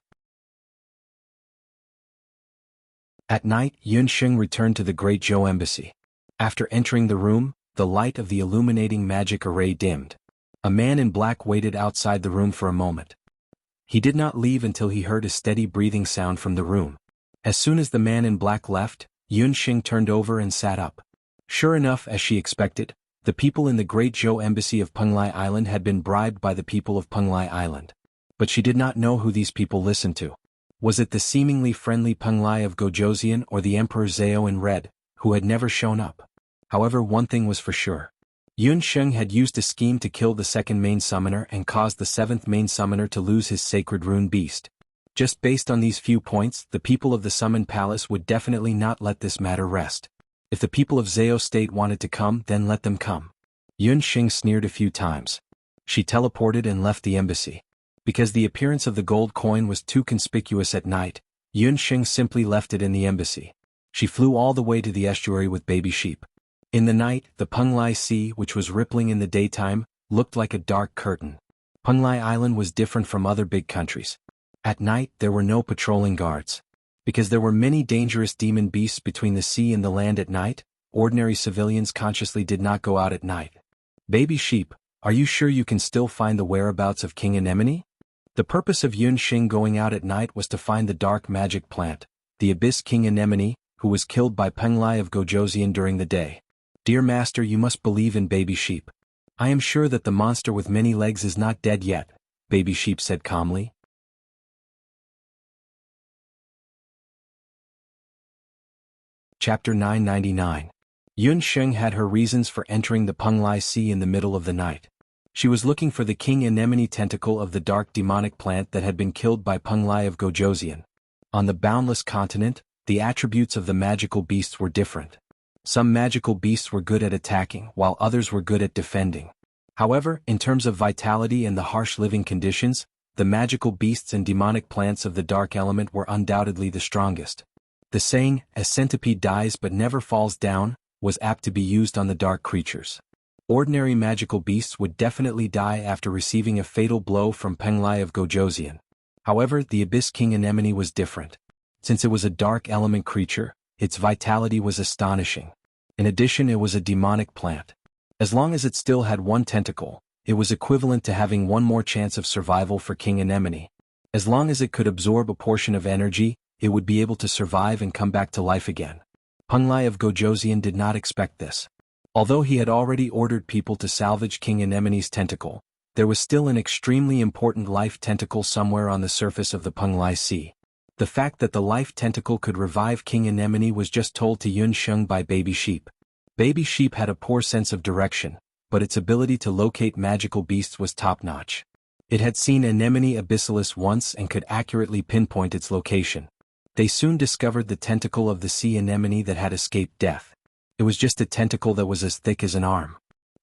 At night, Yunxing returned to the Great Zhou Embassy. After entering the room, the light of the illuminating magic array dimmed. A man in black waited outside the room for a moment. He did not leave until he heard a steady breathing sound from the room. As soon as the man in black left, Yunxing turned over and sat up. Sure enough, as she expected, the people in the Great Zhou Embassy of Penglai Island had been bribed by the people of Penglai Island. But she did not know who these people listened to. Was it the seemingly friendly Penglai of Gojoseon or the Emperor Zhao in red, who had never shown up? However, one thing was for sure. Yunxing had used a scheme to kill the second main summoner and caused the seventh main summoner to lose his sacred rune beast. Just based on these few points, the people of the Summoned Palace would definitely not let this matter rest. If the people of Zhao State wanted to come, then let them come. Yunxing sneered a few times. She teleported and left the embassy. Because the appearance of the gold coin was too conspicuous at night, Yunxing simply left it in the embassy. She flew all the way to the estuary with baby sheep. In the night, the Penglai Sea, which was rippling in the daytime, looked like a dark curtain. Penglai Island was different from other big countries. At night, there were no patrolling guards. Because there were many dangerous demon beasts between the sea and the land at night, ordinary civilians consciously did not go out at night. Baby sheep, are you sure you can still find the whereabouts of King Anemone? The purpose of Yunxing going out at night was to find the dark magic plant, the Abyss King Anemone, who was killed by Penglai of Gojoseon during the day. Dear master, you must believe in baby sheep. I am sure that the monster with many legs is not dead yet, baby sheep said calmly. Chapter 999. Yunxing had her reasons for entering the Penglai Sea in the middle of the night. She was looking for the King Anemone tentacle of the dark demonic plant that had been killed by Penglai of Gojoseon. On the boundless continent, the attributes of the magical beasts were different. Some magical beasts were good at attacking, while others were good at defending. However, in terms of vitality and the harsh living conditions, the magical beasts and demonic plants of the dark element were undoubtedly the strongest. The saying, "a centipede dies but never falls down," was apt to be used on the dark creatures. Ordinary magical beasts would definitely die after receiving a fatal blow from Penglai of Gojoseon. However, the Abyss King Anemone was different. Since it was a dark element creature, its vitality was astonishing. In addition, it was a demonic plant. As long as it still had one tentacle, it was equivalent to having one more chance of survival for King Anemone. As long as it could absorb a portion of energy, it would be able to survive and come back to life again. Penglai of Gojoseon did not expect this. Although he had already ordered people to salvage King Anemone's tentacle, there was still an extremely important life tentacle somewhere on the surface of the Penglai Sea. The fact that the life tentacle could revive King Anemone was just told to Yunxing by Baby Sheep. Baby Sheep had a poor sense of direction, but its ability to locate magical beasts was top-notch. It had seen Anemone abyssalis once and could accurately pinpoint its location. They soon discovered the tentacle of the sea anemone that had escaped death. It was just a tentacle that was as thick as an arm.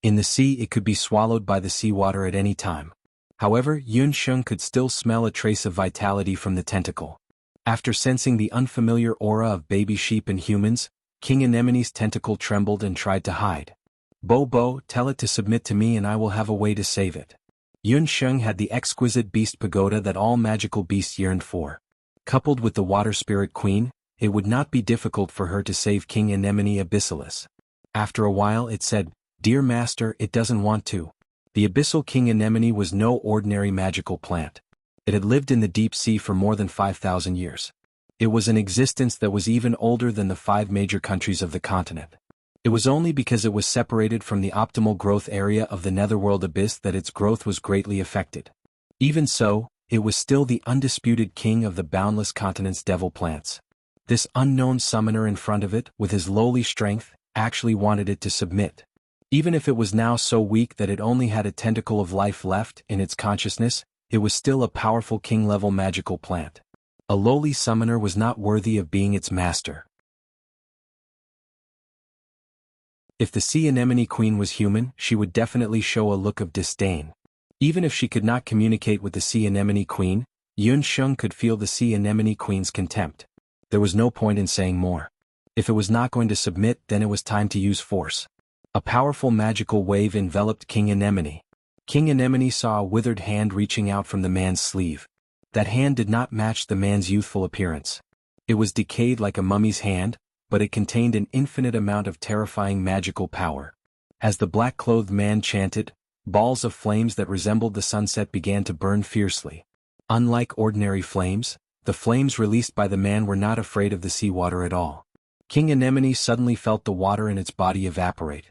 In the sea, it could be swallowed by the seawater at any time. However, Yunxing could still smell a trace of vitality from the tentacle. After sensing the unfamiliar aura of baby sheep and humans, King Anemone's tentacle trembled and tried to hide. "Bo, tell it to submit to me and I will have a way to save it." Yunxing had the exquisite beast pagoda that all magical beasts yearned for. Coupled with the water spirit queen, it would not be difficult for her to save King Anemone abyssalis. After a while it said, "Dear master, it doesn't want to." The abyssal King Anemone was no ordinary magical plant. It had lived in the deep sea for more than 5,000 years. It was an existence that was even older than the 5 major countries of the continent. It was only because it was separated from the optimal growth area of the netherworld abyss that its growth was greatly affected. Even so, it was still the undisputed king of the boundless continent's devil plants. This unknown summoner in front of it, with his lowly strength, actually wanted it to submit. Even if it was now so weak that it only had a tentacle of life left in its consciousness, it was still a powerful king-level magical plant. A lowly summoner was not worthy of being its master. If the sea anemone queen was human, she would definitely show a look of disdain. Even if she could not communicate with the sea anemone queen, Yun Sheng could feel the sea anemone queen's contempt. There was no point in saying more. If it was not going to submit, then it was time to use force. A powerful magical wave enveloped King Anemone. King Anemone saw a withered hand reaching out from the man's sleeve. That hand did not match the man's youthful appearance. It was decayed like a mummy's hand, but it contained an infinite amount of terrifying magical power. As the black-clothed man chanted, balls of flames that resembled the sunset began to burn fiercely. Unlike ordinary flames, the flames released by the man were not afraid of the seawater at all. King Anemone suddenly felt the water in its body evaporate.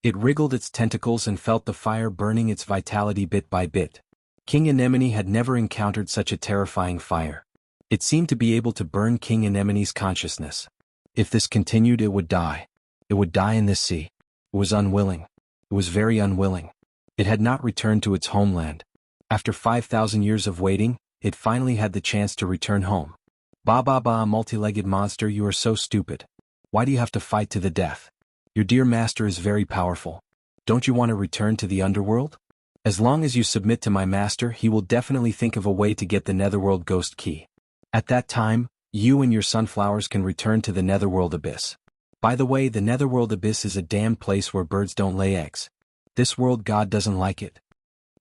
It wriggled its tentacles and felt the fire burning its vitality bit by bit. King Anemone had never encountered such a terrifying fire. It seemed to be able to burn King Anemone's consciousness. If this continued, it would die. It would die in this sea. It was unwilling. It was very unwilling. It had not returned to its homeland. After 5,000 years of waiting, it finally had the chance to return home. Ba, multi-legged monster, you are so stupid. Why do you have to fight to the death? Your dear master is very powerful. Don't you want to return to the underworld? As long as you submit to my master, he will definitely think of a way to get the netherworld ghost key. At that time, you and your sunflowers can return to the netherworld abyss. By the way, the netherworld abyss is a damned place where birds don't lay eggs. This world god doesn't like it.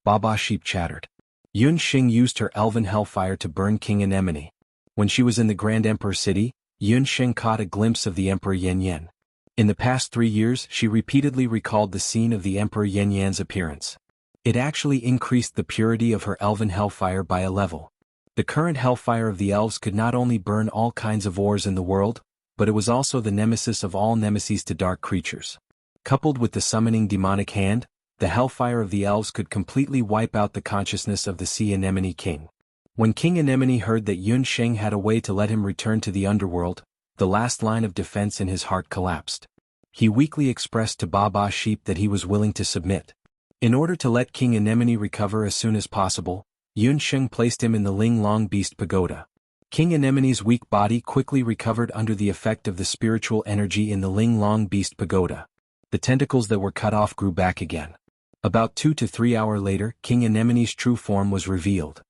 Baba Sheep chattered. Yun Xing used her elven hellfire to burn King Anemone. When she was in the Grand Emperor city, Yun Xing caught a glimpse of the Emperor Yan Yan. In the past 3 years, she repeatedly recalled the scene of the Emperor Yan Yan's appearance. It actually increased the purity of her elven hellfire by a level. The current hellfire of the elves could not only burn all kinds of ores in the world, but it was also the nemesis of all nemesis to dark creatures. Coupled with the summoning demonic hand, the hellfire of the elves could completely wipe out the consciousness of the sea anemone king. When King Anemone heard that Yun Sheng had a way to let him return to the underworld, the last line of defense in his heart collapsed. He weakly expressed to Baba Sheep that he was willing to submit. In order to let King Anemone recover as soon as possible, Yun Sheng placed him in the Ling Long Beast Pagoda. King Anemone's weak body quickly recovered under the effect of the spiritual energy in the Ling Long Beast Pagoda. The tentacles that were cut off grew back again. About 2 to 3 hours later, King Anemone's true form was revealed.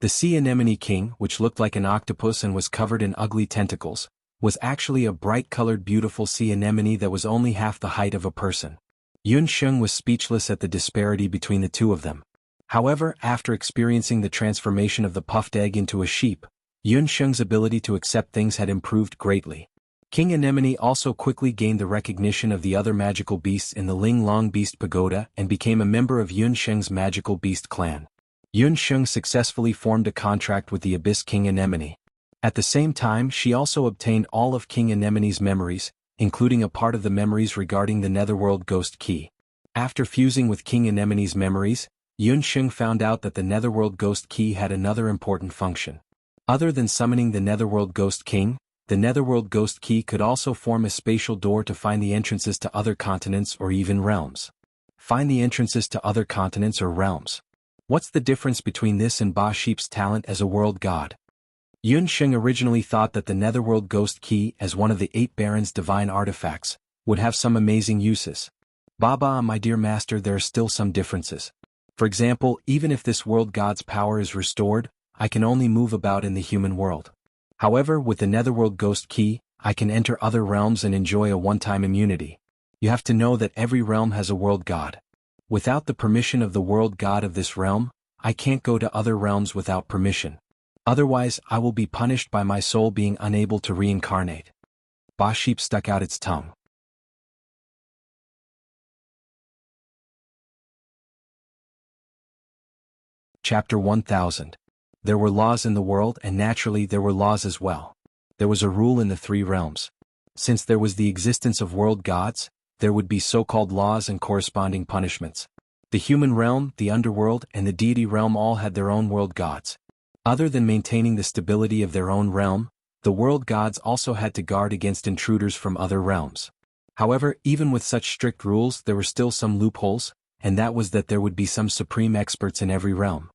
The sea anemone king, which looked like an octopus and was covered in ugly tentacles, was actually a bright-colored beautiful sea anemone that was only half the height of a person. Yun Sheng was speechless at the disparity between the two of them. However, after experiencing the transformation of the puffed egg into a sheep, Yun Sheng's ability to accept things had improved greatly. King Anemone also quickly gained the recognition of the other magical beasts in the Ling Long Beast Pagoda and became a member of Yun Sheng's magical beast clan. Yun Sheng successfully formed a contract with the Abyss King Anemone. At the same time, she also obtained all of King Anemone's memories, including a part of the memories regarding the Netherworld Ghost Key. After fusing with King Anemone's memories, Yun Sheng found out that the Netherworld Ghost Key had another important function. Other than summoning the Netherworld Ghost King, the Netherworld Ghost Key could also form a spatial door to find the entrances to other continents or even realms. Find the entrances to other continents or realms. What's the difference between this and Ba Sheep's talent as a world god? Yun Sheng originally thought that the Netherworld Ghost Key, as one of the 8 Barons' divine artifacts, would have some amazing uses. Baba, my dear master, there are still some differences. For example, even if this world god's power is restored, I can only move about in the human world. However, with the Netherworld Ghost Key, I can enter other realms and enjoy a one-time immunity. You have to know that every realm has a world god. Without the permission of the world god of this realm, I can't go to other realms without permission. Otherwise, I will be punished by my soul being unable to reincarnate. Ba Sheep stuck out its tongue. Chapter 1000. There were laws in the world, and naturally there were laws as well. There was a rule in the three realms. Since there was the existence of world gods, there would be so-called laws and corresponding punishments. The human realm, the underworld, and the deity realm all had their own world gods. Other than maintaining the stability of their own realm, the world gods also had to guard against intruders from other realms. However, even with such strict rules, there were still some loopholes, and that was that there would be some supreme experts in every realm.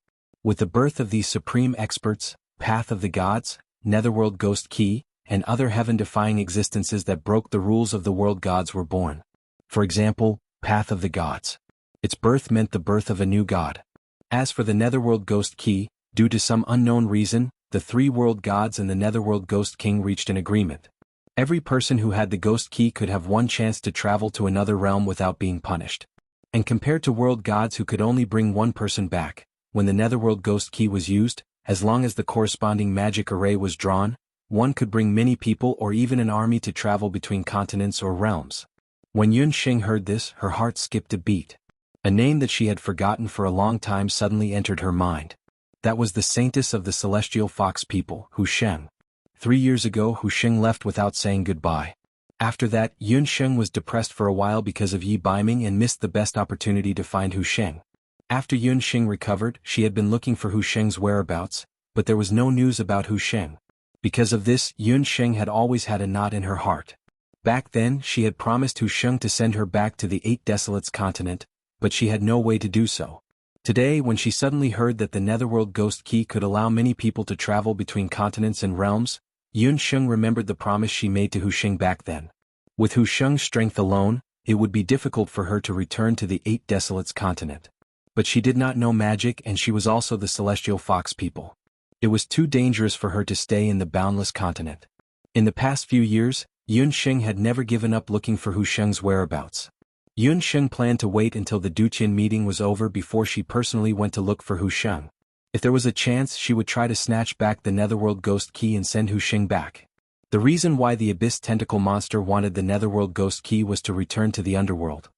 With the birth of these supreme experts, Path of the Gods, Netherworld Ghost Key, and other heaven-defying existences that broke the rules of the world gods were born. For example, Path of the Gods. Its birth meant the birth of a new god. As for the Netherworld Ghost Key, due to some unknown reason, the three world gods and the Netherworld Ghost King reached an agreement. Every person who had the Ghost Key could have one chance to travel to another realm without being punished. And compared to world gods who could only bring one person back, when the Netherworld Ghost Key was used, as long as the corresponding magic array was drawn, one could bring many people or even an army to travel between continents or realms. When Yun Xing heard this, her heart skipped a beat. A name that she had forgotten for a long time suddenly entered her mind. That was the saintess of the celestial fox people, Hu Sheng. 3 years ago Hu Sheng left without saying goodbye. After that, Yun Sheng was depressed for a while because of Yi Baiming and missed the best opportunity to find Hu Sheng. After Yun Xing recovered, she had been looking for Hu Sheng's whereabouts, but there was no news about Hu Sheng. Because of this, Yun Sheng had always had a knot in her heart. Back then, she had promised Hu Sheng to send her back to the Eight Desolates continent, but she had no way to do so. Today, when she suddenly heard that the Netherworld Ghost Key could allow many people to travel between continents and realms, Yun Sheng remembered the promise she made to Hu Sheng back then. With Hu Sheng's strength alone, it would be difficult for her to return to the Eight Desolates continent. But she did not know magic and she was also the celestial fox people. It was too dangerous for her to stay in the boundless continent. In the past few years, Yun Sheng had never given up looking for Hu Sheng's whereabouts. Yun Sheng planned to wait until the Duqian meeting was over before she personally went to look for Hu Sheng. If there was a chance, she would try to snatch back the Netherworld Ghost Key and send Hu Sheng back. The reason why the Abyss Tentacle Monster wanted the Netherworld Ghost Key was to return to the underworld.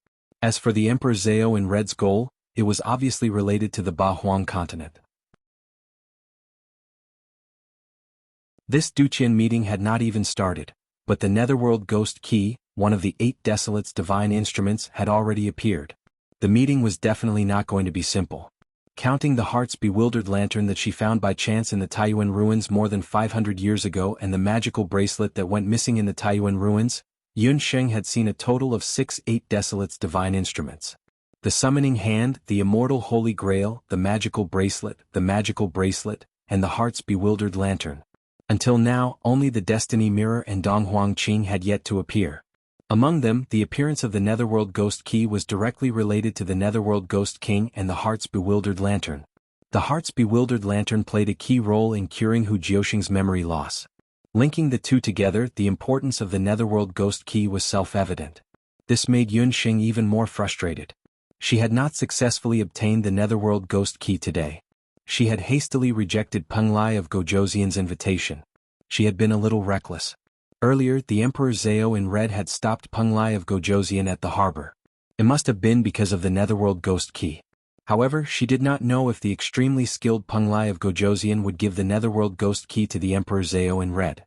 As for the Emperor Zhao in Red's goal, it was obviously related to the Ba Huang continent. This Duqian meeting had not even started, but the Netherworld Ghost Key, one of the Eight Desolates' divine instruments, had already appeared. The meeting was definitely not going to be simple. Counting the heart's bewildered lantern that she found by chance in the Taiyuan ruins more than 500 years ago and the magical bracelet that went missing in the Taiyuan ruins, Yun Sheng had seen a total of 6 Eight Desolates' divine instruments. The summoning hand, the immortal holy grail, the magical bracelet, and the heart's bewildered lantern. Until now, only the Destiny Mirror and Donghuang Qing had yet to appear. Among them, the appearance of the Netherworld Ghost Key was directly related to the Netherworld Ghost King and the Heart's Bewildered Lantern. The Heart's Bewildered Lantern played a key role in curing Hu Jiuxing's memory loss. Linking the two together, the importance of the Netherworld Ghost Key was self-evident. This made Yun Xing even more frustrated. She had not successfully obtained the Netherworld Ghost Key today. She had hastily rejected Peng Lai of Gojoseon's invitation. She had been a little reckless. Earlier, the Emperor Zhao in Red had stopped Peng Lai of Gojoseon at the harbor. It must have been because of the Netherworld Ghost Key. However, she did not know if the extremely skilled Peng Lai of Gojoseon would give the Netherworld Ghost Key to the Emperor Zhao in Red.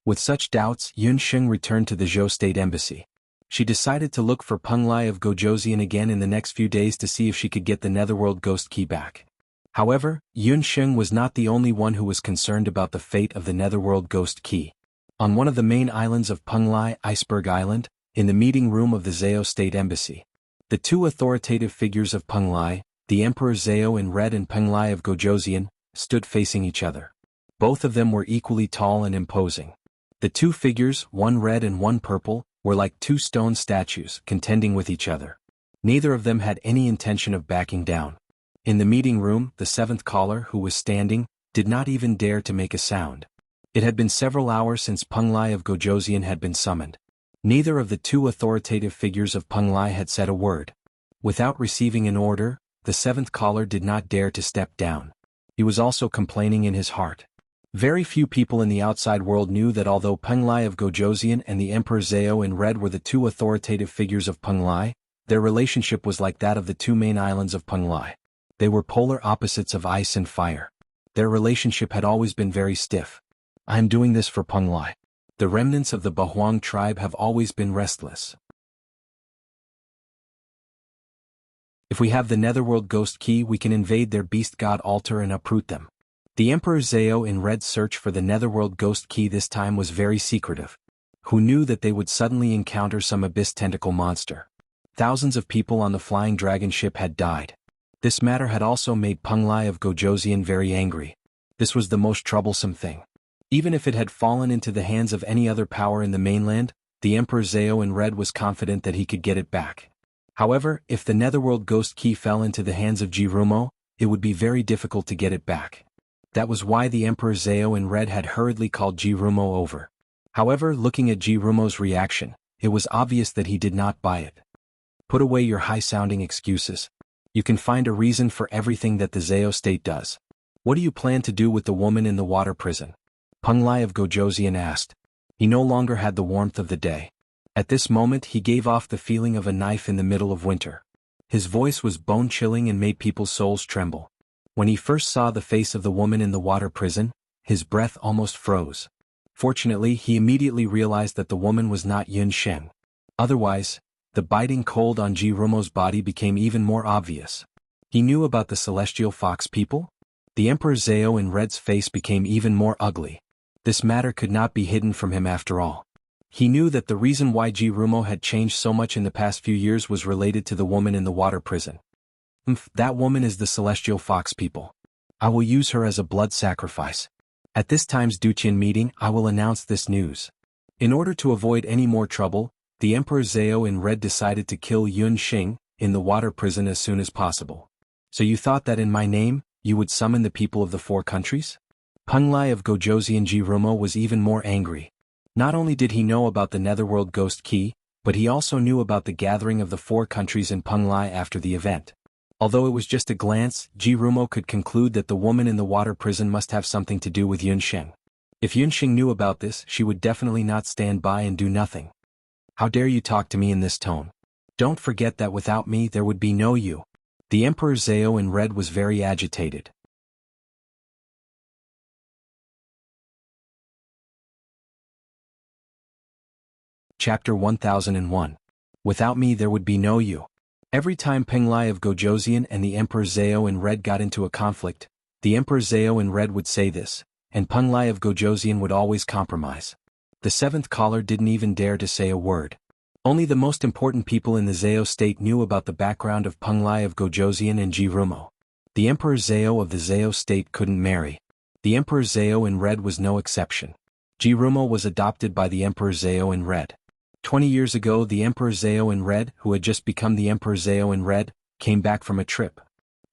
With such doubts, Yun Xing returned to the Zhou State Embassy. She decided to look for Peng Lai of Gojoseon again in the next few days to see if she could get the Netherworld Ghost Key back. However, Yun Xing was not the only one who was concerned about the fate of the Netherworld Ghost Key. On one of the main islands of Peng Lai, Iceberg Island, in the meeting room of the Zhao State Embassy, the two authoritative figures of Peng Lai, the Emperor Zhao in Red and Peng Lai of Gojoseon, stood facing each other. Both of them were equally tall and imposing. The two figures, one red and one purple, were like two stone statues, contending with each other. Neither of them had any intention of backing down. In the meeting room, the seventh caller, who was standing, did not even dare to make a sound. It had been several hours since Peng Lai of Gojoseon had been summoned. Neither of the two authoritative figures of Peng Lai had said a word. Without receiving an order, the seventh caller did not dare to step down. He was also complaining in his heart. Very few people in the outside world knew that although Peng Lai of Gojoseon and the Emperor Zhao in Red were the two authoritative figures of Peng Lai, their relationship was like that of the two main islands of Peng Lai. They were polar opposites of ice and fire. Their relationship had always been very stiff. "I am doing this for Peng Lai. The remnants of the Bahuang tribe have always been restless. If we have the Netherworld Ghost Key, we can invade their beast god altar and uproot them. The Emperor Zhao in Red's search for the Netherworld Ghost Key this time was very secretive. Who knew that they would suddenly encounter some abyss tentacle monster? Thousands of people on the flying dragon ship had died. This matter had also made Peng Lai of Gojoseon very angry. This was the most troublesome thing. Even if it had fallen into the hands of any other power in the mainland, the Emperor Zhao in Red was confident that he could get it back. However, if the Netherworld Ghost Key fell into the hands of Jirumo, it would be very difficult to get it back. That was why the Emperor Zhao in Red had hurriedly called Jirumo over. However, looking at Jirumo's reaction, it was obvious that he did not buy it. Put away your high-sounding excuses. You can find a reason for everything that the Zhao state does. What do you plan to do with the woman in the water prison? Peng Lai of Gojoseon asked. He no longer had the warmth of the day. At this moment he gave off the feeling of a knife in the middle of winter. His voice was bone-chilling and made people's souls tremble. When he first saw the face of the woman in the water prison, his breath almost froze. Fortunately, he immediately realized that the woman was not Yun Sheng. Otherwise, the biting cold on Jirumo's body became even more obvious. He knew about the celestial fox people? The Emperor Zhao in Red's face became even more ugly. This matter could not be hidden from him after all. He knew that the reason why Jirumo had changed so much in the past few years was related to the woman in the water prison. That woman is the celestial fox people. I will use her as a blood sacrifice. At this time's Duqian meeting, I will announce this news. In order to avoid any more trouble, the Emperor Zhao in Red decided to kill Yun Xing in the water prison as soon as possible. So you thought that in my name, you would summon the people of the 4 countries? Peng Lai of Gojoseon Jirumo was even more angry. Not only did he know about the Netherworld Ghost Key, but he also knew about the gathering of the 4 countries in Peng Lai after the event. Although it was just a glance, Jirumo could conclude that the woman in the water prison must have something to do with Yun Sheng. If Yun Sheng knew about this, she would definitely not stand by and do nothing. How dare you talk to me in this tone? Don't forget that without me there would be no you. The Emperor Zhao in Red was very agitated. Chapter 1001. Without me there would be no you. Every time Peng Lai of Gojoseon and the Emperor Zhao in Red got into a conflict, the Emperor Zhao in Red would say this, and Peng Lai of Gojoseon would always compromise. The 7th caller didn't even dare to say a word. Only the most important people in the Zhao state knew about the background of Peng Lai of Gojoseon and Jirumo. The Emperor Zhao of the Zhao state couldn't marry. The Emperor Zhao in Red was no exception. Jirumo was adopted by the Emperor Zhao in Red. 20 years ago the Emperor Zhao in Red, who had just become the Emperor Zhao in Red, came back from a trip.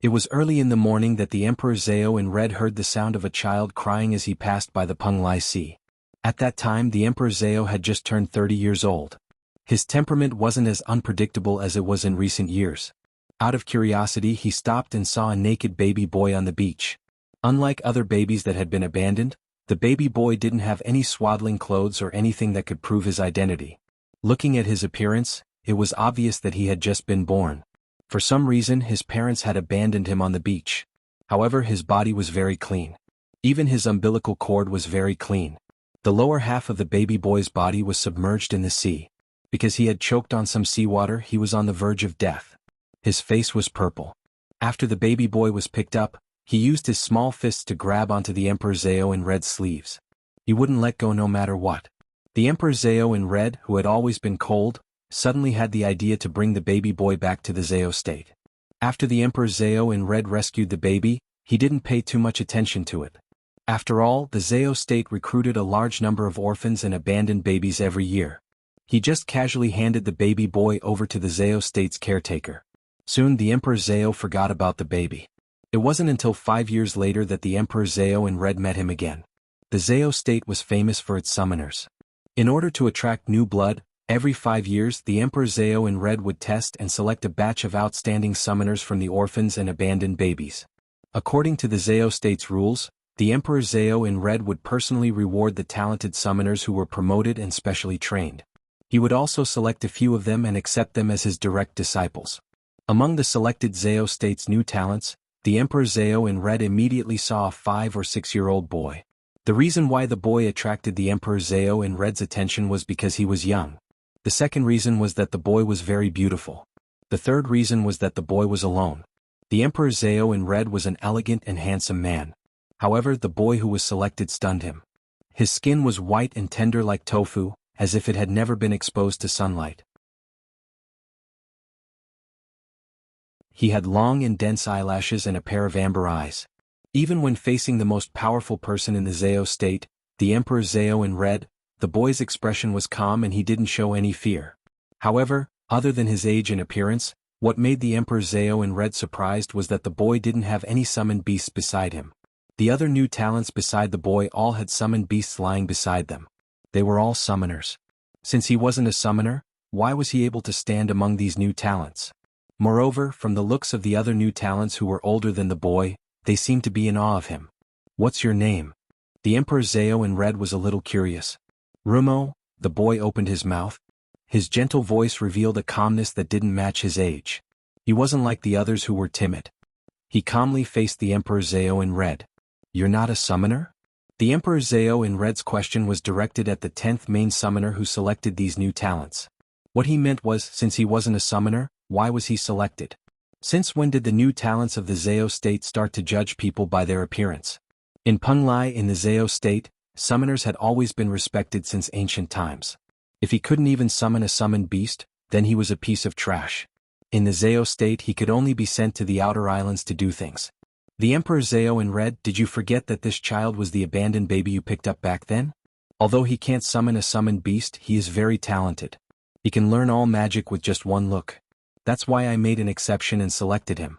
It was early in the morning that the Emperor Zhao in Red heard the sound of a child crying as he passed by the Peng Lai Sea. At that time the Emperor Zhao had just turned 30 years old. His temperament wasn't as unpredictable as it was in recent years. Out of curiosity he stopped and saw a naked baby boy on the beach. Unlike other babies that had been abandoned, the baby boy didn't have any swaddling clothes or anything that could prove his identity. Looking at his appearance, it was obvious that he had just been born. For some reason his parents had abandoned him on the beach. However, his body was very clean. Even his umbilical cord was very clean. The lower half of the baby boy's body was submerged in the sea. Because he had choked on some seawater, he was on the verge of death. His face was purple. After the baby boy was picked up, he used his small fists to grab onto the Emperor Zhao in Red's sleeves. He wouldn't let go no matter what. The Emperor Zhao in Red, who had always been cold, suddenly had the idea to bring the baby boy back to the Zhao state. After the Emperor Zhao in Red rescued the baby, he didn't pay too much attention to it. After all, the Zhao state recruited a large number of orphans and abandoned babies every year. He just casually handed the baby boy over to the Zhao state's caretaker. Soon the Emperor Zhao forgot about the baby. It wasn't until 5 years later that the Emperor Zhao in Red met him again. The Zhao state was famous for its summoners. In order to attract new blood, every 5 years the Emperor Zhao in Red would test and select a batch of outstanding summoners from the orphans and abandoned babies. According to the Zhao state's rules, the Emperor Zhao in Red would personally reward the talented summoners who were promoted and specially trained. He would also select a few of them and accept them as his direct disciples. Among the selected Zhao state's new talents, the Emperor Zhao in Red immediately saw a 5 or 6-year-old boy. The reason why the boy attracted the Emperor Zhao in Red's attention was because he was young. The second reason was that the boy was very beautiful. The third reason was that the boy was alone. The Emperor Zhao in Red was an elegant and handsome man. However, the boy who was selected stunned him. His skin was white and tender like tofu, as if it had never been exposed to sunlight. He had long and dense eyelashes and a pair of amber eyes. Even when facing the most powerful person in the Zhao state, the Emperor Zhao in Red, the boy's expression was calm and he didn't show any fear. However, other than his age and appearance, what made the Emperor Zhao in Red surprised was that the boy didn't have any summoned beasts beside him. The other new talents beside the boy all had summoned beasts lying beside them. They were all summoners. Since he wasn't a summoner, why was he able to stand among these new talents? Moreover, from the looks of the other new talents who were older than the boy, they seemed to be in awe of him. "What's your name?" The Emperor Zhao in Red was a little curious. "Rumo," the boy opened his mouth. His gentle voice revealed a calmness that didn't match his age. He wasn't like the others who were timid. He calmly faced the Emperor Zhao in Red. "You're not a summoner?" The Emperor Zhao in Red's question was directed at the 10th main summoner who selected these new talents. What he meant was, since he wasn't a summoner, why was he selected? Since when did the new talents of the Zhao state start to judge people by their appearance? In Penglai in the Zhao state, summoners had always been respected since ancient times. If he couldn't even summon a summoned beast, then he was a piece of trash. In the Zhao state he could only be sent to the outer islands to do things. The Emperor Zhao in Red, did you forget that this child was the abandoned baby you picked up back then? Although he can't summon a summoned beast, he is very talented. He can learn all magic with just one look. That's why I made an exception and selected him.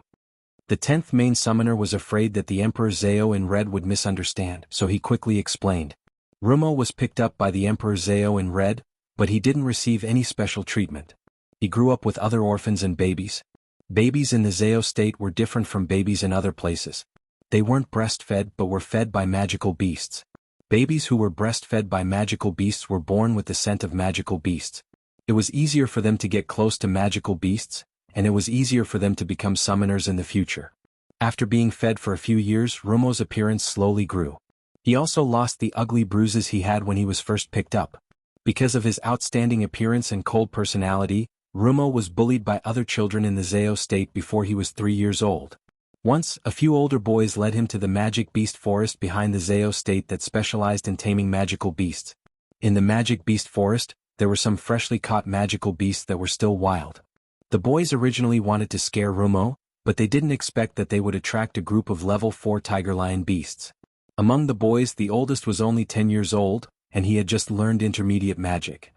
The 10th main summoner was afraid that the Emperor Zhao in Red would misunderstand, so he quickly explained. Rumo was picked up by the Emperor Zhao in Red, but he didn't receive any special treatment. He grew up with other orphans and babies. Babies in the Zhao state were different from babies in other places. They weren't breastfed but were fed by magical beasts. Babies who were breastfed by magical beasts were born with the scent of magical beasts. It was easier for them to get close to magical beasts, and it was easier for them to become summoners in the future. After being fed for a few years, Rumo's appearance slowly grew. He also lost the ugly bruises he had when he was first picked up. Because of his outstanding appearance and cold personality, Rumo was bullied by other children in the Zhao state before he was 3 years old. Once, a few older boys led him to the magic beast forest behind the Zhao state that specialized in taming magical beasts. In the magic beast forest, there were some freshly caught magical beasts that were still wild. The boys originally wanted to scare Rumo, but they didn't expect that they would attract a group of level 4 tiger lion beasts. Among the boys, the oldest was only 10 years old, and he had just learned intermediate magic.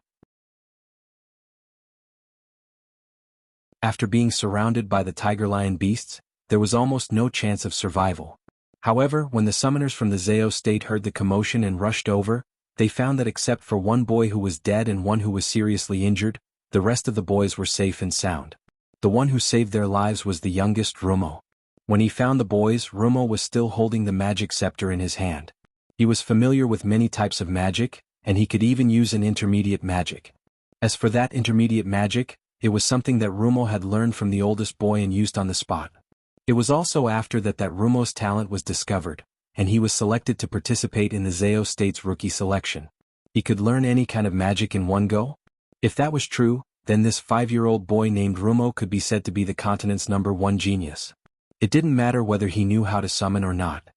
After being surrounded by the tiger lion beasts, there was almost no chance of survival. However, when the summoners from the Zhao state heard the commotion and rushed over, they found that except for one boy who was dead and one who was seriously injured, the rest of the boys were safe and sound. The one who saved their lives was the youngest, Rumo. When he found the boys, Rumo was still holding the magic scepter in his hand. He was familiar with many types of magic, and he could even use an intermediate magic. As for that intermediate magic, it was something that Rumo had learned from the oldest boy and used on the spot. It was also after that Rumo's talent was discovered, and he was selected to participate in the Zhao state's rookie selection. He could learn any kind of magic in one go? If that was true, then this 5-year-old boy named Rumo could be said to be the continent's #1 genius. It didn't matter whether he knew how to summon or not.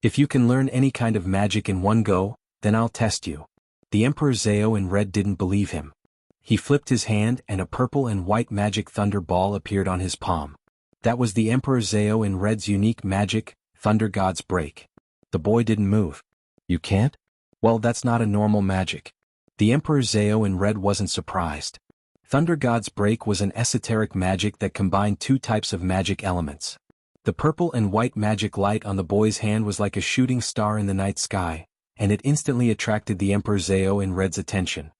If you can learn any kind of magic in one go, then I'll test you. The Emperor Zhao in Red didn't believe him. He flipped his hand and a purple and white magic thunder ball appeared on his palm. That was the Emperor Zhao in Red's unique magic, Thunder God's Break. The boy didn't move. You can't? Well, that's not a normal magic. The Emperor Zhao in Red wasn't surprised. Thunder God's Break was an esoteric magic that combined two types of magic elements. The purple and white magic light on the boy's hand was like a shooting star in the night sky, and it instantly attracted the Emperor Zhao in Red's attention.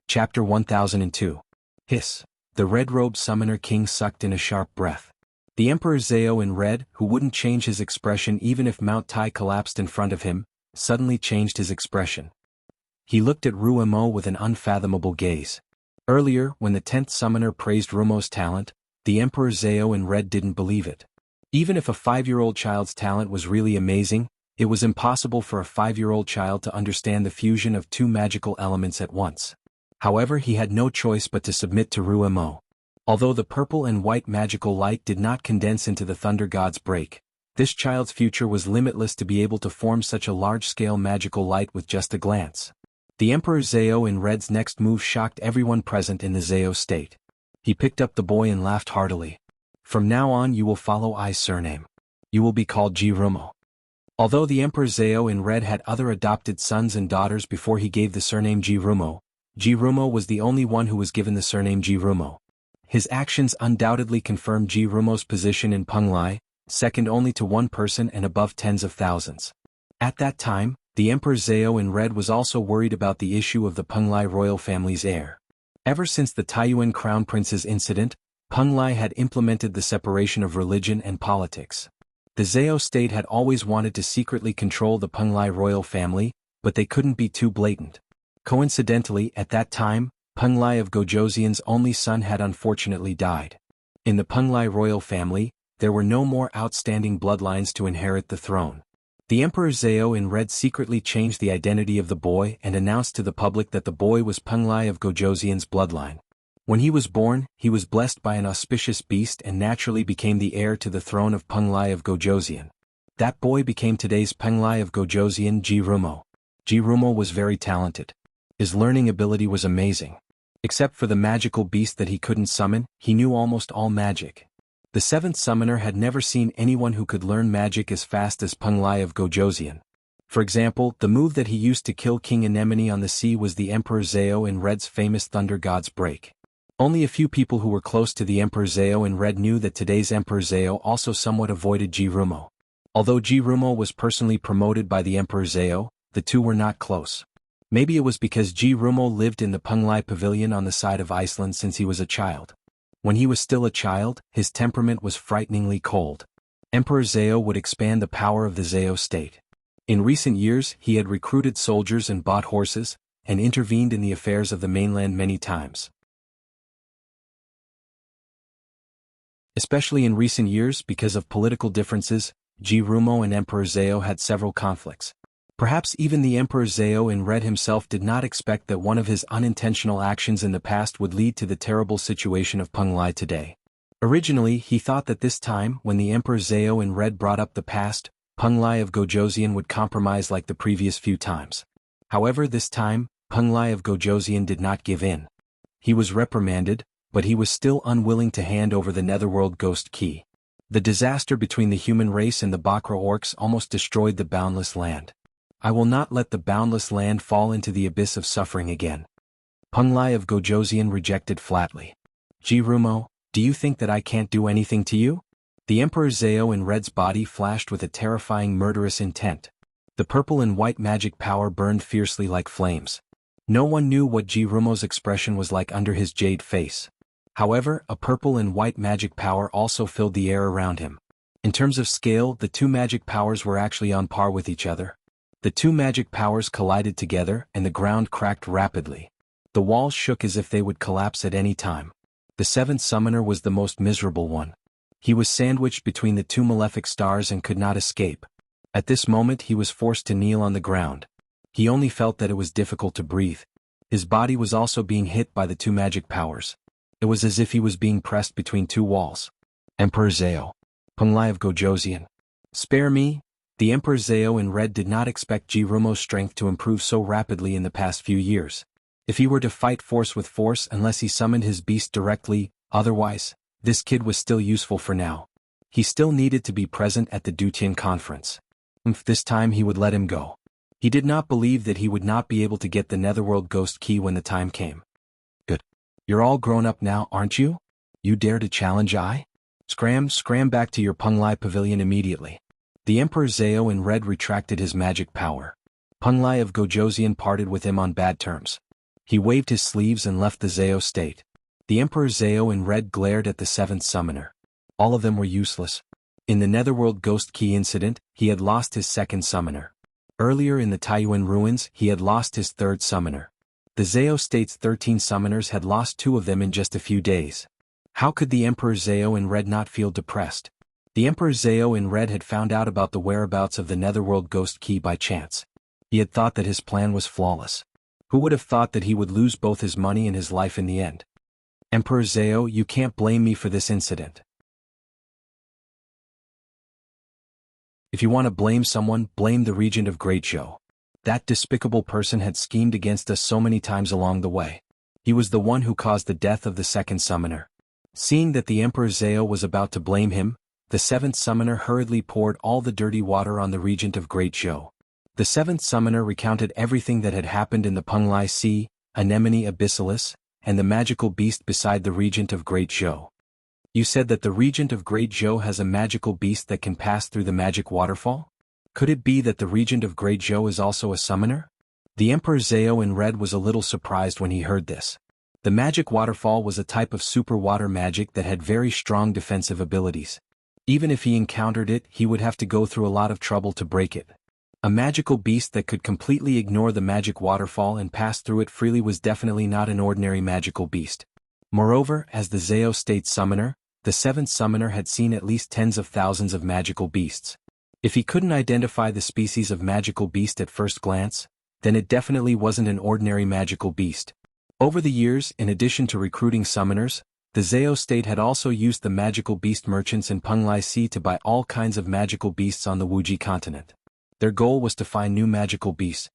Chapter 1002. Hiss. The red-robed summoner king sucked in a sharp breath. The Emperor Zhao in Red, who wouldn't change his expression even if Mount Tai collapsed in front of him, suddenly changed his expression. He looked at Rumo with an unfathomable gaze. Earlier, when the 10th summoner praised Rumo's talent, The Emperor Zhao in red didn't believe it. Even if a 5-year-old child's talent was really amazing, it was impossible for a 5-year-old child to understand the fusion of two magical elements at once. However, he had no choice but to submit to Ruo. Although the purple and white magical light did not condense into the thunder god's break, this child's future was limitless to be able to form such a large-scale magical light with just a glance. The Emperor Zhao in red's next move shocked everyone present in the Zhao state. He picked up the boy and laughed heartily. From now on you will follow I's surname. You will be called Jirumo. Although the Emperor Zhao in red had other adopted sons and daughters before he gave the surname Jirumo, Jirumo was the only one who was given the surname Jirumo. His actions undoubtedly confirmed Jirumo's position in Penglai, second only to one person and above tens of thousands. At that time, the Emperor Zhao in red was also worried about the issue of the Penglai royal family's heir. Ever since the Taiyuan Crown Prince's incident, Penglai had implemented the separation of religion and politics. The Zhao state had always wanted to secretly control the Penglai royal family, but they couldn't be too blatant. Coincidentally, at that time, Penglai of Gojoseon's only son had unfortunately died. In the Penglai royal family, there were no more outstanding bloodlines to inherit the throne. The Emperor Zhao in red secretly changed the identity of the boy and announced to the public that the boy was Penglai of Gojoseon's bloodline. When he was born, he was blessed by an auspicious beast and naturally became the heir to the throne of Penglai of Gojoseon. That boy became today's Penglai of Gojoseon, Jirumo. Jirumo was very talented. His learning ability was amazing. Except for the magical beast that he couldn't summon, he knew almost all magic. The seventh summoner had never seen anyone who could learn magic as fast as Penglai of Gojoseon. For example, the move that he used to kill King Anemone on the sea was the Emperor Zhao in red's famous Thunder God's Break. Only a few people who were close to the Emperor Zhao in red knew that today's Emperor Zhao also somewhat avoided Jirumo. Although Jirumo was personally promoted by the Emperor Zhao, the two were not close. Maybe it was because Jirumo lived in the Penglai Pavilion on the side of Iceland since he was a child. When he was still a child, his temperament was frighteningly cold. Emperor Zhao would expand the power of the Zhao state. In recent years, he had recruited soldiers and bought horses, and intervened in the affairs of the mainland many times. Especially in recent years, because of political differences, Jirumo and Emperor Zhao had several conflicts. Perhaps even the Emperor Zhao in red himself did not expect that one of his unintentional actions in the past would lead to the terrible situation of Penglai today. Originally, he thought that this time, when the Emperor Zhao in red brought up the past, Penglai of Gojoseon would compromise like the previous few times. However, this time, Penglai of Gojoseon did not give in. He was reprimanded, but he was still unwilling to hand over the Netherworld Ghost Key. The disaster between the human race and the Bakra orcs almost destroyed the boundless land. I will not let the boundless land fall into the abyss of suffering again. Penglai of Gojoseon rejected flatly. Jirumo, do you think that I can't do anything to you? The Emperor Zhao in red's body flashed with a terrifying murderous intent. The purple and white magic power burned fiercely like flames. No one knew what Jirumo's expression was like under his jade face. However, a purple and white magic power also filled the air around him. In terms of scale, the two magic powers were actually on par with each other. The two magic powers collided together and the ground cracked rapidly. The walls shook as if they would collapse at any time. The seventh summoner was the most miserable one. He was sandwiched between the two malefic stars and could not escape. At this moment he was forced to kneel on the ground. He only felt that it was difficult to breathe. His body was also being hit by the two magic powers. It was as if he was being pressed between two walls. Emperor Zhao. Penglai of Gojoseon. Spare me. The Emperor Zhao in red did not expect Jirumo's strength to improve so rapidly in the past few years. If he were to fight force with force unless he summoned his beast directly, otherwise, this kid was still useful for now. He still needed to be present at the Dutian conference. This time he would let him go. He did not believe that he would not be able to get the Netherworld Ghost Key when the time came. Good. You're all grown up now, aren't you? You dare to challenge I? Scram back to your Penglai Pavilion immediately. The Emperor Zhao in red retracted his magic power. Penglai of Gojoseon parted with him on bad terms. He waved his sleeves and left the Zhao state. The Emperor Zhao in red glared at the seventh summoner. All of them were useless. In the Netherworld Ghost Key incident, he had lost his second summoner. Earlier in the Taiyuan ruins, he had lost his third summoner. The Zhao state's 13 summoners had lost 2 of them in just a few days. How could the Emperor Zhao in Red not feel depressed? The Emperor Zhao in Red had found out about the whereabouts of the Netherworld Ghost Key by chance. He had thought that his plan was flawless. Who would have thought that he would lose both his money and his life in the end? Emperor Zhao, you can't blame me for this incident. If you want to blame someone, blame the Regent of Great Zhou. That despicable person had schemed against us so many times along the way. He was the one who caused the death of the second summoner. Seeing that the Emperor Zhao was about to blame him, the seventh summoner hurriedly poured all the dirty water on the Regent of Great Zhou. The seventh summoner recounted everything that had happened in the Penglai Sea, Anemone Abyssalis, and the magical beast beside the Regent of Great Zhou. You said that the Regent of Great Zhou has a magical beast that can pass through the magic waterfall? Could it be that the Regent of Great Zhou is also a summoner? The Emperor Zhao in Red was a little surprised when he heard this. The magic waterfall was a type of super water magic that had very strong defensive abilities. Even if he encountered it, he would have to go through a lot of trouble to break it. A magical beast that could completely ignore the magic waterfall and pass through it freely was definitely not an ordinary magical beast. Moreover, as the Zhao State summoner, the seventh summoner had seen at least tens of thousands of magical beasts. If he couldn't identify the species of magical beast at first glance, then it definitely wasn't an ordinary magical beast. Over the years, in addition to recruiting summoners, the Zhao State had also used the magical beast merchants in Penglai Sea to buy all kinds of magical beasts on the Wuxia continent. Their goal was to find new magical beasts.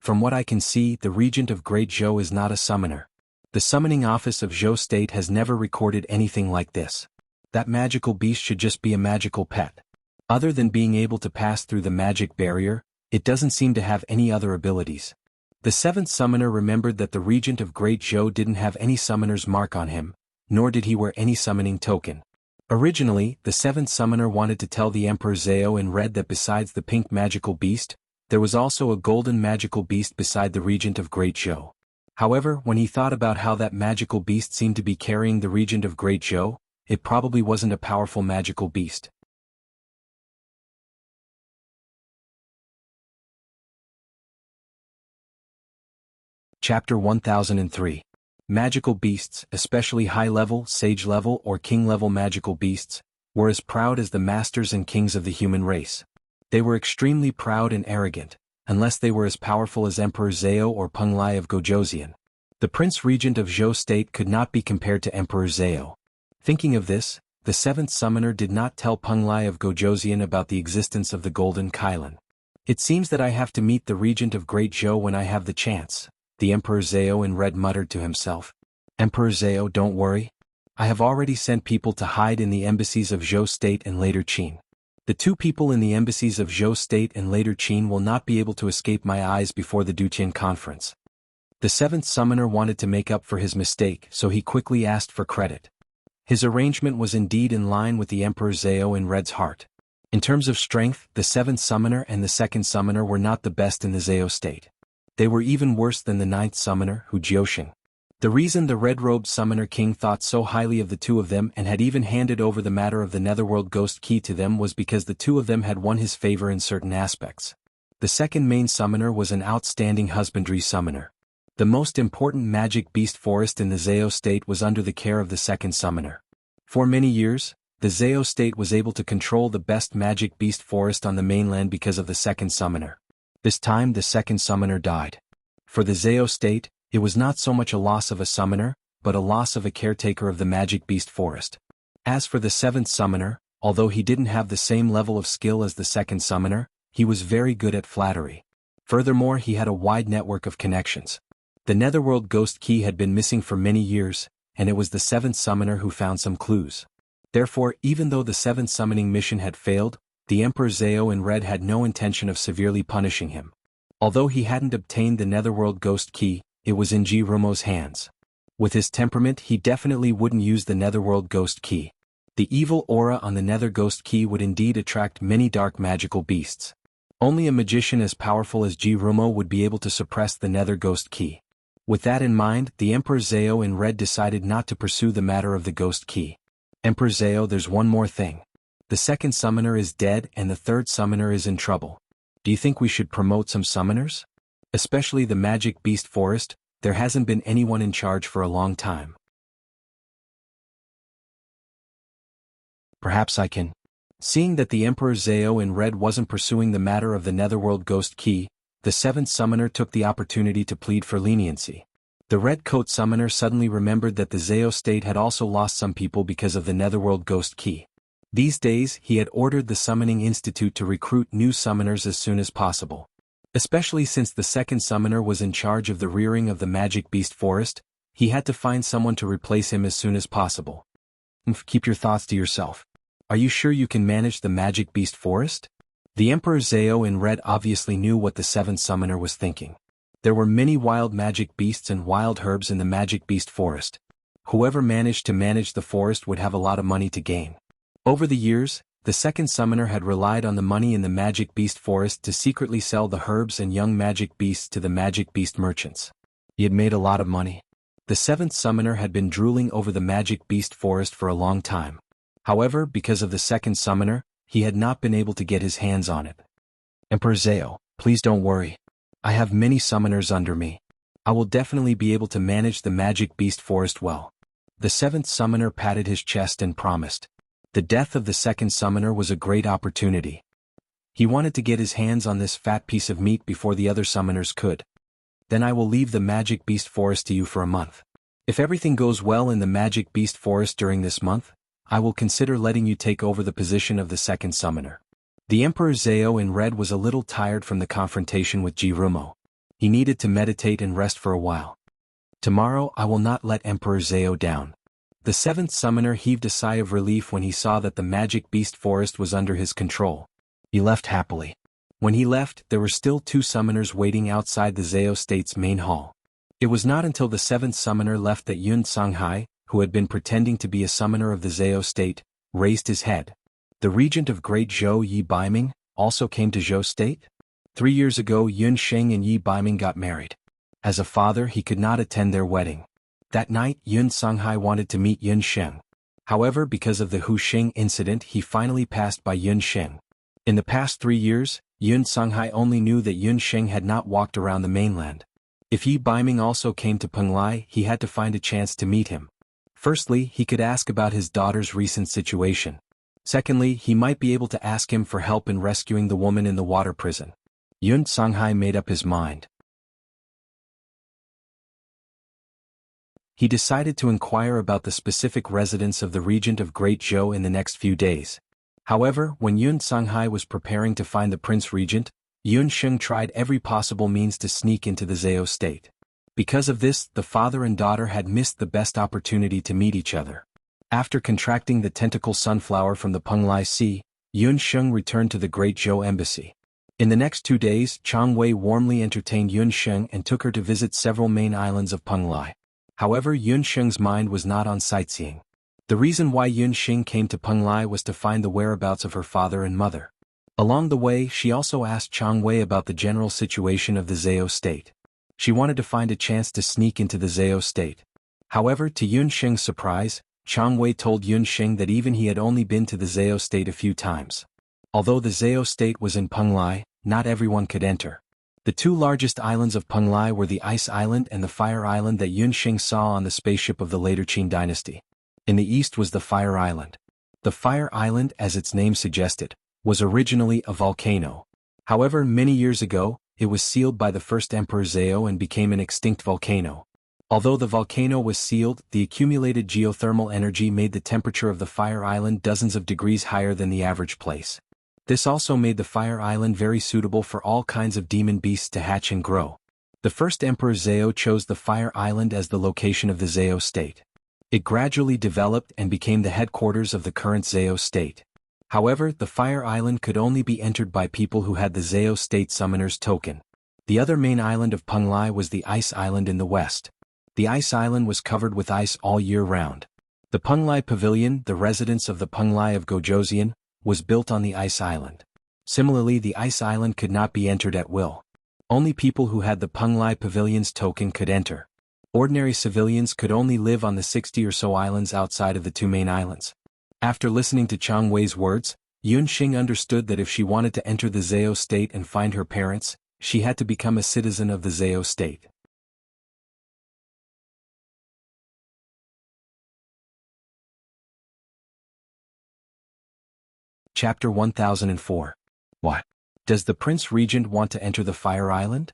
From what I can see, the Regent of Great Zhou is not a summoner. The summoning office of Zhou State has never recorded anything like this. That magical beast should just be a magical pet. Other than being able to pass through the magic barrier, it doesn't seem to have any other abilities. The seventh summoner remembered that the Regent of Great Zhou didn't have any summoner's mark on him, nor did he wear any summoning token. Originally, the seventh summoner wanted to tell the Emperor Zhao in Red that besides the pink magical beast, there was also a golden magical beast beside the Regent of Great Zhou. However, when he thought about how that magical beast seemed to be carrying the Regent of Great Zhou, it probably wasn't a powerful magical beast. Chapter 1003. Magical beasts, especially high-level, sage-level or king-level magical beasts, were as proud as the masters and kings of the human race. They were extremely proud and arrogant, unless they were as powerful as Emperor Zhao or Penglai of Gojoseon. The Prince Regent of Zhou State could not be compared to Emperor Zhao. Thinking of this, the seventh summoner did not tell Penglai of Gojoseon about the existence of the Golden Kylin. It seems that I have to meet the Regent of Great Zhou when I have the chance, the Emperor Zhao in Red muttered to himself. Emperor Zhao, don't worry. I have already sent people to hide in the embassies of Zhou State and later Qin. The two people in the embassies of Zhou State and later Qin will not be able to escape my eyes before the Duqian conference. The seventh summoner wanted to make up for his mistake, so he quickly asked for credit. His arrangement was indeed in line with the Emperor Zhao in Red's heart. In terms of strength, the seventh summoner and the second summoner were not the best in the Zhao State. They were even worse than the ninth summoner, Hu Jiuxing. The reason the red-robed summoner king thought so highly of the two of them and had even handed over the matter of the Netherworld Ghost Key to them was because the two of them had won his favor in certain aspects. The second main summoner was an outstanding husbandry summoner. The most important magic beast forest in the Zhao State was under the care of the second summoner. For many years, the Zhao State was able to control the best magic beast forest on the mainland because of the second summoner. This time the second summoner died. For the Zhao State, it was not so much a loss of a summoner, but a loss of a caretaker of the magic beast forest. As for the seventh summoner, although he didn't have the same level of skill as the second summoner, he was very good at flattery. Furthermore, he had a wide network of connections. The Netherworld Ghost Key had been missing for many years, and it was the seventh summoner who found some clues. Therefore, even though the seventh summoning mission had failed, the Emperor Zhao in Red had no intention of severely punishing him. Although he hadn't obtained the Netherworld Ghost Key, it was in Jirumo's hands. With his temperament, he definitely wouldn't use the Netherworld Ghost Key. The evil aura on the Nether Ghost Key would indeed attract many dark magical beasts. Only a magician as powerful as Jirumo would be able to suppress the Nether Ghost Key. With that in mind, the Emperor Zhao in Red decided not to pursue the matter of the Ghost Key. Emperor Zhao, there's one more thing. The second summoner is dead and the third summoner is in trouble. Do you think we should promote some summoners? Especially the magic beast forest, there hasn't been anyone in charge for a long time. Perhaps I can. Seeing that the Emperor Zhao in red wasn't pursuing the matter of the Netherworld Ghost Key, the seventh summoner took the opportunity to plead for leniency. The Red Coat Summoner suddenly remembered that the Zhao state had also lost some people because of the Netherworld Ghost Key. These days he had ordered the Summoning Institute to recruit new summoners as soon as possible. Especially since the second summoner was in charge of the rearing of the Magic Beast Forest, he had to find someone to replace him as soon as possible. Keep your thoughts to yourself. Are you sure you can manage the Magic Beast Forest? The Emperor Zhao in red obviously knew what the seventh summoner was thinking. There were many wild magic beasts and wild herbs in the Magic Beast Forest. Whoever managed to manage the forest would have a lot of money to gain. Over the years, the second summoner had relied on the money in the Magic Beast Forest to secretly sell the herbs and young magic beasts to the Magic Beast merchants. He had made a lot of money. The seventh summoner had been drooling over the Magic Beast Forest for a long time. However, because of the second summoner, he had not been able to get his hands on it. Emperor Zhao, please don't worry. I have many summoners under me. I will definitely be able to manage the Magic Beast Forest well. The seventh summoner patted his chest and promised. The death of the second summoner was a great opportunity. He wanted to get his hands on this fat piece of meat before the other summoners could. Then I will leave the Magic Beast Forest to you for a month. If everything goes well in the Magic Beast Forest during this month, I will consider letting you take over the position of the second summoner. The Emperor Zhao in red was a little tired from the confrontation with Jirumo. He needed to meditate and rest for a while. Tomorrow I will not let Emperor Zhao down. The seventh summoner heaved a sigh of relief when he saw that the Magic Beast Forest was under his control. He left happily. When he left, there were still two summoners waiting outside the Zhao state's main hall. It was not until the seventh summoner left that Yun Songhai, who had been pretending to be a summoner of the Zhao state, raised his head. The regent of Great Zhou Yi Baiming also came to Zhou state? 3 years ago Yun Sheng and Yi Baiming got married. As a father he could not attend their wedding. That night Yun Songhai wanted to meet Yun Sheng. However, because of the Hu Sheng incident he finally passed by Yun Sheng. In the past 3 years, Yun Songhai only knew that Yun Sheng had not walked around the mainland. If Yi Baiming also came to Penglai he had to find a chance to meet him. Firstly, he could ask about his daughter's recent situation. Secondly, he might be able to ask him for help in rescuing the woman in the water prison. Yun Songhai made up his mind. He decided to inquire about the specific residence of the regent of Great Zhou in the next few days. However, when Yun Songhai was preparing to find the prince regent, Yun Sheng tried every possible means to sneak into the Zhao state. Because of this, the father and daughter had missed the best opportunity to meet each other. After contracting the tentacle sunflower from the Penglai Sea, Yun Sheng returned to the Great Zhou embassy. In the next 2 days, Chang Wei warmly entertained Yun Sheng and took her to visit several main islands of Penglai. However, Yun Sheng's mind was not on sightseeing. The reason why Yun Sheng came to Penglai was to find the whereabouts of her father and mother. Along the way, she also asked Chang Wei about the general situation of the Zhao state. She wanted to find a chance to sneak into the Zhao state. However, to Yun Sheng's surprise, Chang Wei told Yun Sheng that even he had only been to the Zhao state a few times. Although the Zhao state was in Penglai, not everyone could enter. The two largest islands of Penglai were the Ice Island and the Fire Island that Yun Sheng saw on the spaceship of the later Qin dynasty. In the east was the Fire Island. The Fire Island, as its name suggested, was originally a volcano. However, many years ago, it was sealed by the first Emperor Zhao and became an extinct volcano. Although the volcano was sealed, the accumulated geothermal energy made the temperature of the Fire Island dozens of degrees higher than the average place. This also made the Fire Island very suitable for all kinds of demon beasts to hatch and grow. The first Emperor Zhao chose the Fire Island as the location of the Zhao state. It gradually developed and became the headquarters of the current Zhao state. However, the Fire Island could only be entered by people who had the Zhao state summoner's token. The other main island of Penglai was the Ice Island in the west. The Ice Island was covered with ice all year round. The Penglai Pavilion, the residence of the Penglai of Gojoseon, was built on the Ice Island. Similarly, the Ice Island could not be entered at will. Only people who had the Penglai Pavilion's token could enter. Ordinary civilians could only live on the 60 or so islands outside of the two main islands. After listening to Chang Wei's words, Yun Sheng understood that if she wanted to enter the Zhao state and find her parents, she had to become a citizen of the Zhao state. Chapter 1004. What? Does the Prince Regent want to enter the Fire Island?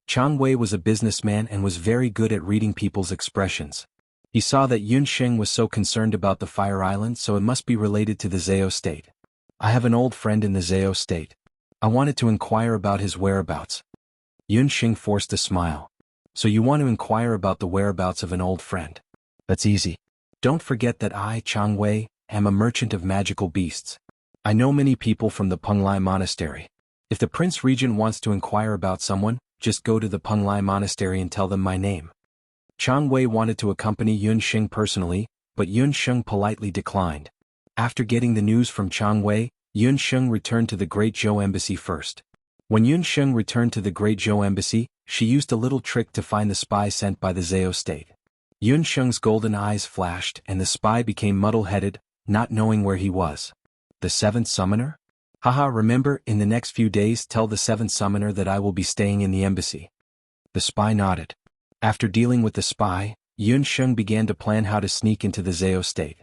Chang Wei was a businessman and was very good at reading people's expressions. He saw that Yun Sheng was so concerned about the Fire Island, so it must be related to the Zhao state. I have an old friend in the Zhao state. I wanted to inquire about his whereabouts. Yun Sheng forced a smile. So you want to inquire about the whereabouts of an old friend? That's easy. Don't forget that I, Chang Wei, am a merchant of magical beasts. I know many people from the Penglai Monastery. If the Prince Regent wants to inquire about someone, just go to the Penglai Monastery and tell them my name. Chang Wei wanted to accompany Yun Sheng personally, but Yun Sheng politely declined. After getting the news from Chang Wei, Yun Sheng returned to the Great Zhou Embassy first. When Yun Sheng returned to the Great Zhou Embassy, she used a little trick to find the spy sent by the Zhao state. Yun Sheng's golden eyes flashed and the spy became muddle-headed, not knowing where he was. The seventh summoner? Haha, remember, in the next few days tell the seventh summoner that I will be staying in the embassy. The spy nodded. After dealing with the spy, Yun Sheng began to plan how to sneak into the Zhao state.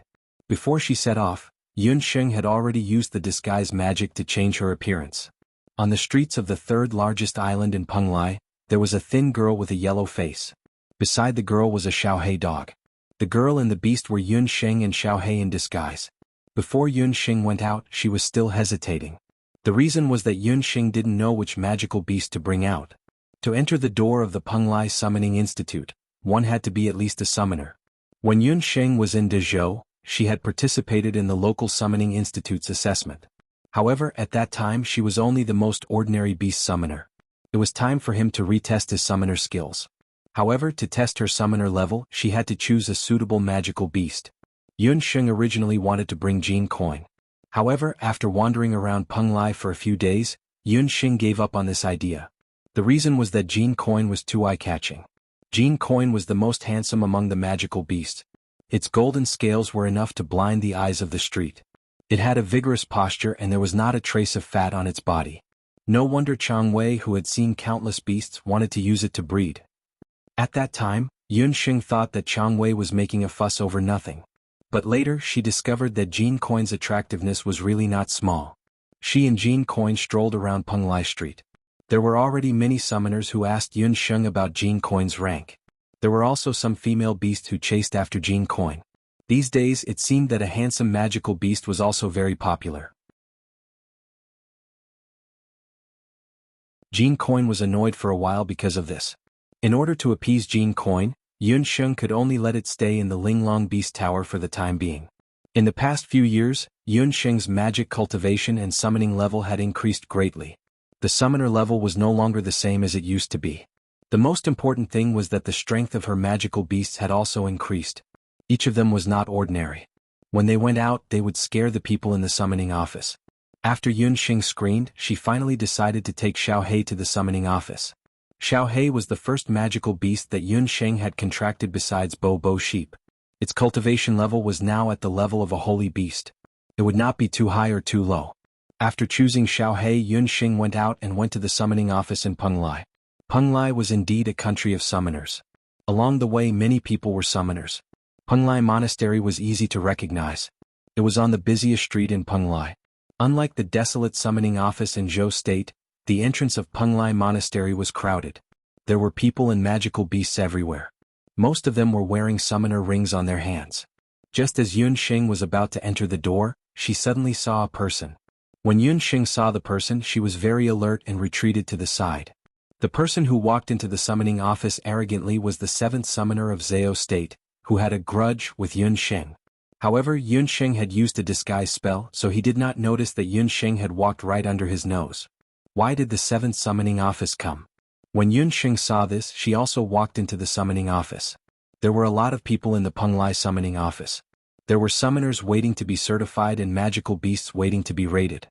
Before she set off, Yun Sheng had already used the disguise magic to change her appearance. On the streets of the third largest island in Penglai, there was a thin girl with a yellow face. Beside the girl was a Xiaohei dog. The girl and the beast were Yun Sheng and Xiaohei in disguise. Before Yun Sheng went out, she was still hesitating. The reason was that Yun Sheng didn't know which magical beast to bring out. To enter the door of the Penglai Summoning Institute, one had to be at least a summoner. When Yun Sheng was in Dezhou, she had participated in the local Summoning Institute's assessment. However, at that time she was only the most ordinary beast summoner. It was time for him to retest his summoner skills. However, to test her summoner level, she had to choose a suitable magical beast. Yun Sheng originally wanted to bring Jean Coin. However, after wandering around Penglai for a few days, Yun Sheng gave up on this idea. The reason was that Jean Coin was too eye-catching. Jean Coin was the most handsome among the magical beasts. Its golden scales were enough to blind the eyes of the street. It had a vigorous posture and there was not a trace of fat on its body. No wonder Chang Wei, who had seen countless beasts, wanted to use it to breed. At that time, Yun Sheng thought that Chang Wei was making a fuss over nothing. But later she discovered that Jean Coin's attractiveness was really not small. She and Jean Coin strolled around Penglai Street. There were already many summoners who asked Yun Sheng about Jean Coin's rank. There were also some female beasts who chased after Jean Coin. These days it seemed that a handsome magical beast was also very popular. Jean Coin was annoyed for a while because of this. In order to appease Jean Coin, Yun Sheng could only let it stay in the Linglong Beast Tower for the time being. In the past few years, Yun Sheng's magic cultivation and summoning level had increased greatly. The summoner level was no longer the same as it used to be. The most important thing was that the strength of her magical beasts had also increased. Each of them was not ordinary. When they went out, they would scare the people in the summoning office. After Yun Sheng screened, she finally decided to take Xiaohei to the summoning office. Xiaohei was the first magical beast that Yun Sheng had contracted besides Bo sheep. Its cultivation level was now at the level of a holy beast. It would not be too high or too low. After choosing Xiaohei, Yun Sheng went out and went to the summoning office in Penglai. Penglai was indeed a country of summoners. Along the way many people were summoners. Penglai Monastery was easy to recognize. It was on the busiest street in Penglai. Unlike the desolate summoning office in Zhou State, the entrance of Penglai Monastery was crowded. There were people and magical beasts everywhere. Most of them were wearing summoner rings on their hands. Just as Yun Sheng was about to enter the door, she suddenly saw a person. When Yun Sheng saw the person, she was very alert and retreated to the side. The person who walked into the summoning office arrogantly was the seventh summoner of Zhao State, who had a grudge with Yun Sheng. However, Yun Sheng had used a disguise spell, so he did not notice that Yun Sheng had walked right under his nose. Why did the seventh summoning office come? When Yun Sheng saw this, she also walked into the summoning office. There were a lot of people in the Penglai summoning office. There were summoners waiting to be certified and magical beasts waiting to be rated.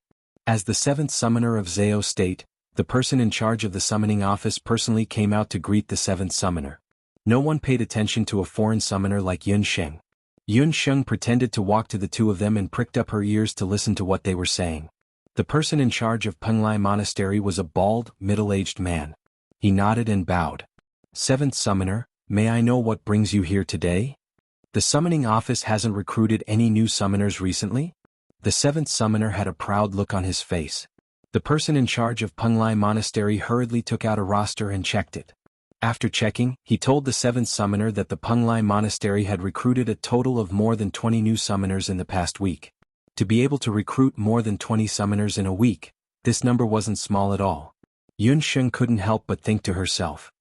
As the seventh summoner of Zhao State, the person in charge of the summoning office personally came out to greet the seventh summoner. No one paid attention to a foreign summoner like Yun Sheng. Yun Sheng pretended to walk to the two of them and pricked up her ears to listen to what they were saying. The person in charge of Penglai Monastery was a bald, middle-aged man. He nodded and bowed. Seventh summoner, may I know what brings you here today? The summoning office hasn't recruited any new summoners recently? The seventh summoner had a proud look on his face. The person in charge of Penglai Monastery hurriedly took out a roster and checked it. After checking, he told the seventh summoner that the Penglai Monastery had recruited a total of more than 20 new summoners in the past week. To be able to recruit more than 20 summoners in a week, this number wasn't small at all. Yunsheng couldn't help but think to herself.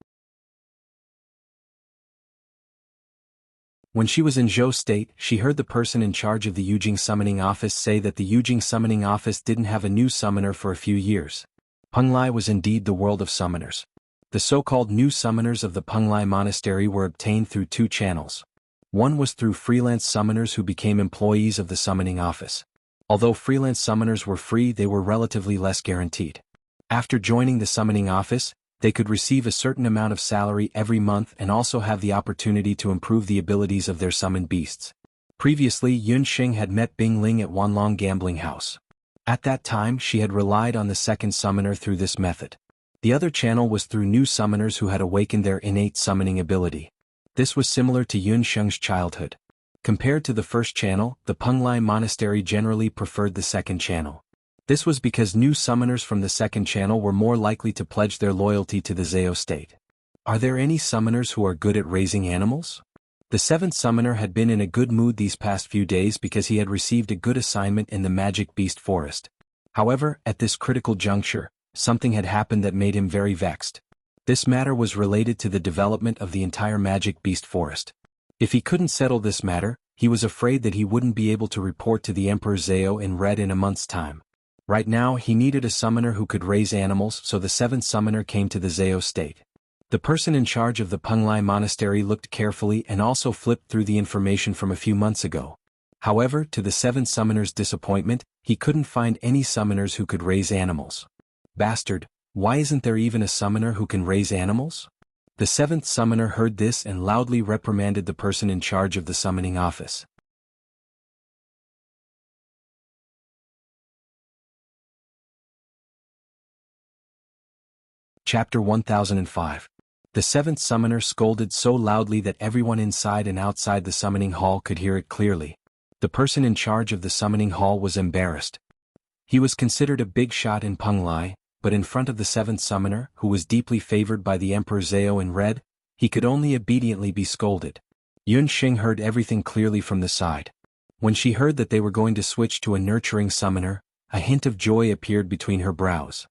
When she was in Zhou State, she heard the person in charge of the Yujing Summoning Office say that the Yujing Summoning Office didn't have a new summoner for a few years. Penglai was indeed the world of summoners. The so-called new summoners of the Penglai Monastery were obtained through two channels. One was through freelance summoners who became employees of the summoning office. Although freelance summoners were free, they were relatively less guaranteed. After joining the summoning office, they could receive a certain amount of salary every month and also have the opportunity to improve the abilities of their summoned beasts. Previously, Yunsheng had met Bing Ling at Wanlong Gambling House. At that time, she had relied on the second summoner through this method. The other channel was through new summoners who had awakened their innate summoning ability. This was similar to Yunsheng's childhood. Compared to the first channel, the Penglai Monastery generally preferred the second channel. This was because new summoners from the second channel were more likely to pledge their loyalty to the Zhou State. Are there any summoners who are good at raising animals? The seventh summoner had been in a good mood these past few days because he had received a good assignment in the Magic Beast Forest. However, at this critical juncture, something had happened that made him very vexed. This matter was related to the development of the entire Magic Beast Forest. If he couldn't settle this matter, he was afraid that he wouldn't be able to report to the Emperor Zhou in Red in a month's time. Right now, he needed a summoner who could raise animals, so the seventh summoner came to the Zhou State. The person in charge of the Penglai Monastery looked carefully and also flipped through the information from a few months ago. However, to the seventh summoner's disappointment, he couldn't find any summoners who could raise animals. Bastard, why isn't there even a summoner who can raise animals? The seventh summoner heard this and loudly reprimanded the person in charge of the summoning office. Chapter 1005. The seventh summoner scolded so loudly that everyone inside and outside the summoning hall could hear it clearly. The person in charge of the summoning hall was embarrassed. He was considered a big shot in Penglai, but in front of the seventh summoner, who was deeply favored by the Emperor Zhou in Red, he could only obediently be scolded. Yunsheng heard everything clearly from the side. When she heard that they were going to switch to a nurturing summoner, a hint of joy appeared between her brows.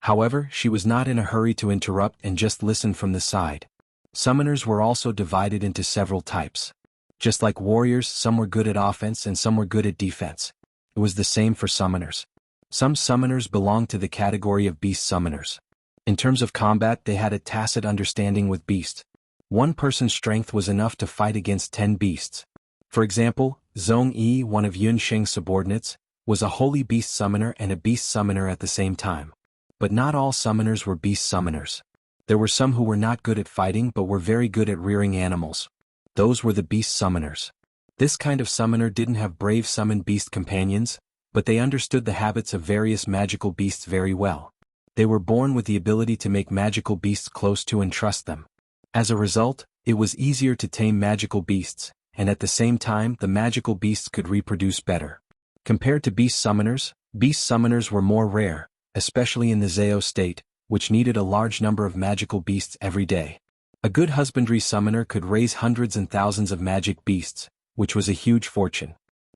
However, she was not in a hurry to interrupt and just listened from the side. Summoners were also divided into several types. Just like warriors, some were good at offense and some were good at defense. It was the same for summoners. Some summoners belonged to the category of beast summoners. In terms of combat, they had a tacit understanding with beasts. One person's strength was enough to fight against 10 beasts. For example, Zhong Yi, one of Yunsheng's subordinates, was a holy beast summoner and a beast summoner at the same time. But not all summoners were beast summoners. There were some who were not good at fighting but were very good at rearing animals. Those were the beast summoners. This kind of summoner didn't have brave summoned beast companions, but they understood the habits of various magical beasts very well. They were born with the ability to make magical beasts close to and trust them. As a result, it was easier to tame magical beasts, and at the same time the magical beasts could reproduce better. Compared to beast summoners were more rare, especially in the Zhou State, which needed a large number of magical beasts every day. A good husbandry summoner could raise hundreds and thousands of magic beasts, which was a huge fortune.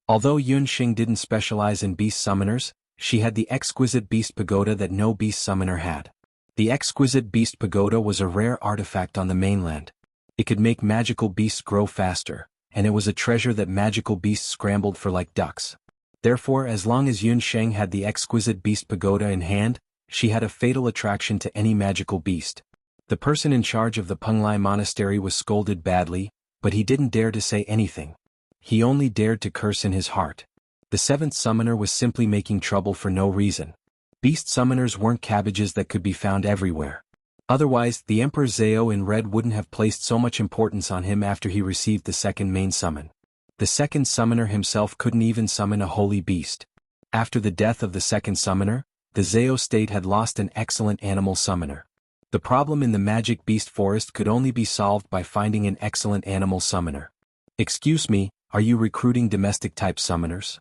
Although Yunsheng didn't specialize in beast summoners, she had the exquisite beast pagoda that no beast summoner had. The exquisite beast pagoda was a rare artifact on the mainland. It could make magical beasts grow faster, and it was a treasure that magical beasts scrambled for like ducks. Therefore, as long as Yunsheng had the exquisite beast pagoda in hand, she had a fatal attraction to any magical beast. The person in charge of the Penglai Monastery was scolded badly, but he didn't dare to say anything. He only dared to curse in his heart. The seventh summoner was simply making trouble for no reason. Beast summoners weren't cabbages that could be found everywhere. Otherwise, the Emperor Zhou in Red wouldn't have placed so much importance on him after he received the second main summon. The second summoner himself couldn't even summon a holy beast. After the death of the second summoner, the Zhou State had lost an excellent animal summoner. The problem in the Magic Beast Forest could only be solved by finding an excellent animal summoner. Excuse me, are you recruiting domestic-type summoners?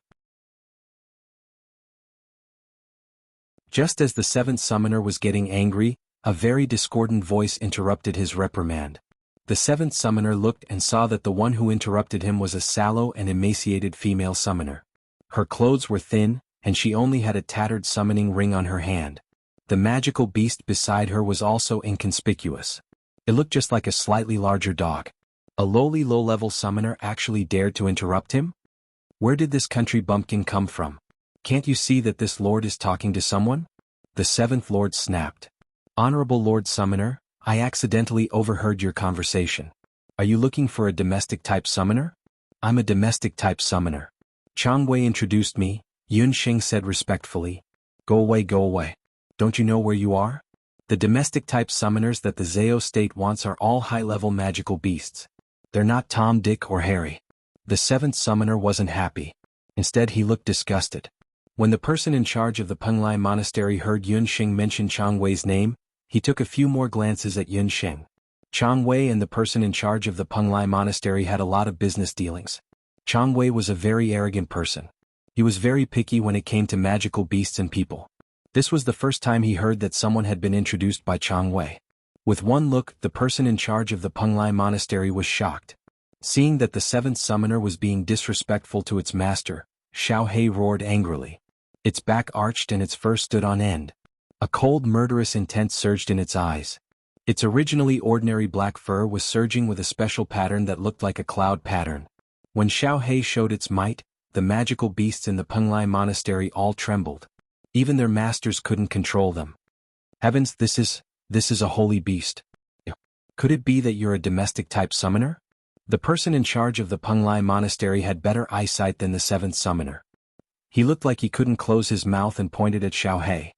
Just as the seventh summoner was getting angry, a very discordant voice interrupted his reprimand. The seventh summoner looked and saw that the one who interrupted him was a sallow and emaciated female summoner. Her clothes were thin, and she only had a tattered summoning ring on her hand. The magical beast beside her was also inconspicuous. It looked just like a slightly larger dog. A lowly low-level summoner actually dared to interrupt him? Where did this country bumpkin come from? Can't you see that this lord is talking to someone? The seventh lord snapped. Honorable Lord Summoner, I accidentally overheard your conversation. Are you looking for a domestic-type summoner? I'm a domestic-type summoner. Chang Wei introduced me, Yun Xing said respectfully. Go away, go away. Don't you know where you are? The domestic-type summoners that the Zhao state wants are all high-level magical beasts. They're not Tom, Dick, or Harry. The seventh summoner wasn't happy. Instead he looked disgusted. When the person in charge of the Penglai Monastery heard Yun Xing mention Chang Wei's name, he took a few more glances at Yun Xing. Chang Wei and the person in charge of the Penglai Monastery had a lot of business dealings. Chang Wei was a very arrogant person. He was very picky when it came to magical beasts and people. This was the first time he heard that someone had been introduced by Chang Wei. With one look, the person in charge of the Penglai Monastery was shocked. Seeing that the seventh summoner was being disrespectful to its master, Xiao He roared angrily. Its back arched and its fur stood on end. A cold murderous intent surged in its eyes. Its originally ordinary black fur was surging with a special pattern that looked like a cloud pattern. When Xiao He showed its might, the magical beasts in the Penglai Monastery all trembled. Even their masters couldn't control them. Heavens, this is a holy beast. Could it be that you're a domestic-type summoner? The person in charge of the Penglai Monastery had better eyesight than the seventh summoner. He looked like he couldn't close his mouth and pointed at Xiao He.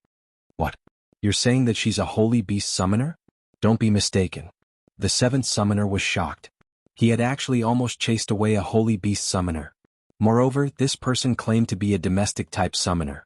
What? You're saying that she's a holy beast summoner? Don't be mistaken. The seventh summoner was shocked. He had actually almost chased away a holy beast summoner. Moreover, this person claimed to be a domestic-type summoner.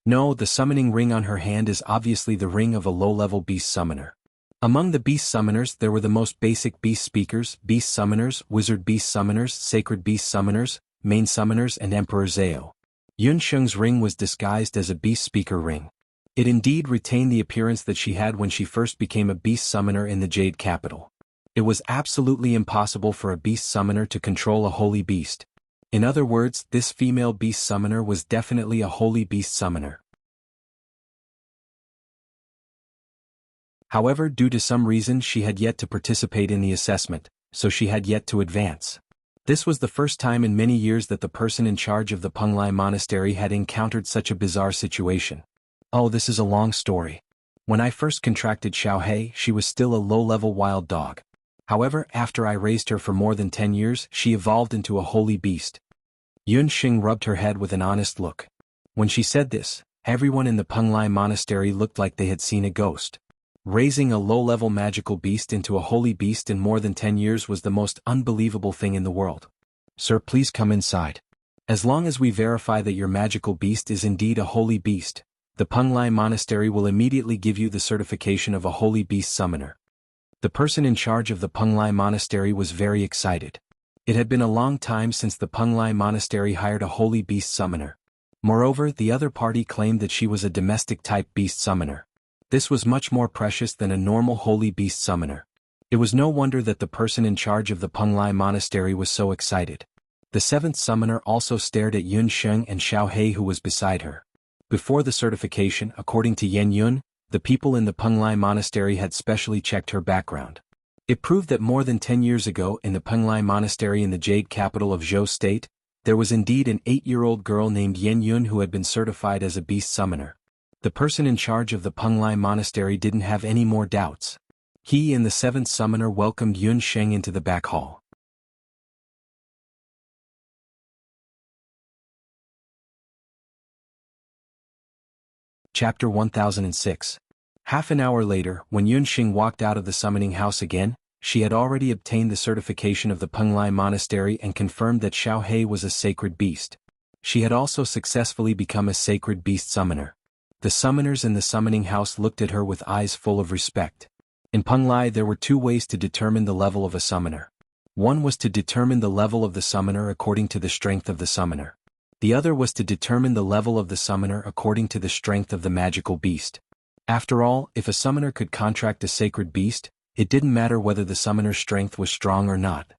No, the summoning ring on her hand is obviously the ring of a low-level beast summoner. Among the beast summoners there were the most basic beast speakers, beast summoners, wizard beast summoners, sacred beast summoners, main summoners and Emperor Zhao. Yun Sheng's ring was disguised as a beast speaker ring. It indeed retained the appearance that she had when she first became a beast summoner in the Jade Capital. It was absolutely impossible for a beast summoner to control a holy beast. In other words, this female beast summoner was definitely a holy beast summoner. However, due to some reason she had yet to participate in the assessment, so she had yet to advance. This was the first time in many years that the person in charge of the Penglai Monastery had encountered such a bizarre situation. Oh, this is a long story. When I first contracted Xiao He, she was still a low-level wild dog. However, after I raised her for more than 10 years, she evolved into a holy beast. Yun Xing rubbed her head with an honest look. When she said this, everyone in the Penglai Monastery looked like they had seen a ghost. Raising a low-level magical beast into a holy beast in more than 10 years was the most unbelievable thing in the world. Sir, please come inside. As long as we verify that your magical beast is indeed a holy beast, the Penglai Monastery will immediately give you the certification of a holy beast summoner. The person in charge of the Penglai Monastery was very excited. It had been a long time since the Penglai Monastery hired a holy beast summoner. Moreover, the other party claimed that she was a domestic-type beast summoner. This was much more precious than a normal holy beast summoner. It was no wonder that the person in charge of the Penglai Monastery was so excited. The seventh summoner also stared at Yun Sheng and Xiao He who was beside her. Before the certification, according to Yen Yun, the people in the Penglai Monastery had specially checked her background. It proved that more than 10 years ago in the Penglai Monastery in the Jade capital of Zhou State, there was indeed an 8-year-old girl named Yen Yun who had been certified as a beast summoner. The person in charge of the Penglai Monastery didn't have any more doubts. He and the seventh summoner welcomed Yun Sheng into the back hall. Chapter 1006. Half an hour later, when Yun Xing walked out of the summoning house again, she had already obtained the certification of the Penglai Monastery and confirmed that Xiao He was a sacred beast. She had also successfully become a sacred beast summoner. The summoners in the summoning house looked at her with eyes full of respect. In Penglai there were 2 ways to determine the level of a summoner. One was to determine the level of the summoner according to the strength of the summoner. The other was to determine the level of the summoner according to the strength of the magical beast. After all, if a summoner could contract a sacred beast, it didn't matter whether the summoner's strength was strong or not.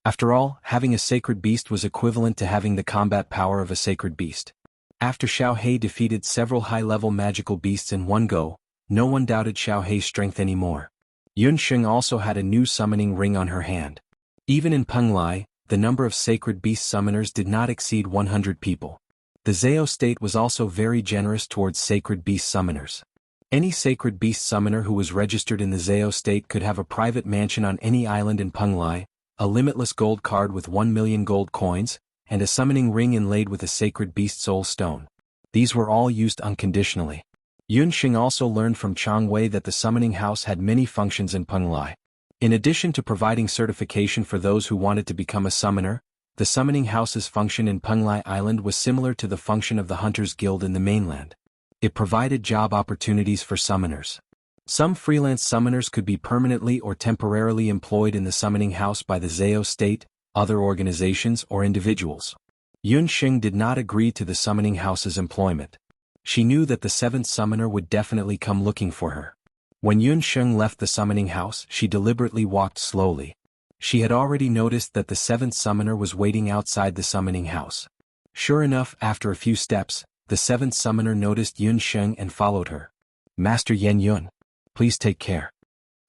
After all, having a sacred beast was equivalent to having the combat power of a sacred beast. After Xiao He defeated several high-level magical beasts in one go, no one doubted Xiao He's strength anymore. Yun Sheng also had a new summoning ring on her hand. Even in Penglai, the number of sacred beast summoners did not exceed 100 people. The Zhao state was also very generous towards sacred beast summoners. Any sacred beast summoner who was registered in the Zhao state could have a private mansion on any island in Penglai, a limitless gold card with 1 million gold coins, and a summoning ring inlaid with a sacred beast soul stone. These were all used unconditionally. Yun Xing also learned from Chang Wei that the summoning house had many functions in Penglai. In addition to providing certification for those who wanted to become a summoner, the summoning house's function in Penglai Island was similar to the function of the Hunters Guild in the mainland. It provided job opportunities for summoners. Some freelance summoners could be permanently or temporarily employed in the summoning house by the Zhao state, other organizations or individuals. Yun Xing did not agree to the summoning house's employment. She knew that the seventh summoner would definitely come looking for her. When Yun Xing left the summoning house, she deliberately walked slowly. She had already noticed that the seventh summoner was waiting outside the summoning house. Sure enough, after a few steps, the seventh summoner noticed Yun Xing and followed her. "Master Yan Yun, please take care,"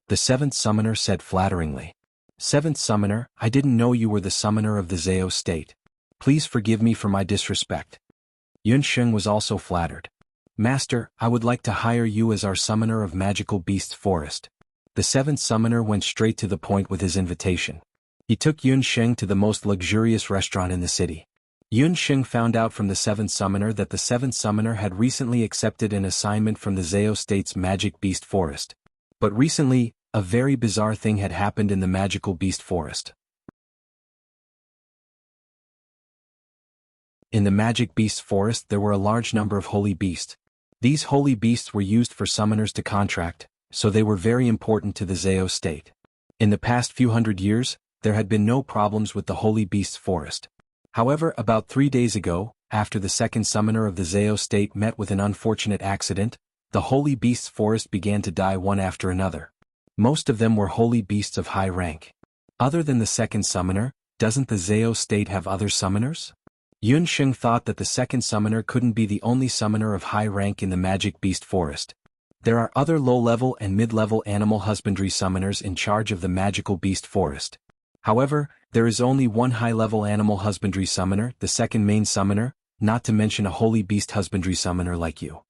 the seventh summoner said flatteringly. "Seventh summoner, I didn't know you were the summoner of the Zhao state. Please forgive me for my disrespect." Yun Xing was also flattered. "Master, I would like to hire you as our summoner of Magical Beasts Forest." The seventh summoner went straight to the point with his invitation. He took Yun Xing to the most luxurious restaurant in the city. Yun Xing found out from the seventh summoner that the seventh summoner had recently accepted an assignment from the Zhao State's Magic Beast Forest. But recently, a very bizarre thing had happened in the Magical Beast Forest. In the Magic Beast Forest there were a large number of holy beasts. These holy beasts were used for summoners to contract, so they were very important to the Zhao state. In the past few hundred years, there had been no problems with the holy beasts forest. However, about 3 days ago, after the second summoner of the Zhao state met with an unfortunate accident, the holy beasts forest began to die one after another. Most of them were holy beasts of high rank. Other than the second summoner, doesn't the Zhao state have other summoners? Yun Xing thought that the second summoner couldn't be the only summoner of high rank in the Magic Beast Forest. There are other low-level and mid-level animal husbandry summoners in charge of the Magical Beast Forest. However, there is only one high-level animal husbandry summoner, the second main summoner, not to mention a holy beast husbandry summoner like you.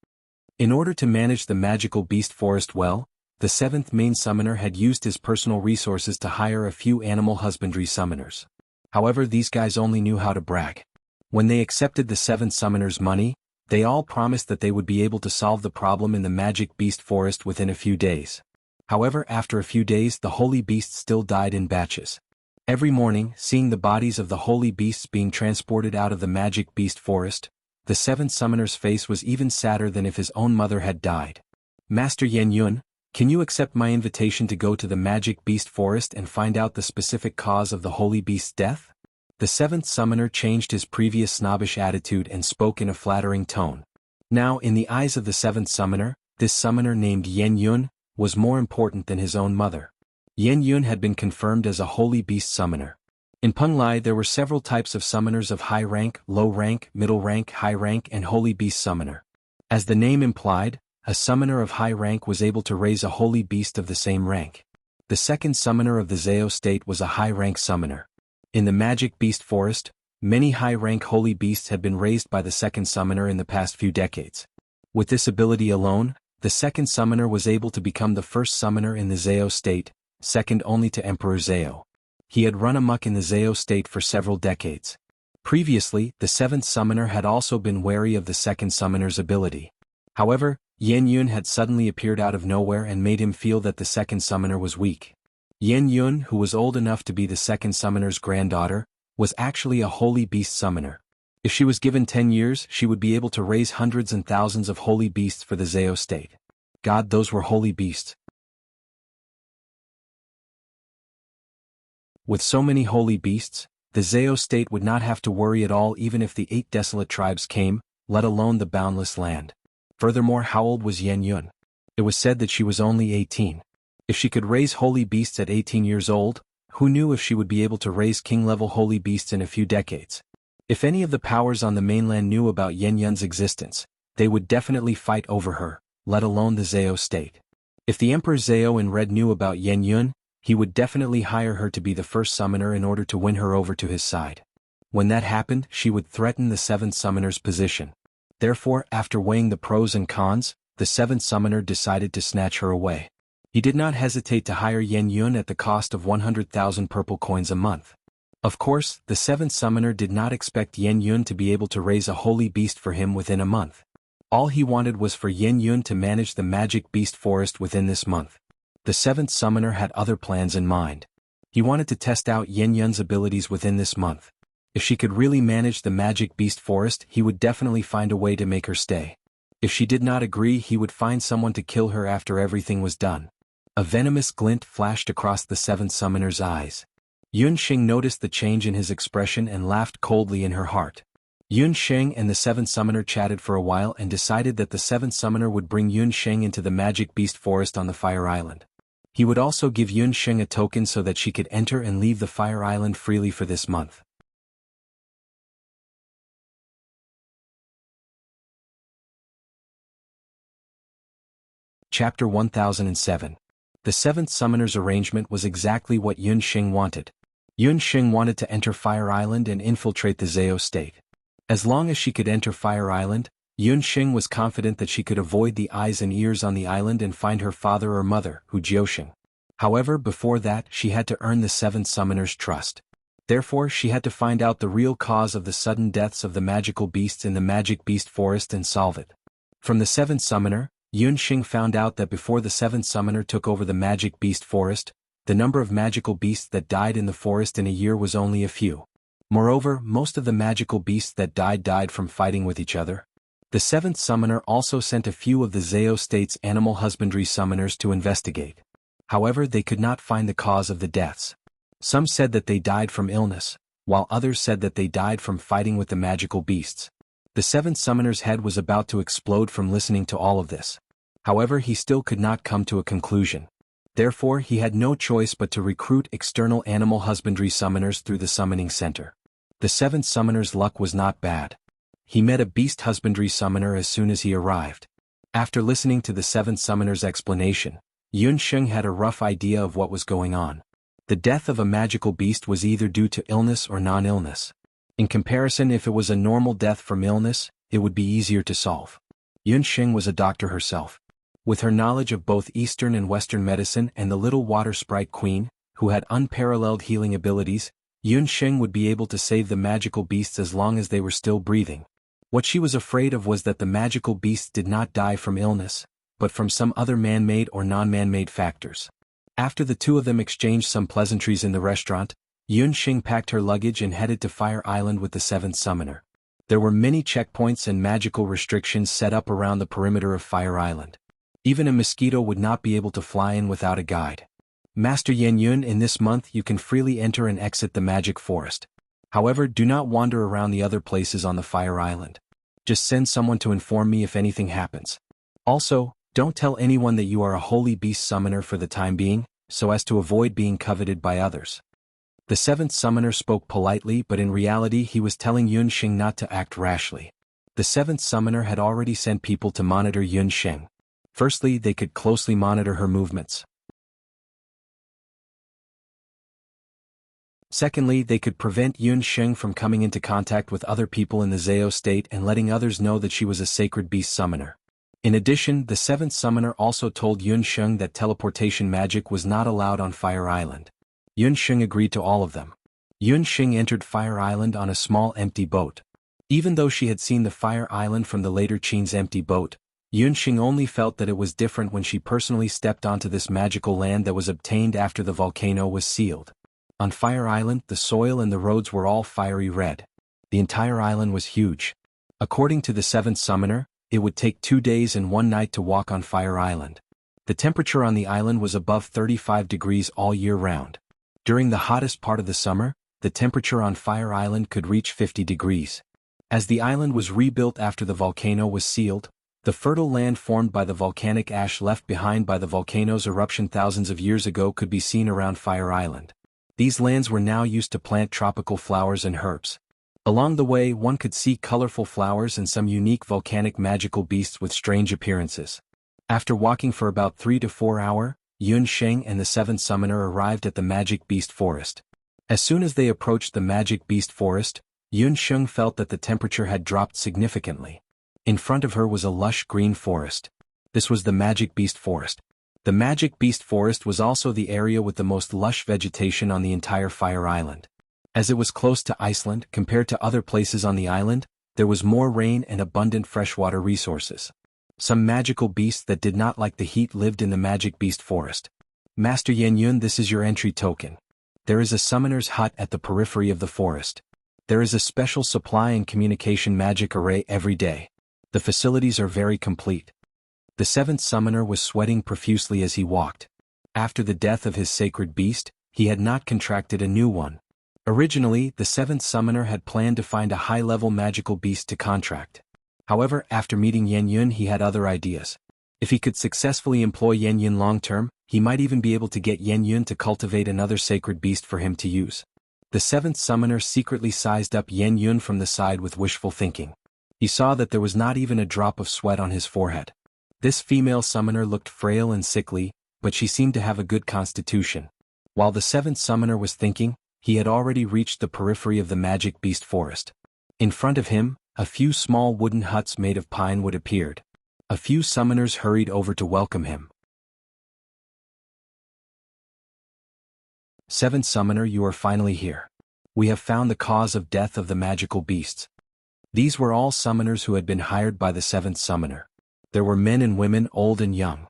In order to manage the Magical Beast Forest well, the seventh main summoner had used his personal resources to hire a few animal husbandry summoners. However, these guys only knew how to brag. When they accepted the seventh summoner's money, they all promised that they would be able to solve the problem in the Magic Beast Forest within a few days. However, after a few days the holy beasts still died in batches. Every morning, seeing the bodies of the holy beasts being transported out of the Magic Beast Forest, the seventh summoner's face was even sadder than if his own mother had died. "Master Yan Yun, can you accept my invitation to go to the Magic Beast Forest and find out the specific cause of the holy beast's death?" The seventh summoner changed his previous snobbish attitude and spoke in a flattering tone. Now, in the eyes of the seventh summoner, this summoner named Yan Yun was more important than his own mother. Yan Yun had been confirmed as a holy beast summoner. In Penglai there were several types of summoners of high rank, low rank, middle rank, high rank and holy beast summoner. As the name implied, a summoner of high rank was able to raise a holy beast of the same rank. The second summoner of the Zhao state was a high rank summoner. In the Magic Beast Forest, many high-rank holy beasts had been raised by the second summoner in the past few decades. With this ability alone, the second summoner was able to become the first summoner in the Zhao state, second only to Emperor Zhao. He had run amok in the Zhao state for several decades. Previously, the seventh summoner had also been wary of the second summoner's ability. However, Yan Yun had suddenly appeared out of nowhere and made him feel that the second summoner was weak. Yan Yun, who was old enough to be the second summoner's granddaughter, was actually a holy beast summoner. If she was given 10 years, she would be able to raise hundreds and thousands of holy beasts for the Zhao state. God, those were holy beasts. With so many holy beasts, the Zhao state would not have to worry at all even if the 8 desolate tribes came, let alone the boundless land. Furthermore, how old was Yan Yun? It was said that she was only 18. If she could raise holy beasts at 18 years old, who knew if she would be able to raise king-level holy beasts in a few decades? If any of the powers on the mainland knew about Yan Yun's existence, they would definitely fight over her, let alone the Zhao state. If the Emperor Zhao in Red knew about Yan Yun, he would definitely hire her to be the first summoner in order to win her over to his side. When that happened, she would threaten the 7th summoner's position. Therefore, after weighing the pros and cons, the 7th summoner decided to snatch her away. He did not hesitate to hire Yan Yun at the cost of 100,000 purple coins a month. Of course, the 7th summoner did not expect Yan Yun to be able to raise a holy beast for him within a month. All he wanted was for Yan Yun to manage the magic beast forest within this month. The 7th summoner had other plans in mind. He wanted to test out Yan Yun's abilities within this month. If she could really manage the magic beast forest, he would definitely find a way to make her stay. If she did not agree, he would find someone to kill her after everything was done. A venomous glint flashed across the 7th summoner's eyes. Yun Xing noticed the change in his expression and laughed coldly in her heart. Yun Xing and the 7th summoner chatted for a while and decided that the 7th summoner would bring Yun Xing into the magic beast forest on the Fire Island. He would also give Yun Xing a token so that she could enter and leave the Fire Island freely for this month. Chapter 1007. The 7th summoner's arrangement was exactly what Yun Xing wanted. Yun Xing wanted to enter Fire Island and infiltrate the Zhao state. As long as she could enter Fire Island, Yun Xing was confident that she could avoid the eyes and ears on the island and find her father or mother, Hu Jiuxing. However, before that, she had to earn the 7th summoner's trust. Therefore, she had to find out the real cause of the sudden deaths of the magical beasts in the magic beast forest and solve it. From the 7th summoner, Yun Xing found out that before the 7th summoner took over the magic beast forest, the number of magical beasts that died in the forest in a year was only a few. Moreover, most of the magical beasts that died from fighting with each other. The 7th summoner also sent a few of the Zhao state's animal husbandry summoners to investigate. However, they could not find the cause of the deaths. Some said that they died from illness, while others said that they died from fighting with the magical beasts. The 7th summoner's head was about to explode from listening to all of this. However, he still could not come to a conclusion. Therefore, he had no choice but to recruit external animal husbandry summoners through the summoning center. The 7th summoner's luck was not bad. He met a beast husbandry summoner as soon as he arrived. After listening to the 7th summoner's explanation, Yun Xing had a rough idea of what was going on. The death of a magical beast was either due to illness or non-illness. In comparison, if it was a normal death from illness, it would be easier to solve. Yun Xing was a doctor herself. With her knowledge of both Eastern and Western medicine and the little water sprite queen, who had unparalleled healing abilities, Yun Xing would be able to save the magical beasts as long as they were still breathing. What she was afraid of was that the magical beasts did not die from illness, but from some other man-made or non-man-made factors. After the two of them exchanged some pleasantries in the restaurant, Yun Xing packed her luggage and headed to Fire Island with the 7th summoner. There were many checkpoints and magical restrictions set up around the perimeter of Fire Island. Even a mosquito would not be able to fly in without a guide. Master Yan Yun, in this month you can freely enter and exit the magic forest. However, do not wander around the other places on the Fire Island. Just send someone to inform me if anything happens. Also, don't tell anyone that you are a holy beast summoner for the time being, so as to avoid being coveted by others. The 7th summoner spoke politely, but in reality he was telling Yun Xing not to act rashly. The 7th summoner had already sent people to monitor Yun Xing. Firstly, they could closely monitor her movements. Secondly, they could prevent Yun Xing from coming into contact with other people in the Zhao state and letting others know that she was a sacred beast summoner. In addition, the 7th summoner also told Yun Xing that teleportation magic was not allowed on Fire Island. Yun Xing agreed to all of them. Yun Xing entered Fire Island on a small empty boat. Even though she had seen the Fire Island from the later Qing's empty boat, Yun Xing only felt that it was different when she personally stepped onto this magical land that was obtained after the volcano was sealed. On Fire Island, the soil and the roads were all fiery red. The entire island was huge. According to the 7th summoner, it would take 2 days and 1 night to walk on Fire Island. The temperature on the island was above 35 degrees all year round. During the hottest part of the summer, the temperature on Fire Island could reach 50 degrees. As the island was rebuilt after the volcano was sealed, the fertile land formed by the volcanic ash left behind by the volcano's eruption thousands of years ago could be seen around Fire Island. These lands were now used to plant tropical flowers and herbs. Along the way, one could see colorful flowers and some unique volcanic magical beasts with strange appearances. After walking for about 3 to 4 hours, Yun Sheng and the seventh summoner arrived at the Magic Beast Forest. As soon as they approached the Magic Beast Forest, Yun Sheng felt that the temperature had dropped significantly. In front of her was a lush green forest. This was the Magic Beast Forest. The Magic Beast Forest was also the area with the most lush vegetation on the entire Fire Island. As it was close to Iceland compared to other places on the island, there was more rain and abundant freshwater resources. Some magical beasts that did not like the heat lived in the Magic Beast Forest. Master Yan Yun, this is your entry token. There is a summoner's hut at the periphery of the forest. There is a special supply and communication magic array every day. The facilities are very complete. The seventh summoner was sweating profusely as he walked. After the death of his sacred beast, he had not contracted a new one. Originally, the seventh summoner had planned to find a high-level magical beast to contract. However, after meeting Yan Yun, he had other ideas. If he could successfully employ Yan Yun long-term, he might even be able to get Yan Yun to cultivate another sacred beast for him to use. The seventh summoner secretly sized up Yan Yun from the side with wishful thinking. He saw that there was not even a drop of sweat on his forehead. This female summoner looked frail and sickly, but she seemed to have a good constitution. While the seventh summoner was thinking, he had already reached the periphery of the Magic Beast Forest. In front of him, a few small wooden huts made of pine wood appeared. A few summoners hurried over to welcome him. Seventh summoner, you are finally here. We have found the cause of death of the magical beasts. These were all summoners who had been hired by the seventh summoner. There were men and women, old and young.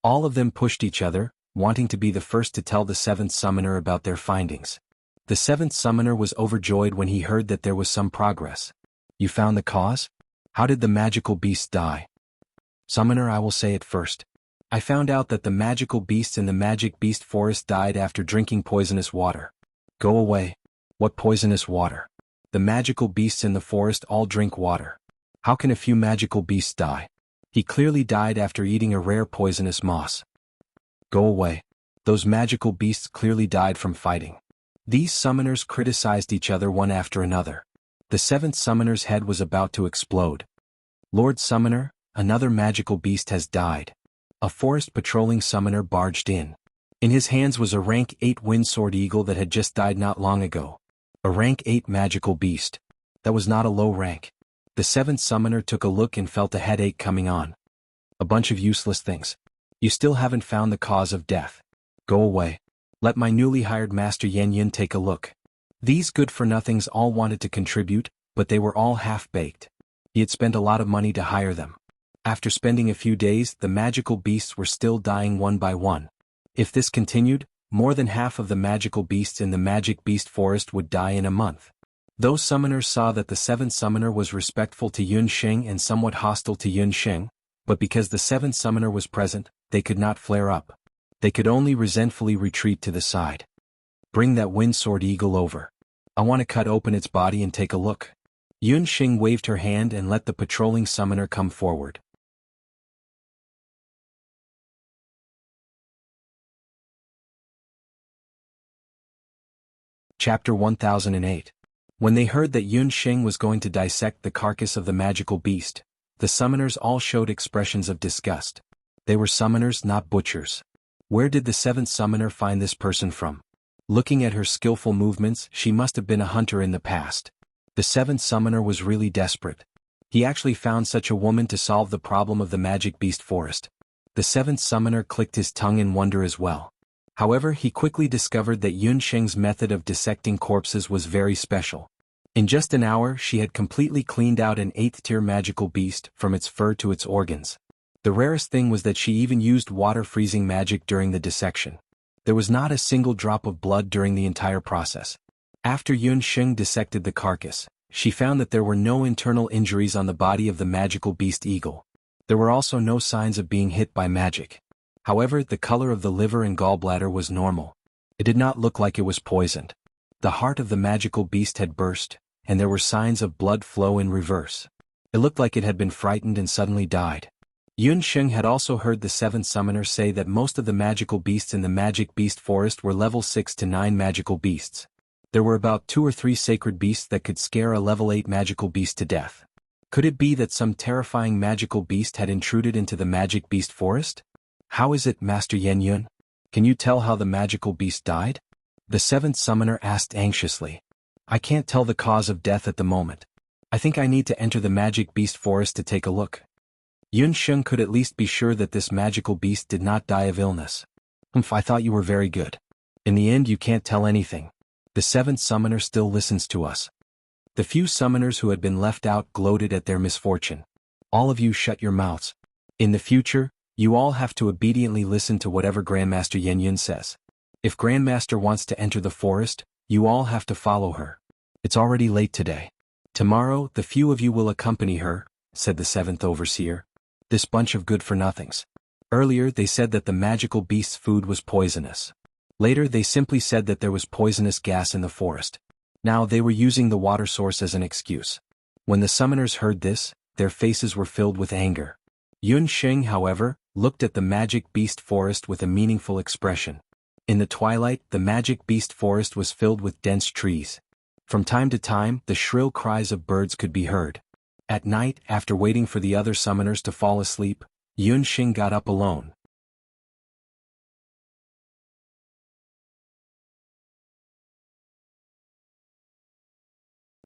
All of them pushed each other, wanting to be the first to tell the seventh summoner about their findings. The seventh summoner was overjoyed when he heard that there was some progress. You found the cause? How did the magical beasts die? Summoner, I will say it first. I found out that the magical beasts in the Magic Beast Forest died after drinking poisonous water. Go away. What poisonous water? The magical beasts in the forest all drink water. How can a few magical beasts die? He clearly died after eating a rare poisonous moss. Go away. Those magical beasts clearly died from fighting. These summoners criticized each other one after another. The seventh summoner's head was about to explode. Lord Summoner, another magical beast has died. A forest patrolling summoner barged in. In his hands was a rank 8 windsword eagle that had just died not long ago. A rank 8 magical beast. That was not a low rank. The seventh summoner took a look and felt a headache coming on. A bunch of useless things. You still haven't found the cause of death. Go away. Let my newly hired Master Yan Yun take a look. These good-for-nothings all wanted to contribute, but they were all half-baked. He had spent a lot of money to hire them. After spending a few days, the magical beasts were still dying one by one. If this continued, more than half of the magical beasts in the Magic Beast Forest would die in a month. Those summoners saw that the seventh summoner was respectful to Yun Sheng and somewhat hostile to Yun Sheng, but because the seventh summoner was present, they could not flare up. They could only resentfully retreat to the side. Bring that windsword eagle over. I want to cut open its body and take a look. Yun Sheng waved her hand and let the patrolling summoner come forward. Chapter 1008. When they heard that Yun Sheng was going to dissect the carcass of the magical beast, the summoners all showed expressions of disgust. They were summoners, not butchers. Where did the seventh summoner find this person from? Looking at her skillful movements, she must have been a hunter in the past. The seventh summoner was really desperate. He actually found such a woman to solve the problem of the Magic Beast Forest. The seventh summoner clicked his tongue in wonder as well. However, he quickly discovered that Yun Sheng's method of dissecting corpses was very special. In just an hour, she had completely cleaned out an 8th-tier magical beast, from its fur to its organs. The rarest thing was that she even used water-freezing magic during the dissection. There was not a single drop of blood during the entire process. After Yun Sheng dissected the carcass, she found that there were no internal injuries on the body of the magical beast eagle. There were also no signs of being hit by magic. However, the color of the liver and gallbladder was normal. It did not look like it was poisoned. The heart of the magical beast had burst, and there were signs of blood flow in reverse. It looked like it had been frightened and suddenly died. Yun Sheng had also heard the seventh summoner say that most of the magical beasts in the magic beast forest were level 6 to 9 magical beasts. There were about 2 or 3 sacred beasts that could scare a level 8 magical beast to death. Could it be that some terrifying magical beast had intruded into the magic beast forest? How is it, Master Yan Yun? Can you tell how the magical beast died? The seventh summoner asked anxiously. I can't tell the cause of death at the moment. I think I need to enter the magic beast forest to take a look. Yun Sheng could at least be sure that this magical beast did not die of illness. I thought you were very good. In the end you can't tell anything. The seventh summoner still listens to us. The few summoners who had been left out gloated at their misfortune. All of you shut your mouths. In the future, you all have to obediently listen to whatever Grandmaster Yan Yun says. If Grandmaster wants to enter the forest, you all have to follow her. It's already late today. Tomorrow, the few of you will accompany her, said the seventh overseer. This bunch of good-for-nothings. Earlier they said that the magical beast's food was poisonous. Later they simply said that there was poisonous gas in the forest. Now they were using the water source as an excuse. When the summoners heard this, their faces were filled with anger. Yun Sheng, however, looked at the magic beast forest with a meaningful expression. In the twilight, the magic beast forest was filled with dense trees. From time to time, the shrill cries of birds could be heard. At night, after waiting for the other summoners to fall asleep, Yun Sheng got up alone.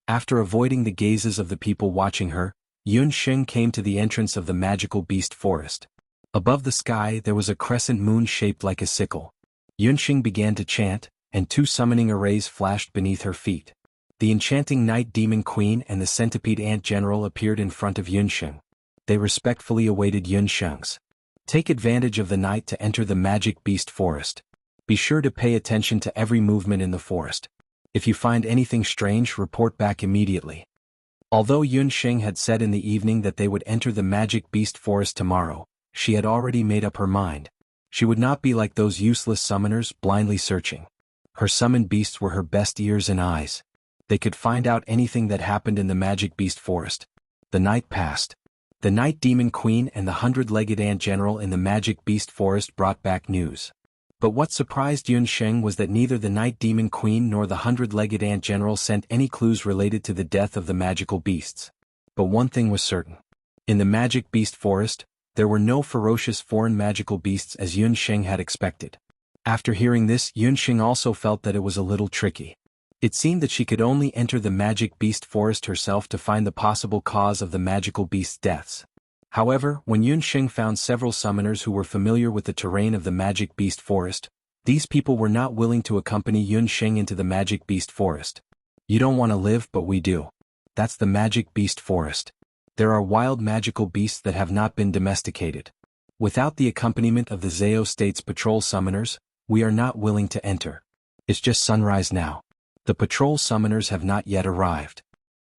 After avoiding the gazes of the people watching her, Yun Sheng came to the entrance of the magical beast forest. Above the sky there was a crescent moon shaped like a sickle. Yun Sheng began to chant, and 2 summoning arrays flashed beneath her feet. The enchanting night demon queen and the centipede ant general appeared in front of Yun Sheng. They respectfully awaited Yun Sheng's. Take advantage of the night to enter the magic beast forest. Be sure to pay attention to every movement in the forest. If you find anything strange, report back immediately. Although Yun Sheng had said in the evening that they would enter the magic beast forest tomorrow, she had already made up her mind. She would not be like those useless summoners blindly searching. Her summoned beasts were her best ears and eyes. They could find out anything that happened in the magic beast forest. The night passed. The night demon queen and the 100-legged ant general in the magic beast forest brought back news. But what surprised Yun Sheng was that neither the night demon queen nor the 100-legged ant general sent any clues related to the death of the magical beasts. But one thing was certain. In the magic beast forest, there were no ferocious foreign magical beasts as Yun Sheng had expected. After hearing this, Yun Sheng also felt that it was a little tricky. It seemed that she could only enter the magic beast forest herself to find the possible cause of the magical beast's deaths. However, when Yun Sheng found several summoners who were familiar with the terrain of the magic beast forest, these people were not willing to accompany Yun Sheng into the magic beast forest. You don't want to live, but we do. That's the magic beast forest. There are wild magical beasts that have not been domesticated. Without the accompaniment of the Zao State's patrol summoners, we are not willing to enter. It's just sunrise now. The patrol summoners have not yet arrived.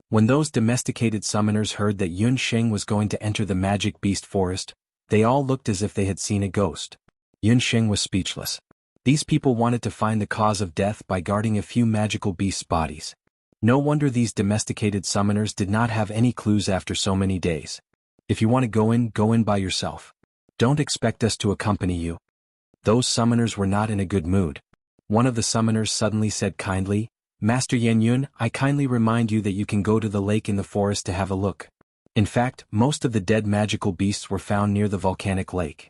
When those domesticated summoners heard that Yun Sheng was going to enter the magic beast forest, they all looked as if they had seen a ghost. Yun Sheng was speechless. These people wanted to find the cause of death by guarding a few magical beasts' bodies. No wonder these domesticated summoners did not have any clues after so many days. If you want to go in by yourself. Don't expect us to accompany you. Those summoners were not in a good mood. One of the summoners suddenly said kindly, Master Yan Yun, I kindly remind you that you can go to the lake in the forest to have a look. In fact, most of the dead magical beasts were found near the volcanic lake.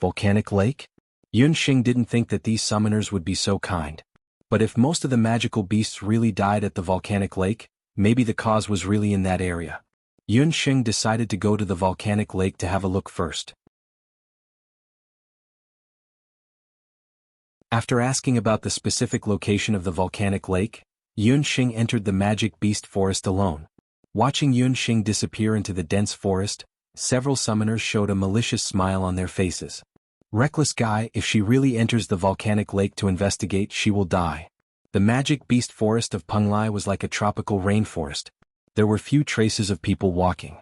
Volcanic lake? Yun Sheng didn't think that these summoners would be so kind. But if most of the magical beasts really died at the volcanic lake, maybe the cause was really in that area. Yun Sheng decided to go to the volcanic lake to have a look first. After asking about the specific location of the volcanic lake, Yun Sheng entered the magic beast forest alone. Watching Yun Sheng disappear into the dense forest, several summoners showed a malicious smile on their faces. Reckless guy, if she really enters the volcanic lake to investigate, she will die. The magic beast forest of Penglai was like a tropical rainforest. There were few traces of people walking.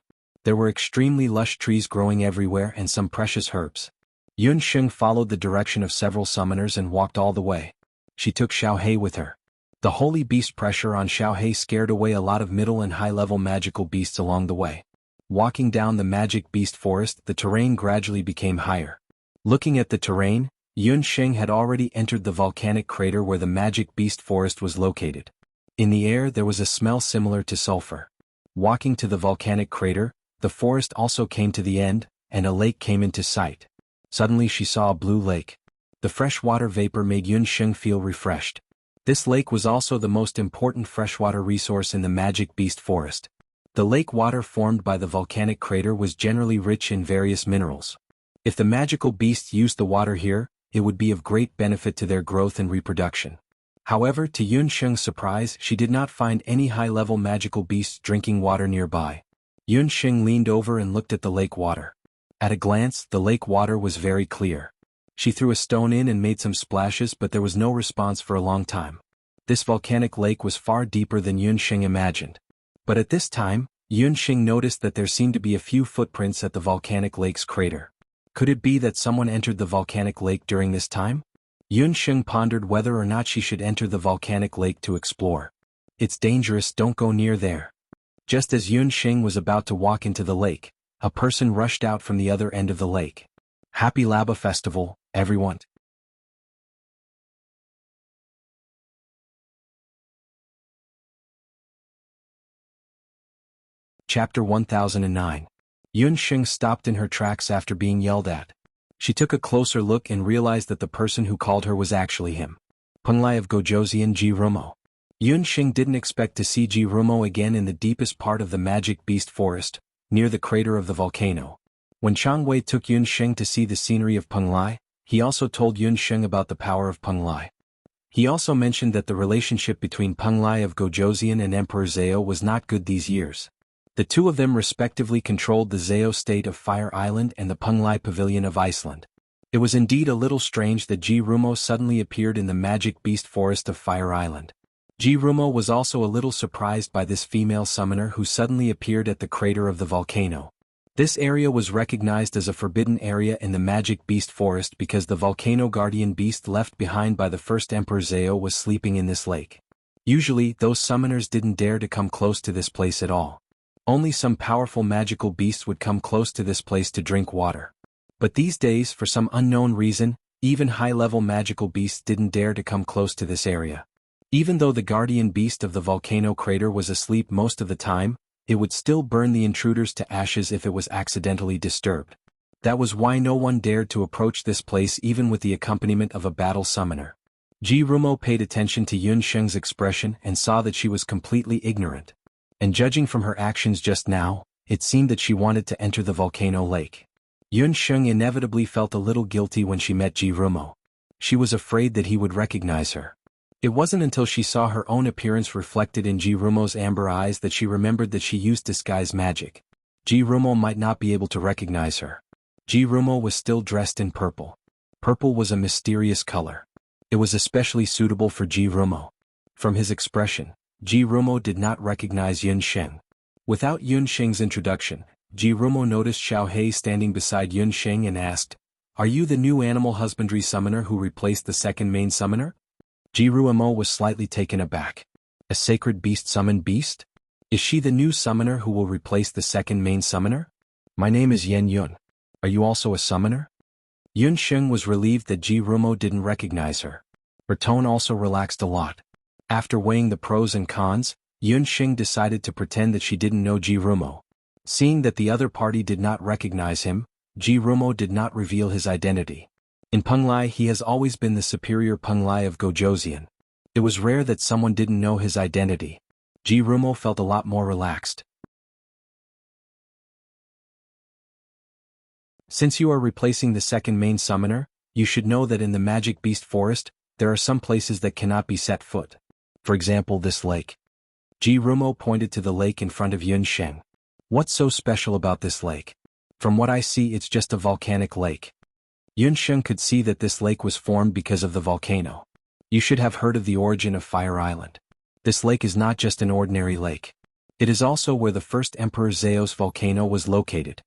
There were extremely lush trees growing everywhere and some precious herbs. Yun Sheng followed the direction of several summoners and walked all the way. She took Xiao He with her. The holy beast pressure on Xiaohei scared away a lot of middle and high-level magical beasts along the way. Walking down the magic beast forest, the terrain gradually became higher. Looking at the terrain, Yun Sheng had already entered the volcanic crater where the magic beast forest was located. In the air there was a smell similar to sulfur. Walking to the volcanic crater, the forest also came to the end, and a lake came into sight. Suddenly she saw a blue lake. The freshwater vapor made Yun Sheng feel refreshed. This lake was also the most important freshwater resource in the magic beast forest. The lake water formed by the volcanic crater was generally rich in various minerals. If the magical beasts used the water here, it would be of great benefit to their growth and reproduction. However, to Yun Sheng's surprise, she did not find any high-level magical beasts drinking water nearby. Yun Sheng leaned over and looked at the lake water. At a glance, the lake water was very clear. She threw a stone in and made some splashes, but there was no response for a long time. This volcanic lake was far deeper than Yun Sheng imagined. But at this time, Yun Sheng noticed that there seemed to be a few footprints at the volcanic lake's crater. Could it be that someone entered the volcanic lake during this time? Yun Sheng pondered whether or not she should enter the volcanic lake to explore. It's dangerous, don't go near there. Just as Yun Sheng was about to walk into the lake, a person rushed out from the other end of the lake. Happy Lava Festival, everyone. Chapter 1009. Yun Sheng stopped in her tracks after being yelled at. She took a closer look and realized that the person who called her was actually him. Penglai of Gojoseon Jirumo. Yun Sheng didn't expect to see Jirumo again in the deepest part of the magic beast forest, near the crater of the volcano. When Chang Wei took Yun Sheng to see the scenery of Penglai, he also told Yun Sheng about the power of Penglai. He also mentioned that the relationship between Penglai of Gojoseon and Emperor Zhao was not good these years. The two of them respectively controlled the Zhao state of Fire Island and the Penglai Pavilion of Iceland. It was indeed a little strange that Jirumo suddenly appeared in the magic beast forest of Fire Island. Jirumo was also a little surprised by this female summoner who suddenly appeared at the crater of the volcano. This area was recognized as a forbidden area in the magic beast forest because the volcano guardian beast left behind by the first Emperor Zhao was sleeping in this lake. Usually, those summoners didn't dare to come close to this place at all. Only some powerful magical beasts would come close to this place to drink water. But these days, for some unknown reason, even high-level magical beasts didn't dare to come close to this area. Even though the guardian beast of the volcano crater was asleep most of the time, it would still burn the intruders to ashes if it was accidentally disturbed. That was why no one dared to approach this place even with the accompaniment of a battle summoner. Jirumo paid attention to Yun Sheng's expression and saw that she was completely ignorant. And judging from her actions just now, it seemed that she wanted to enter the volcano lake. Yun Sheng inevitably felt a little guilty when she met Jirumo. She was afraid that he would recognize her. It wasn't until she saw her own appearance reflected in Jirumo's amber eyes that she remembered that she used disguise magic. Jirumo might not be able to recognize her. Jirumo was still dressed in purple. Purple was a mysterious color. It was especially suitable for Jirumo. From his expression, Jirumo did not recognize Yun Sheng. Without Yun Sheng's introduction, Jirumo noticed Xiaohei standing beside Yun Sheng and asked, "Are you the new animal husbandry summoner who replaced the second main summoner?" Jirumo was slightly taken aback. A sacred beast summoned beast? Is she the new summoner who will replace the second main summoner? My name is Yen Yun. Are you also a summoner? Yun Sheng was relieved that Jirumo didn't recognize her. Her tone also relaxed a lot. After weighing the pros and cons, Yun Sheng decided to pretend that she didn't know Jirumo. Seeing that the other party did not recognize him, Jirumo did not reveal his identity. In Penglai he has always been the superior Penglai of Gojoseon. It was rare that someone didn't know his identity. Jirumo felt a lot more relaxed. Since you are replacing the second main summoner, you should know that in the magic beast forest, there are some places that cannot be set foot. For example, this lake. Jirumo pointed to the lake in front of Yun Sheng. What's so special about this lake? From what I see, it's just a volcanic lake. Yun Sheng could see that this lake was formed because of the volcano. You should have heard of the origin of Fire Island. This lake is not just an ordinary lake. It is also where the first Emperor Zhao's volcano was located.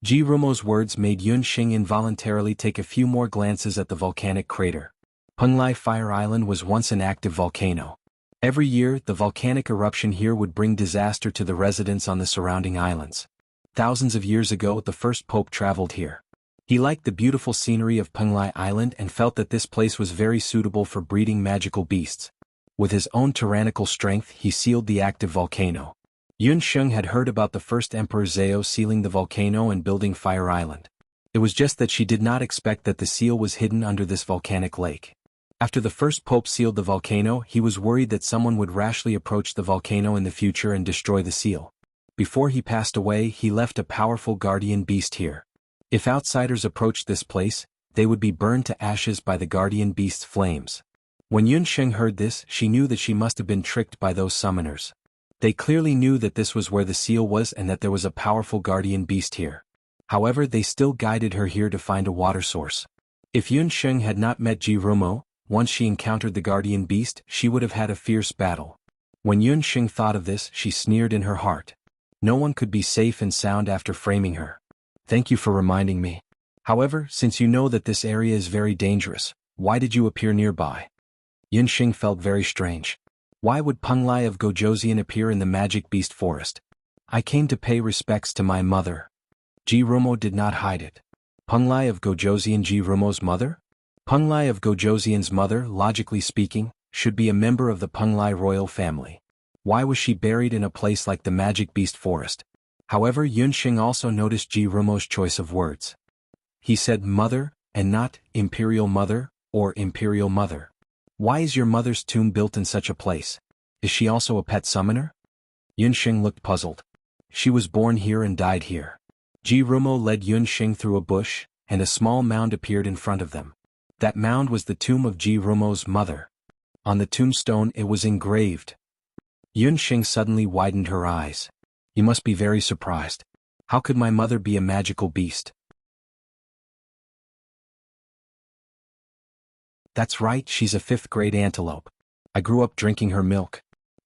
Jirumo's words made Yun Sheng involuntarily take a few more glances at the volcanic crater. Penglai Fire Island was once an active volcano. Every year, the volcanic eruption here would bring disaster to the residents on the surrounding islands. Thousands of years ago, the first pope traveled here. He liked the beautiful scenery of Penglai Island and felt that this place was very suitable for breeding magical beasts. With his own tyrannical strength, he sealed the active volcano. Yun Sheng had heard about the first Emperor Zhao sealing the volcano and building Fire Island. It was just that she did not expect that the seal was hidden under this volcanic lake. After the first pope sealed the volcano, he was worried that someone would rashly approach the volcano in the future and destroy the seal. Before he passed away, he left a powerful guardian beast here. If outsiders approached this place, they would be burned to ashes by the guardian beast's flames. When Yun Sheng heard this, she knew that she must have been tricked by those summoners. They clearly knew that this was where the seal was and that there was a powerful guardian beast here. However, they still guided her here to find a water source. If Yun Sheng had not met Jirumo, once she encountered the guardian beast, she would have had a fierce battle. When Yun Sheng thought of this, she sneered in her heart. No one could be safe and sound after framing her. Thank you for reminding me. However, since you know that this area is very dangerous, why did you appear nearby? Yun Sheng felt very strange. Why would Penglai of Gojoseon appear in the magic beast forest? I came to pay respects to my mother. Jirumo did not hide it. Penglai of Gojoseon, Jirumo's mother? Penglai of Gojoseon's mother, logically speaking, should be a member of the Penglai royal family. Why was she buried in a place like the magic beast forest? However, Yun Sheng also noticed Jirumo's choice of words. He said mother, and not imperial mother, or imperial mother. Why is your mother's tomb built in such a place? Is she also a pet summoner? Yun Sheng looked puzzled. She was born here and died here. Jirumo led Yun Sheng through a bush, and a small mound appeared in front of them. That mound was the tomb of Jirumo's mother. On the tombstone it was engraved. Yun Sheng suddenly widened her eyes. You must be very surprised. How could my mother be a magical beast? That's right, she's a 5th-grade antelope. I grew up drinking her milk.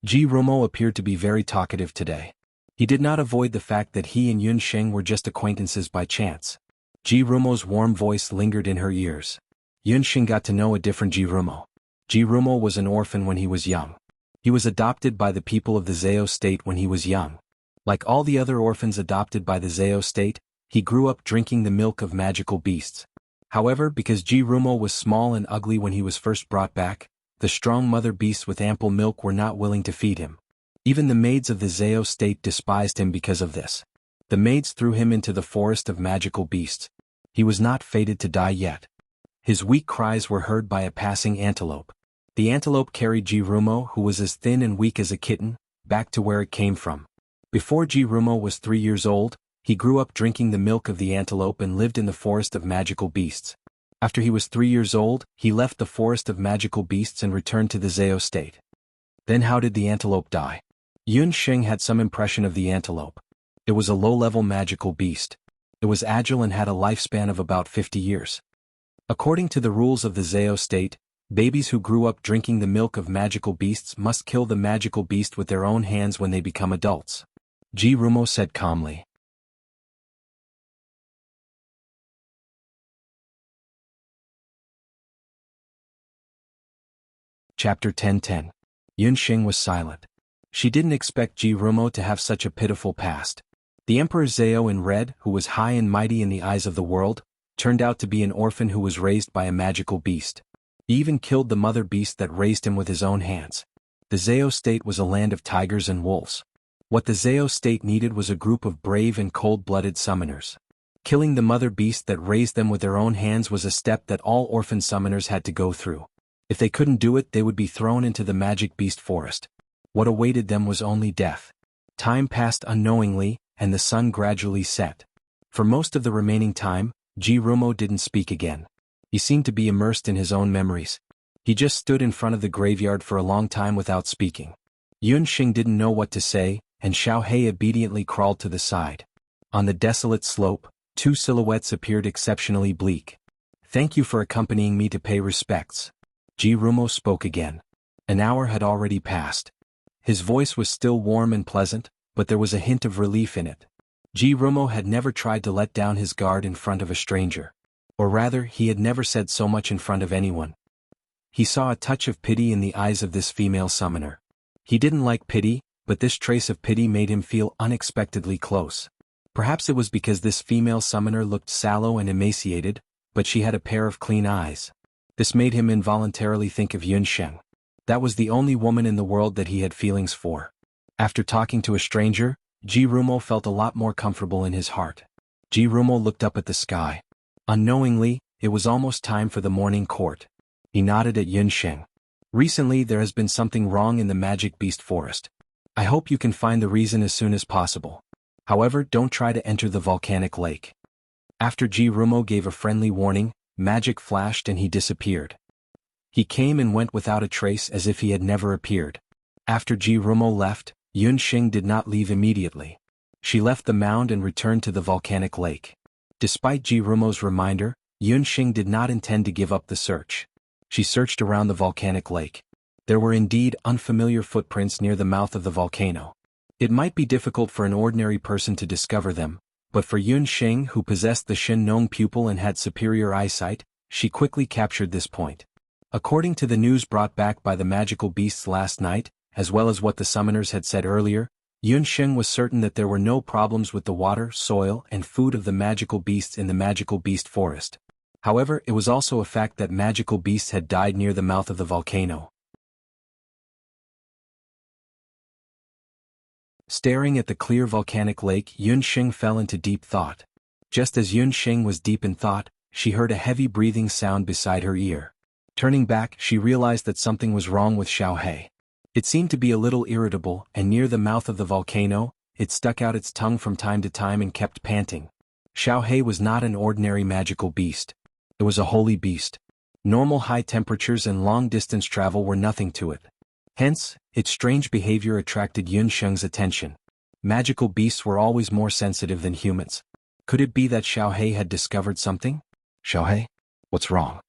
Jirumo appeared to be very talkative today. He did not avoid the fact that he and Yun Sheng were just acquaintances by chance. Jirumo's warm voice lingered in her ears. Yun Sheng got to know a different Jirumo. Jirumo was an orphan when he was young. He was adopted by the people of the Zhao state when he was young. Like all the other orphans adopted by the Zhao state, he grew up drinking the milk of magical beasts. However, because Jirumo was small and ugly when he was first brought back, the strong mother beasts with ample milk were not willing to feed him. Even the maids of the Zhao state despised him because of this. The maids threw him into the forest of magical beasts. He was not fated to die yet. His weak cries were heard by a passing antelope. The antelope carried Jirumo, who was as thin and weak as a kitten, back to where it came from. Before Jirumo was 3 years old, he grew up drinking the milk of the antelope and lived in the forest of magical beasts. After he was 3 years old, he left the forest of magical beasts and returned to the Zhao state. Then how did the antelope die? Yun Sheng had some impression of the antelope. It was a low-level magical beast. It was agile and had a lifespan of about 50 years. According to the rules of the Zhao state, babies who grew up drinking the milk of magical beasts must kill the magical beast with their own hands when they become adults. Jirumo said calmly. Chapter 10:10. Yun Sheng was silent. She didn't expect Jirumo to have such a pitiful past. The Emperor Zhao in red, who was high and mighty in the eyes of the world, turned out to be an orphan who was raised by a magical beast. He even killed the mother beast that raised him with his own hands. The Zhao state was a land of tigers and wolves. What the Zhao state needed was a group of brave and cold-blooded summoners. Killing the mother beast that raised them with their own hands was a step that all orphan summoners had to go through. If they couldn't do it, they would be thrown into the magic beast forest. What awaited them was only death. Time passed unknowingly, and the sun gradually set. For most of the remaining time, Jirumo didn't speak again. He seemed to be immersed in his own memories. He just stood in front of the graveyard for a long time without speaking. Yun Sheng didn't know what to say, and Xiao He obediently crawled to the side. On the desolate slope, 2 silhouettes appeared exceptionally bleak. Thank you for accompanying me to pay respects. Jirumo spoke again. An hour had already passed. His voice was still warm and pleasant, but there was a hint of relief in it. Jirumo had never tried to let down his guard in front of a stranger. Or rather, he had never said so much in front of anyone. He saw a touch of pity in the eyes of this female summoner. He didn't like pity, but this trace of pity made him feel unexpectedly close. Perhaps it was because this female summoner looked sallow and emaciated, but she had a pair of clean eyes. This made him involuntarily think of Yunsheng. That was the only woman in the world that he had feelings for. After talking to a stranger, Jirumo felt a lot more comfortable in his heart. Jirumo looked up at the sky. Unknowingly, it was almost time for the morning court. He nodded at Yunsheng. Recently there has been something wrong in the magic beast forest. I hope you can find the reason as soon as possible. However, don't try to enter the volcanic lake. After Jirumo gave a friendly warning, magic flashed and he disappeared. He came and went without a trace as if he had never appeared. After Jirumo left, Yunsheng did not leave immediately. She left the mound and returned to the volcanic lake. Despite Jirumo's reminder, Yunsheng did not intend to give up the search. She searched around the volcanic lake. There were indeed unfamiliar footprints near the mouth of the volcano. It might be difficult for an ordinary person to discover them, but for Yunsheng, who possessed the Shin Nong pupil and had superior eyesight, she quickly captured this point. According to the news brought back by the magical beasts last night, as well as what the summoners had said earlier, Yunsheng was certain that there were no problems with the water, soil, and food of the magical beasts in the magical beast forest. However, it was also a fact that magical beasts had died near the mouth of the volcano. Staring at the clear volcanic lake, Yunsheng fell into deep thought. Just as Yunsheng was deep in thought, she heard a heavy breathing sound beside her ear. Turning back, she realized that something was wrong with Xiaohe. It seemed to be a little irritable, and near the mouth of the volcano, it stuck out its tongue from time to time and kept panting. Xiaohe was not an ordinary magical beast. It was a holy beast. Normal high temperatures and long-distance travel were nothing to it. Hence, its strange behavior attracted Yunsheng's attention. Magical beasts were always more sensitive than humans. Could it be that Xiaohe had discovered something? Xiaohe? What's wrong?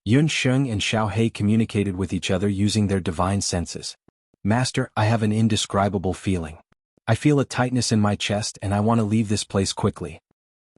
Yunsheng and Xiaohe communicated with each other using their divine senses. Master, I have an indescribable feeling. I feel a tightness in my chest and I want to leave this place quickly.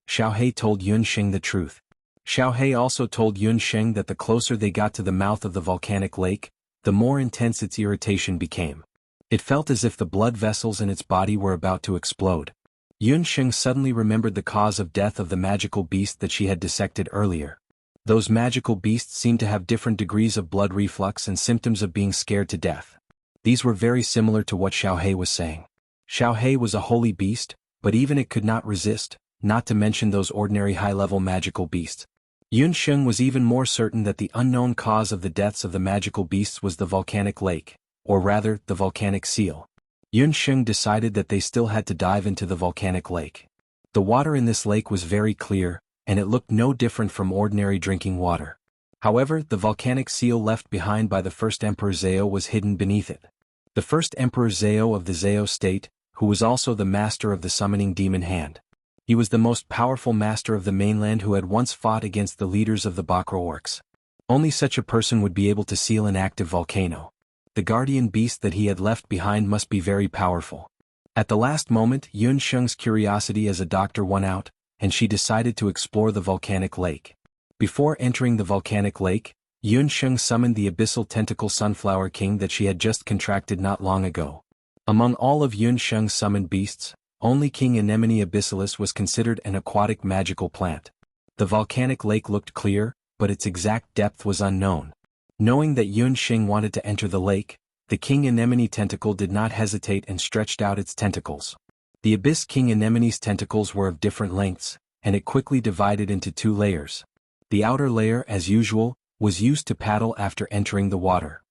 Xiaohe told Yunsheng the truth. Xiaohe also told Yunsheng that the closer they got to the mouth of the volcanic lake, the more intense its irritation became. It felt as if the blood vessels in its body were about to explode. Yunsheng suddenly remembered the cause of death of the magical beast that she had dissected earlier. Those magical beasts seemed to have different degrees of blood reflux and symptoms of being scared to death. These were very similar to what Xiaohe was saying. Xiaohe was a holy beast, but even it could not resist, not to mention those ordinary high-level magical beasts. Yunsheng was even more certain that the unknown cause of the deaths of the magical beasts was the volcanic lake, or rather, the volcanic seal. Yunsheng decided that they still had to dive into the volcanic lake. The water in this lake was very clear, and it looked no different from ordinary drinking water. However, the volcanic seal left behind by the first Emperor Zhao was hidden beneath it. The first Emperor Zhao of the Zhao state, who was also the master of the summoning demon hand. He was the most powerful master of the mainland who had once fought against the leaders of the Bakra orcs. Only such a person would be able to seal an active volcano. The guardian beast that he had left behind must be very powerful. At the last moment, Yunsheng's curiosity as a doctor won out, and she decided to explore the volcanic lake. Before entering the volcanic lake, Yunsheng summoned the abyssal tentacle sunflower king that she had just contracted not long ago. Among all of Yunsheng's summoned beasts, only King Anemone abyssalis was considered an aquatic magical plant. The volcanic lake looked clear, but its exact depth was unknown. Knowing that Yunsheng wanted to enter the lake, the King Anemone tentacle did not hesitate and stretched out its tentacles. The Abyss King Anemone's tentacles were of different lengths, and it quickly divided into two layers. The outer layer, as usual, was used to paddle after entering the water.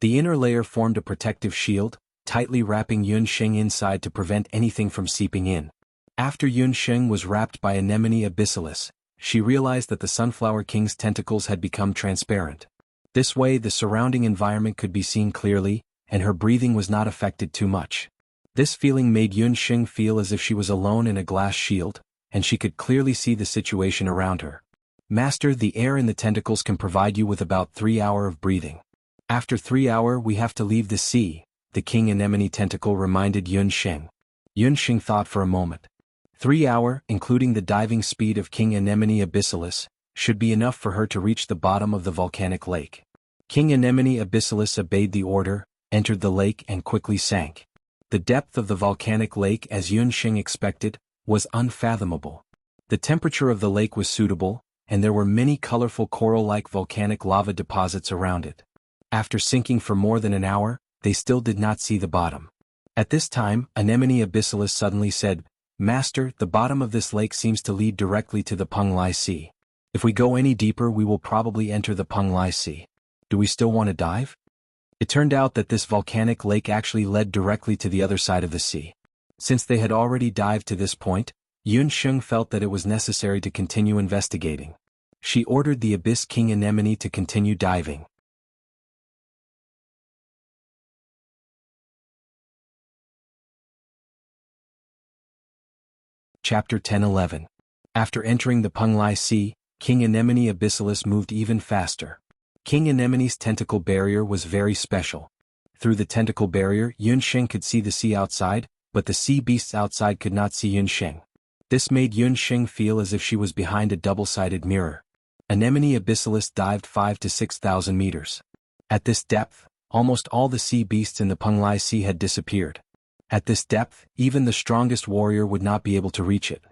The inner layer formed a protective shield, tightly wrapping Yunsheng inside to prevent anything from seeping in. After Yunsheng was wrapped by Anemone abyssalis, she realized that the Sunflower King's tentacles had become transparent. This way the surrounding environment could be seen clearly, and her breathing was not affected too much. This feeling made Yunsheng feel as if she was alone in a glass shield, and she could clearly see the situation around her. Master, the air in the tentacles can provide you with about 3 hours of breathing. After 3 hours we have to leave the sea, the King Anemone tentacle reminded Yunsheng. Yunsheng thought for a moment. 3 hours, including the diving speed of King Anemone abyssalis, should be enough for her to reach the bottom of the volcanic lake. King Anemone Abyssalis obeyed the order, entered the lake and quickly sank. The depth of the volcanic lake, as Yunxing expected, was unfathomable. The temperature of the lake was suitable, and there were many colorful coral-like volcanic lava deposits around it. After sinking for more than an hour, they still did not see the bottom. At this time, Anemone Abyssalis suddenly said, "Master, the bottom of this lake seems to lead directly to the Penglai Sea. If we go any deeper we will probably enter the Penglai Sea. Do we still want to dive?" It turned out that this volcanic lake actually led directly to the other side of the sea. Since they had already dived to this point, Yunxing felt that it was necessary to continue investigating. She ordered the Abyss King Anemone to continue diving. Chapter 10-11. After entering the Penglai Sea, King Anemone Abyssalis moved even faster. King Anemone's tentacle barrier was very special. Through the tentacle barrier, Yunxing could see the sea outside, but the sea beasts outside could not see Yunxing. This made Yunxing feel as if she was behind a double-sided mirror. Anemone Abyssalis dived 5,000 to 6,000 meters. At this depth, almost all the sea beasts in the Penglai Sea had disappeared. At this depth, even the strongest warrior would not be able to reach it.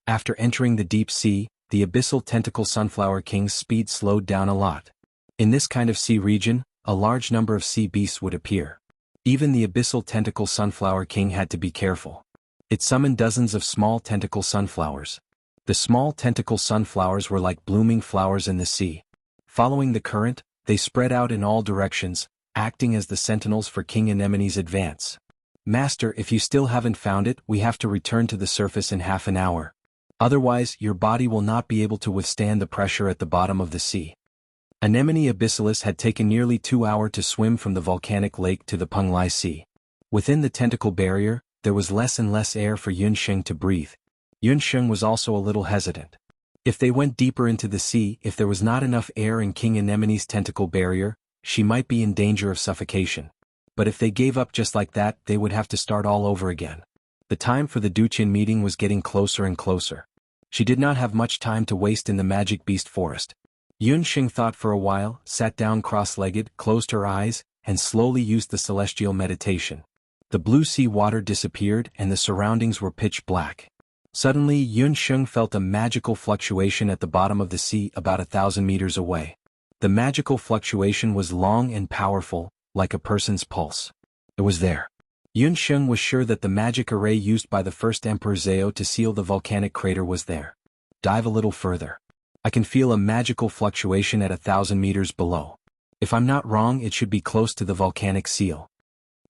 After entering the deep sea, the abyssal tentacle sunflower king's speed slowed down a lot. In this kind of sea region, a large number of sea beasts would appear. Even the abyssal tentacle sunflower king had to be careful. It summoned dozens of small tentacle sunflowers. The small tentacle sunflowers were like blooming flowers in the sea. Following the current, they spread out in all directions, acting as the sentinels for King Anemone's advance. "Master, if you still haven't found it, we have to return to the surface in half an hour. Otherwise, your body will not be able to withstand the pressure at the bottom of the sea." Anemone Abyssalis had taken nearly 2 hours to swim from the volcanic lake to the Penglai Sea. Within the tentacle barrier, there was less and less air for Yunxing to breathe. Yunxing was also a little hesitant. If they went deeper into the sea, if there was not enough air in King Anemone's tentacle barrier, she might be in danger of suffocation. But if they gave up just like that, they would have to start all over again. The time for the Duqian meeting was getting closer and closer. She did not have much time to waste in the magic beast forest. Yunxing thought for a while, sat down cross-legged, closed her eyes, and slowly used the celestial meditation. The blue sea water disappeared and the surroundings were pitch black. Suddenly Yunxing felt a magical fluctuation at the bottom of the sea about 1,000 meters away. The magical fluctuation was long and powerful, like a person's pulse. It was there. Yunxing was sure that the magic array used by the first Emperor Zhao to seal the volcanic crater was there. Dive a little further. I can feel a magical fluctuation at 1,000 meters below. If I'm not wrong, it should be close to the volcanic seal.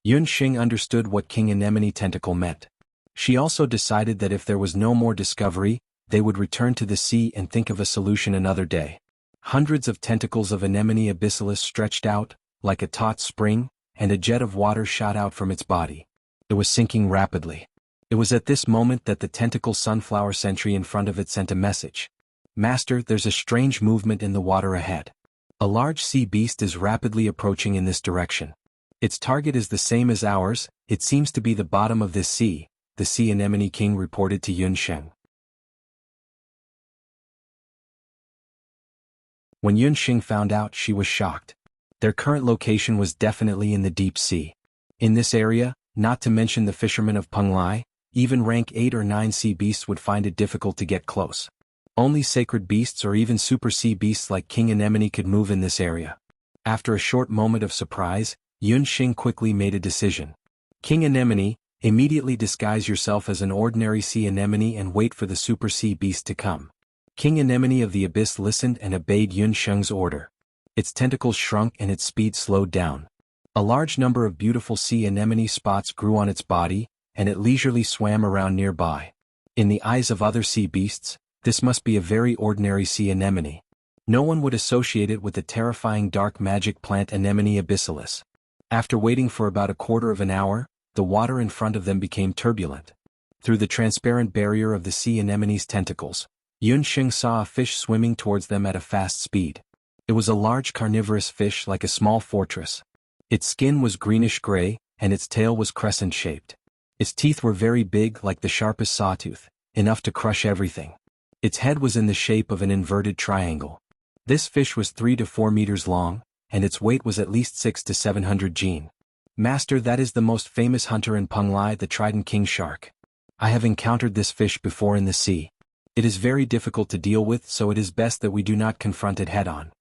Yunxing understood what King Anemone Tentacle meant. She also decided that if there was no more discovery, they would return to the sea and think of a solution another day. Hundreds of tentacles of Anemone Abyssalis stretched out, like a taut spring, and a jet of water shot out from its body. It was sinking rapidly. It was at this moment that the tentacle sunflower sentry in front of it sent a message. "Master, there's a strange movement in the water ahead. A large sea beast is rapidly approaching in this direction. Its target is the same as ours, it seems to be the bottom of this sea," the Sea Anemone King reported to Yunxing. When Yunxing found out, she was shocked. Their current location was definitely in the deep sea. In this area, not to mention the fishermen of Penglai, even rank 8 or 9 sea beasts would find it difficult to get close. Only sacred beasts or even super sea beasts like King Anemone could move in this area. After a short moment of surprise, Yunxing quickly made a decision. "King Anemone, immediately disguise yourself as an ordinary sea anemone and wait for the super sea beast to come." King Anemone of the Abyss listened and obeyed Yunxing's order. Its tentacles shrunk and its speed slowed down. A large number of beautiful sea anemone spots grew on its body, and it leisurely swam around nearby. In the eyes of other sea beasts, this must be a very ordinary sea anemone. No one would associate it with the terrifying dark magic plant Anemone Abyssalis. After waiting for about a quarter of an hour, the water in front of them became turbulent. Through the transparent barrier of the sea anemone's tentacles, Yunxing saw a fish swimming towards them at a fast speed. It was a large carnivorous fish like a small fortress. Its skin was greenish-gray, and its tail was crescent-shaped. Its teeth were very big like the sharpest sawtooth, enough to crush everything. Its head was in the shape of an inverted triangle. This fish was 3 to 4 meters long, and its weight was at least 6 to 700 jin. Master, that is the most famous hunter in Penglai, the trident king shark. I have encountered this fish before in the sea. It is very difficult to deal with, so it is best that we do not confront it head-on.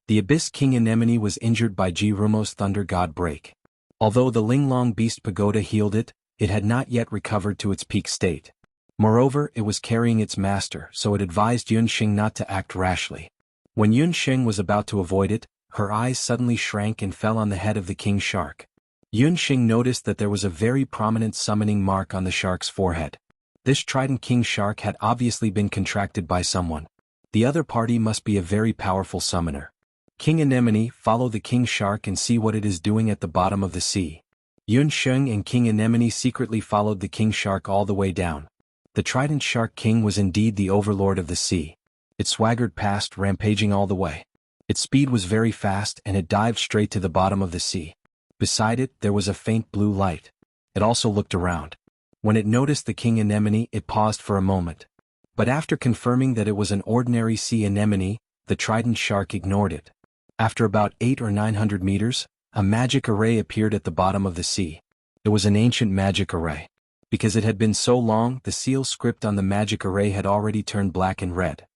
The Abyss King Anemone was injured by Ji Rumo's Thunder God Break. Although the Linglong Beast Pagoda healed it, it had not yet recovered to its peak state. Moreover, it was carrying its master, so it advised Yunxing not to act rashly. When Yunxing was about to avoid it, her eyes suddenly shrank and fell on the head of the king shark. Yunxing noticed that there was a very prominent summoning mark on the shark's forehead. This trident king shark had obviously been contracted by someone. The other party must be a very powerful summoner. King Anemone, follow the king shark and see what it is doing at the bottom of the sea. Yunxing and King Anemone secretly followed the king shark all the way down. The trident shark king was indeed the overlord of the sea. It swaggered past, rampaging all the way. Its speed was very fast and it dived straight to the bottom of the sea. Beside it, there was a faint blue light. It also looked around. When it noticed the king anemone, it paused for a moment. But after confirming that it was an ordinary sea anemone, the trident shark ignored it. After about 800 or 900 meters, a magic array appeared at the bottom of the sea. It was an ancient magic array. Because it had been so long, the seal script on the magic array had already turned black and red.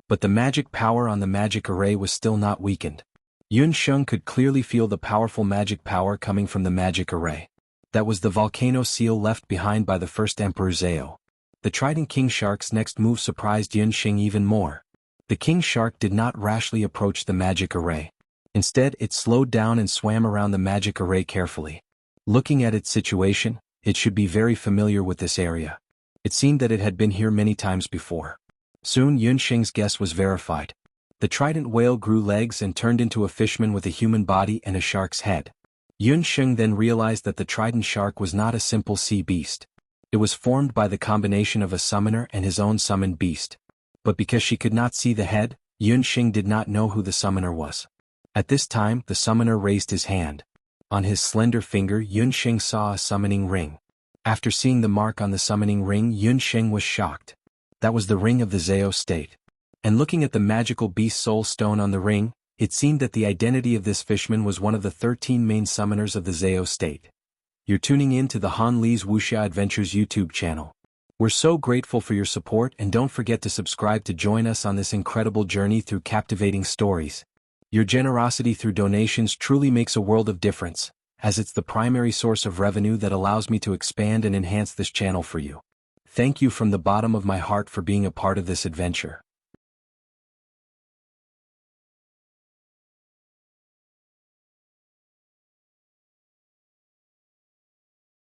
But the magic power on the magic array was still not weakened. Yunxing could clearly feel the powerful magic power coming from the magic array. That was the volcano seal left behind by the first Emperor Zhao. The trident king shark's next move surprised Yunxing even more. The king shark did not rashly approach the magic array. Instead, it slowed down and swam around the magic array carefully. Looking at its situation, it should be very familiar with this area. It seemed that it had been here many times before. Soon Yunxing's guess was verified. The trident whale grew legs and turned into a fishman with a human body and a shark's head. Yunxing then realized that the trident shark was not a simple sea beast. It was formed by the combination of a summoner and his own summoned beast. But because she could not see the head, Yunxing did not know who the summoner was. At this time, the summoner raised his hand. On his slender finger, Yunxing saw a summoning ring. After seeing the mark on the summoning ring, Yunxing was shocked. That was the ring of the Zhao state. And looking at the magical beast soul stone on the ring, it seemed that the identity of this fishman was one of the 13 main summoners of the Zhao state. You're tuning in to the Han Li's Wuxia Adventures YouTube channel. We're so grateful for your support, and don't forget to subscribe to join us on this incredible journey through captivating stories. Your generosity through donations truly makes a world of difference, as it's the primary source of revenue that allows me to expand and enhance this channel for you. Thank you from the bottom of my heart for being a part of this adventure.